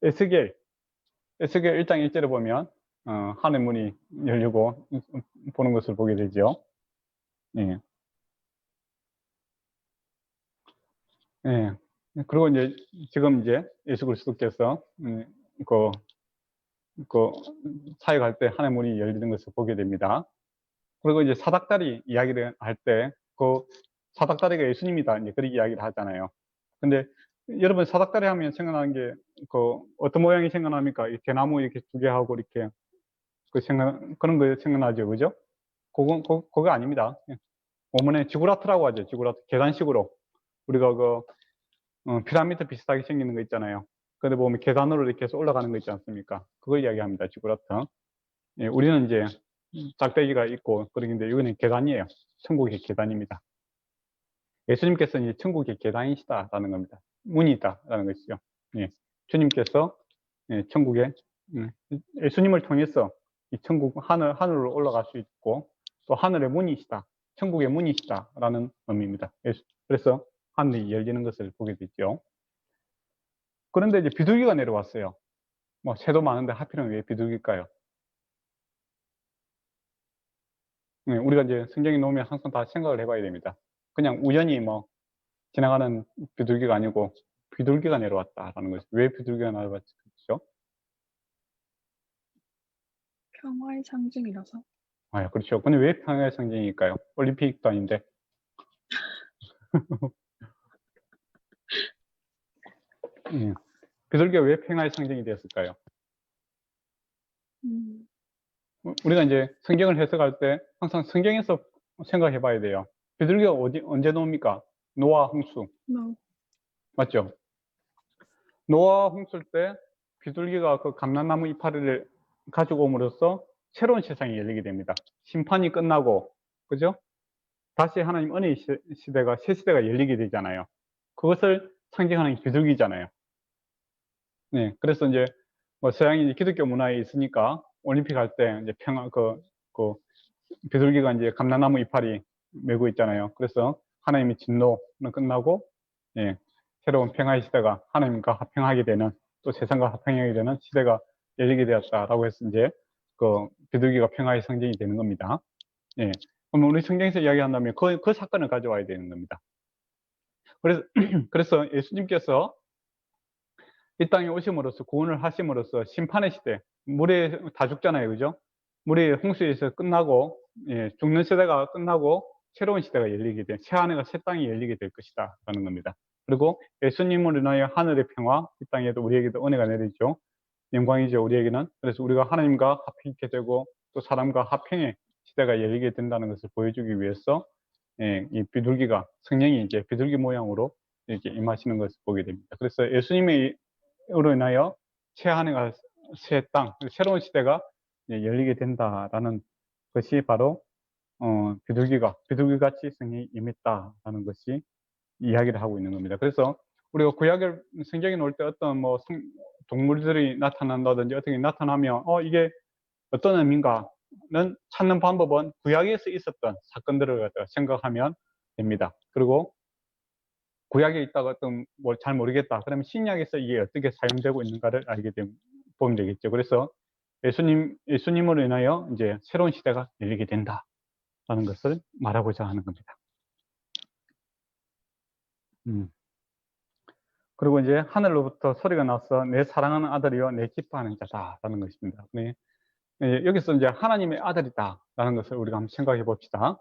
에스겔 1장 1절에 보면 하늘 문이 열리고 보는 것을 보게 되죠. 예. 예. 그리고 이제 지금 이제 예수 그리스도께서 그 사역할 때 하늘 문이 열리는 것을 보게 됩니다. 그리고 이제 사닥다리 이야기를 할 때 그 사닥다리가 예수님이다 이제 그렇게 이야기를 하잖아요. 근데 여러분 사닥다리 하면 생각나는 게 어떤 모양이 생각납니까? 이 대나무 이렇게 두 개 하고 이렇게 그런 거 생각나죠, 그죠? 그거 아닙니다. 원문에 지구라트라고 하죠. 지구라트 계단식으로 우리가 피라미드 비슷하게 생기는 거 있잖아요. 근데 보면 계단으로 이렇게 해서 올라가는 거 있지 않습니까? 그걸 이야기합니다. 지구라트. 예, 우리는 이제 짝대기가 있고 그러는데 이거는 계단이에요. 천국의 계단입니다. 예수님께서는 이제 천국의 계단이시다라는 겁니다. 문이 있다라는 것이죠. 예, 주님께서 천국에 예수님을 통해서 이 천국 하늘로 올라갈 수 있고 또 하늘의 문이시다, 천국의 문이시다라는 의미입니다. 그래서 하늘이 열리는 것을 보게 되죠. 그런데 이제 비둘기가 내려왔어요. 뭐 새도 많은데 하필이면 왜 비둘기일까요? 우리가 이제 성경에 놓으면 항상 다 생각을 해봐야 됩니다. 그냥 우연히 뭐 지나가는 비둘기가 아니고 비둘기가 내려왔다라는 거죠. 왜 비둘기가 내려왔죠? 평화의 상징이라서. 아, 그렇죠. 근데 왜 평화의 상징일까요? 올림픽도 아닌데. 비둘기가 왜 평화의 상징이 되었을까요? 우리가 이제 성경을 해석할 때 항상 성경에서 생각해 봐야 돼요. 비둘기가 언제 나옵니까? 노아 홍수. 맞죠? 노아 홍수 때 비둘기가 그 감람나무 이파리를 가지고 옴으로써 새로운 세상이 열리게 됩니다. 심판이 끝나고, 그죠? 다시 하나님 은혜의 시대가, 새 시대가 열리게 되잖아요. 그것을 상징하는 게 비둘기잖아요. 네, 그래서 이제 뭐 서양이 기독교 문화에 있으니까 올림픽 할 때 이제 비둘기가 이제 감람나무 이파리 메고 있잖아요. 그래서 하나님의 진노는 끝나고, 예, 새로운 평화의 시대가 하나님과 합평하게 되는, 또 세상과 합평하게 되는 시대가 열리게 되었다라고 해서 이제 그 비둘기가 평화의 상징이 되는 겁니다. 예. 그럼 우리 성경에서 이야기한다면 그 사건을 가져와야 되는 겁니다. 그래서, 그래서 예수님께서 이 땅에 오심으로써, 구원을 하심으로써 심판의 시대, 물에 다 죽잖아요. 그죠? 물이 홍수에서 끝나고, 예, 죽는 시대가 끝나고 새로운 시대가 열리게 돼, 새 하늘과 새 땅이 열리게 될 것이다 라는 겁니다. 그리고 예수님을 인하여 하늘의 평화, 이 땅에도 우리에게도 은혜가 내리죠. 영광이죠, 우리에게는. 그래서 우리가 하나님과 합평케 되고 또 사람과 합평의 시대가 열리게 된다는 것을 보여주기 위해서, 예, 이 비둘기가, 성령이 이제 비둘기 모양으로 이렇게 임하시는 것을 보게 됩니다. 그래서 예수님의 으로 인하여 새 하늘과 새 땅, 새로운 시대가 열리게 된다라는 것이 바로 비둘기같이 성령이 임했다라는 것이 이야기를 하고 있는 겁니다. 그래서 우리가 구약의 성경에 놓을 때 어떤 뭐 동물들이 나타난다든지 어떻게 나타나면 이게 어떤 의미인가는 찾는 방법은 구약에서 있었던 사건들을 갖다가 생각하면 됩니다. 그리고 구약에 있다가 어떤 뭘 잘 모르겠다. 그러면 신약에서 이게 어떻게 사용되고 있는가를 알게 보면 되겠죠. 그래서 예수님으로 인하여 이제 새로운 시대가 열리게 된다라는 것을 말하고자 하는 겁니다. 그리고 이제 하늘로부터 소리가 나서 내 사랑하는 아들이여 내 기뻐하는 자다라는 것입니다. 네. 여기서 이제 하나님의 아들이다라는 것을 우리가 한번 생각해 봅시다.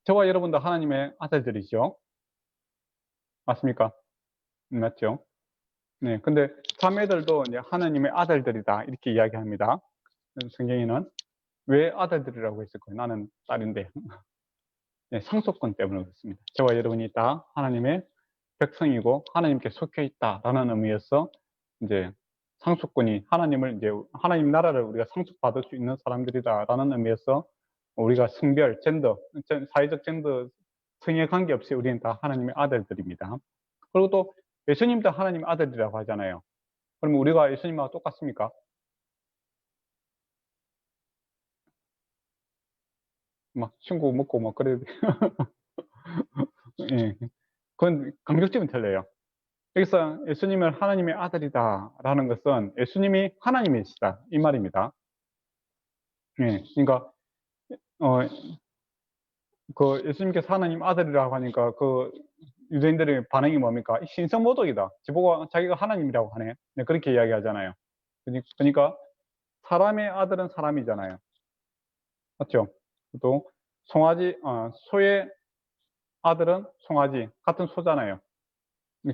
저와 여러분도 하나님의 아들들이죠. 맞습니까? 맞죠? 네. 근데 자매들도 이제 하나님의 아들들이다 이렇게 이야기합니다. 성경에는 왜 아들들이라고 했을까요? 나는 딸인데. 네, 상속권 때문에 그렇습니다. 저와 여러분이 다 하나님의 백성이고 하나님께 속해 있다라는 의미에서 이제 상속권이 하나님을 이제 하나님 나라를 우리가 상속받을 수 있는 사람들이다라는 의미에서 우리가 성별, 젠더, 사회적 젠더 성에 관계없이 우리는 다 하나님의 아들들입니다. 그리고 또 예수님도 하나님의 아들이라고 하잖아요. 그러면 우리가 예수님하고 똑같습니까? 막 친구 먹고 막 그래. 예. 그건 감격점이 틀려요. 여기서 예수님을 하나님의 아들이다라는 것은 예수님이 하나님이시다 이 말입니다. 예. 그러니까 그 예수님께서 하나님 아들이라고 하니까 그 유대인들의 반응이 뭡니까? 신성모독이다. 지보고 자기가 하나님이라고 하네. 네, 그렇게 이야기하잖아요. 그러니까 사람의 아들은 사람이잖아요. 맞죠? 또 소의 아들은 송아지 같은 소잖아요.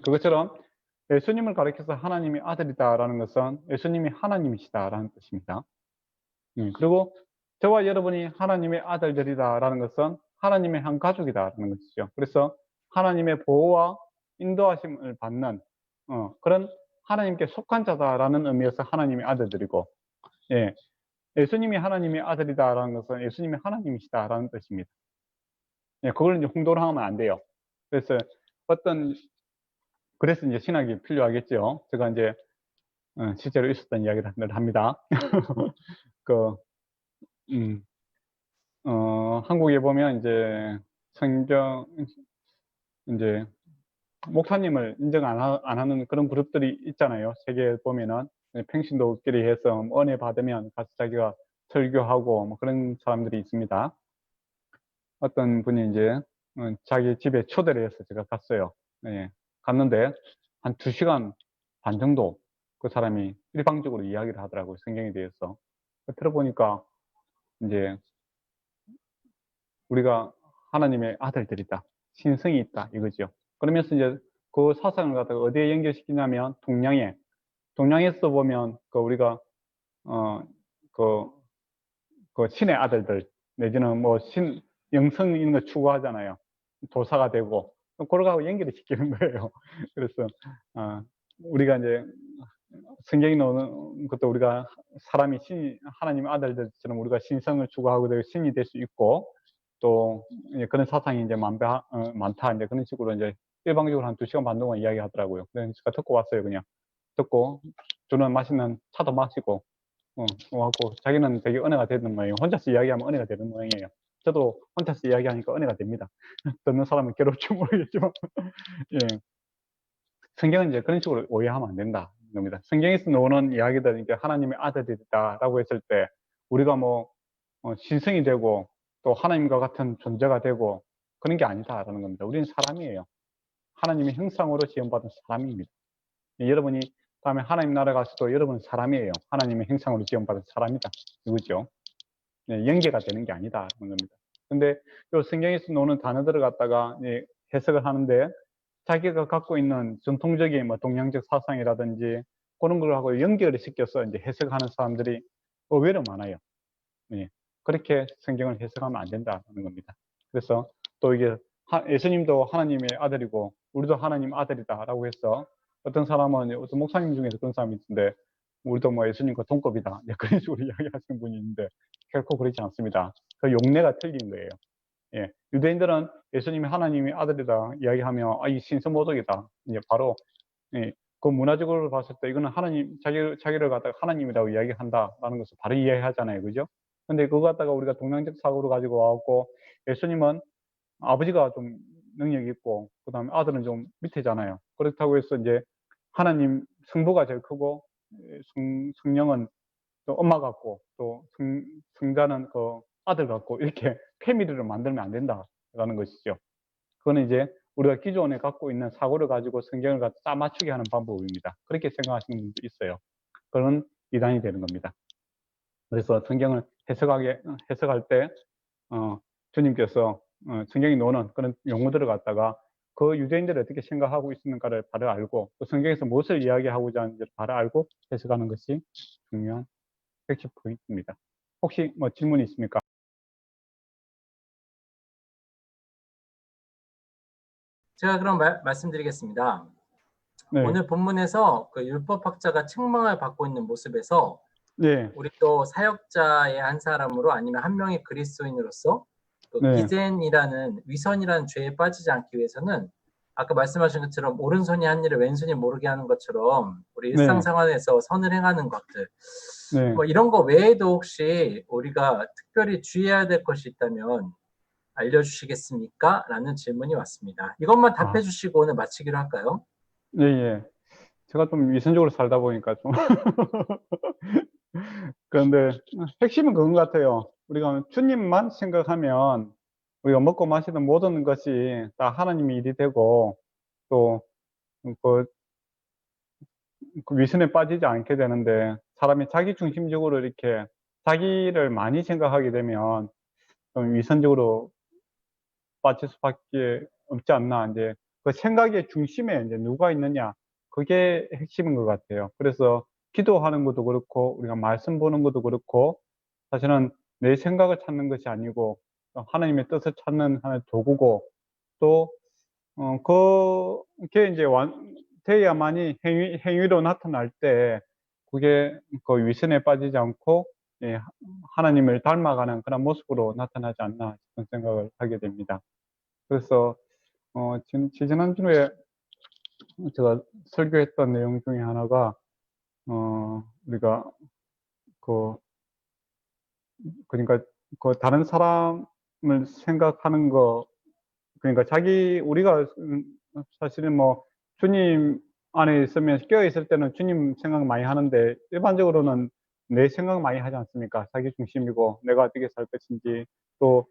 그것처럼 예수님을 가리켜서 하나님의 아들이다라는 것은 예수님이 하나님이시다라는 뜻입니다. 그리고 저와 여러분이 하나님의 아들들이다라는 것은 하나님의 한 가족이다라는 것이죠. 그래서 하나님의 보호와 인도하심을 받는 그런 하나님께 속한 자다라는 의미에서 하나님의 아들들이고, 예, 예수님이 하나님의 아들이다라는 것은 예수님이 하나님이시다라는 뜻입니다. 예, 그걸 이제 홍도로 하면 안 돼요. 그래서 그래서 이제 신학이 필요하겠죠. 제가 이제 실제로 있었던 이야기를 합니다. 그, 한국에 보면 이제 성경, 이제 목사님을 인정 안 하는 그런 그룹들이 있잖아요. 세계에 보면은 평신도끼리 해서 뭐 은혜 받으면 가서 자기가 설교하고 뭐 그런 사람들이 있습니다. 어떤 분이 이제 자기 집에 초대를 해서 제가 갔어요. 예, 갔는데 한 2시간 반 정도 그 사람이 일방적으로 이야기를 하더라고요. 성경에 대해서. 들어보니까 이제 우리가 하나님의 아들들이다. 신성이 있다. 이거죠. 그러면서 이제 그 사상을 갖다가 어디에 연결시키냐면 동양에서 보면 그 우리가 그 신의 아들들 내지는 뭐 영성 있는 거 추구하잖아요. 도사가 되고 그러고 연결을 시키는 거예요. 그래서 우리가 이제 성경이 나오는 것도 우리가 사람이 하나님 아들들처럼 우리가 신성을 추구하고 되고 신이 될 수 있고 또 그런 사상이 이제 많다 이제 그런 식으로 이제 일방적으로 한 2시간 반 동안 이야기하더라고요. 그래서 제가 듣고 왔어요. 그냥 듣고 저는 맛있는 차도 마시고 와갖고 자기는 되게 은혜가 되는 모양이에요. 혼자서 이야기하면 은혜가 되는 모양이에요. 저도 혼자서 이야기하니까 은혜가 됩니다. 듣는 사람은 괴롭지 모르겠지만, 예. 성경은 이제 그런 식으로 오해하면 안 된다. 겁니다. 성경에서 나오는 이야기들은 이게 하나님의 아들이다라고 했을 때, 우리가 뭐, 신성이 되고, 또 하나님과 같은 존재가 되고, 그런 게 아니다라는 겁니다. 우리는 사람이에요. 하나님의 형상으로 지음받은 사람입니다. 여러분이 다음에 하나님 나라 가서도 여러분은 사람이에요. 하나님의 형상으로 지음받은 사람이다. 이거죠. 네, 연계가 되는 게 아니다라는 겁니다. 근데 이 성경에서 나오는 단어들을 갖다가 해석을 하는데, 자기가 갖고 있는 전통적인 뭐 동양적 사상이라든지 그런 걸 하고 연결을 시켜서 이제 해석하는 사람들이 의외로 많아요. 예. 그렇게 성경을 해석하면 안 된다는 겁니다. 그래서 또 이게 예수님도 하나님의 아들이고 우리도 하나님 아들이다라고 해서 어떤 사람은 어떤 목사님 중에서 그런 사람이 있는데 우리도 뭐 예수님과 동급이다 그런 식으로 이야기하시는 분이 있는데 결코 그렇지 않습니다. 그 용례가 틀린 거예요. 예. 유대인들은 예수님이 하나님의 아들이다 이야기하면 이 신성모독이다. 이제 바로 예. 그 문화적으로 봤을 때 이거는 하나님 자기를 갖다가 하나님이라고 이야기한다라는 것을 바로 이해하잖아요. 그죠? 근데 그거 갖다가 우리가 동양적 사고로 가지고 와갖고 예수님은 아버지가 좀 능력이 있고 그다음에 아들은 좀 밑에잖아요. 그렇다고 해서 이제 하나님 성부가 제일 크고 성령은 또 엄마 같고 또 성자는 그 아들 같고 이렇게 패밀리를 만들면 안 된다라는 것이죠. 그거는 이제 우리가 기존에 갖고 있는 사고를 가지고 성경을 갖다 짜맞추게 하는 방법입니다. 그렇게 생각하시는 분도 있어요. 그런 이단이 되는 겁니다. 그래서 성경을 해석할 때 주님께서 성경이 노는 그런 용어들을 갖다가 그 유대인들이 어떻게 생각하고 있었는가를 바로 알고 또 성경에서 무엇을 이야기하고자 하는지를 바로 알고 해석하는 것이 중요한 핵심 포인트입니다. 혹시 뭐 질문이 있습니까? 제가 그럼 말씀드리겠습니다. 네. 오늘 본문에서 그 율법학자가 책망을 받고 있는 모습에서 네. 우리 또 사역자의 한 사람으로 아니면 한 명의 그리스도인으로서 또 네. 기젠이라는 위선이라는 죄에 빠지지 않기 위해서는 아까 말씀하신 것처럼 오른손이 한 일을 왼손이 모르게 하는 것처럼 우리 일상생활에서 선을 행하는 것들 네. 뭐 이런 거 외에도 혹시 우리가 특별히 주의해야 될 것이 있다면 알려주시겠습니까? 라는 질문이 왔습니다. 이것만 답해 주시고 오늘 마치기로 할까요? 예, 예. 제가 좀 위선적으로 살다 보니까 좀. 그런데 핵심은 그건 것 같아요. 우리가 주님만 생각하면 우리가 먹고 마시는 모든 것이 다 하나님의 일이 되고 또 그 위선에 빠지지 않게 되는데 사람이 자기 중심적으로 이렇게 자기를 많이 생각하게 되면 좀 위선적으로 빠질 수밖에 없지 않나. 이제 그 생각의 중심에 이제 누가 있느냐, 그게 핵심인 것 같아요. 그래서 기도하는 것도 그렇고, 우리가 말씀 보는 것도 그렇고, 사실은 내 생각을 찾는 것이 아니고, 하나님의 뜻을 찾는 하나의 도구고, 또, 그게 이제 돼야만이 행위로 나타날 때, 그게 그 위선에 빠지지 않고, 예, 하나님을 닮아가는 그런 모습으로 나타나지 않나 싶은 생각을 하게 됩니다. 그래서 지난주에 제가 설교했던 내용 중에 하나가 우리가 그러니까 그 다른 사람을 생각하는 거, 그러니까 우리가 사실은 뭐 주님 안에 있으면 깨어 있을 때는 주님 생각 많이 하는데 일반적으로는 내 생각 많이 하지 않습니까? 자기 중심이고 내가 어떻게 살 것인지 또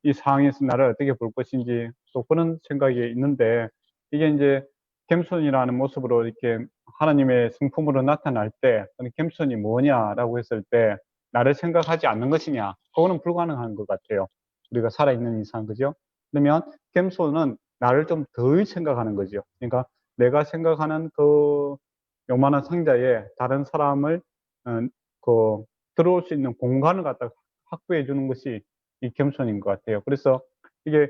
이 상황에서 나를 어떻게 볼 것인지 또 그런 생각이 있는데 이게 이제 겸손이라는 모습으로 이렇게 하나님의 성품으로 나타날 때 겸손이 뭐냐라고 했을 때 나를 생각하지 않는 것이냐, 그거는 불가능한 것 같아요. 우리가 살아있는 이상, 그죠? 그러면 겸손은 나를 좀 덜 생각하는 거죠. 그러니까 내가 생각하는 그 요만한 상자에 다른 사람을 들어올 수 있는 공간을 갖다 확보해 주는 것이 이 겸손인 것 같아요. 그래서 이게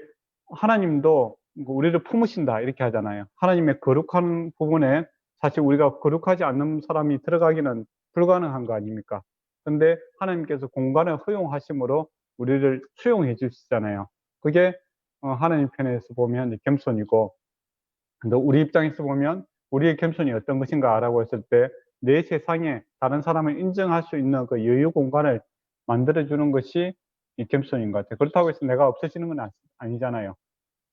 하나님도 우리를 품으신다 이렇게 하잖아요. 하나님의 거룩한 부분에 사실 우리가 거룩하지 않는 사람이 들어가기는 불가능한 거 아닙니까? 근데 하나님께서 공간을 허용하심으로 우리를 수용해 주시잖아요. 그게 하나님 편에서 보면 겸손이고, 근데 우리 입장에서 보면 우리의 겸손이 어떤 것인가라고 했을 때 내 세상에 다른 사람을 인정할 수 있는 그 여유 공간을 만들어주는 것이 이 겸손인 것 같아요. 그렇다고 해서 내가 없어지는 건 아니잖아요.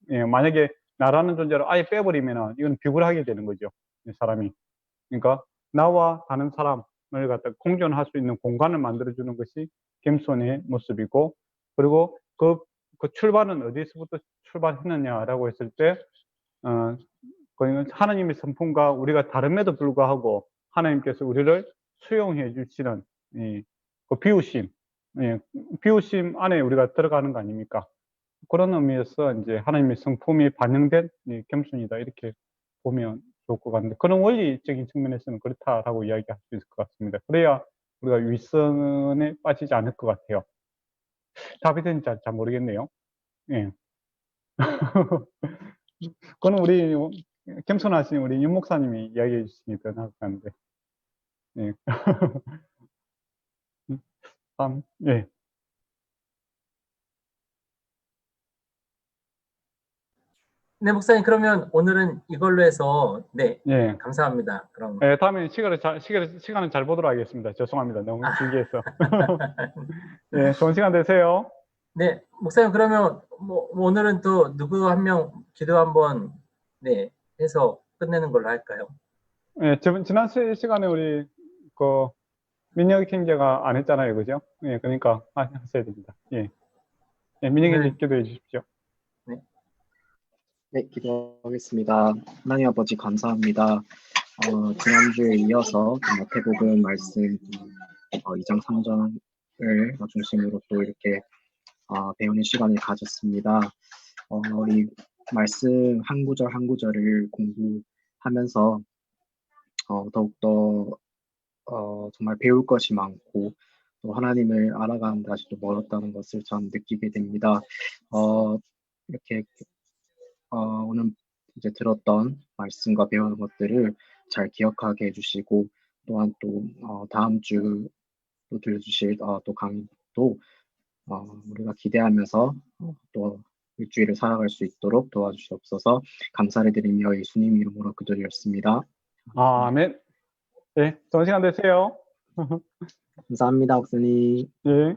예, 만약에 나라는 존재를 아예 빼버리면은 이건 비굴하게 되는 거죠. 이 사람이. 그러니까 나와 다른 사람을 갖다 공존할 수 있는 공간을 만들어주는 것이 겸손의 모습이고, 그리고 그 출발은 어디서부터 출발했느냐라고 했을 때, 그건 하나님의 성품과 우리가 다름에도 불구하고 하나님께서 우리를 수용해 주시는 그 비우심, 비우심 안에 우리가 들어가는 거 아닙니까? 그런 의미에서 이제 하나님의 성품이 반영된 이 겸손이다, 이렇게 보면 좋을 것 같은데, 그런 원리적인 측면에서는 그렇다라고 이야기할 수 있을 것 같습니다. 그래야 우리가 윗선에 빠지지 않을 것 같아요. 답이 되는지 잘 모르겠네요. 예. 그건 우리 겸손하신 우리 윤 목사님이 이야기해 주시니 더 나을 것 같은데. 예. 예. 네, 목사님, 그러면 오늘은 이걸로 해서, 네, 예. 감사합니다. 그럼. 예, 다음에 시간을 잘 보도록 하겠습니다. 죄송합니다. 너무 길게 해서. 예, 좋은 시간 되세요. 네, 목사님, 그러면 뭐 오늘은 또 누구 한 명 기도 한번, 네, 해서 끝내는 걸로 할까요? 예, 지난 시간에 우리 그 민혁 형제가 안 했잖아요, 그죠? 예, 그러니까 하셔야 됩니다. 예, 예, 민혁 형제 기도해 주십시오. 네, 기도하겠습니다. 하나님 아버지 감사합니다. 지난주에 이어서 마태복음 말씀 2장 3장을 중심으로 또 이렇게 배우는 시간을 가졌습니다. 이 말씀 한 구절 한 구절을 공부하면서 더욱더 정말 배울 것이 많고 또 하나님을 알아가는데 아직도 멀었다는 것을 전 느끼게 됩니다. 이렇게 오늘 이제 들었던 말씀과 배우는 것들을 잘 기억하게 해주시고, 또한 또 다음 주 또 들려주실 또 강의도 우리가 기대하면서 또 일주일을 살아갈 수 있도록 도와주시옵소서. 감사를 드리며 예수님 이름으로 기도드렸습니다. 아멘. 예, 좋은 시간 되세요. 감사합니다, 목사님. 예.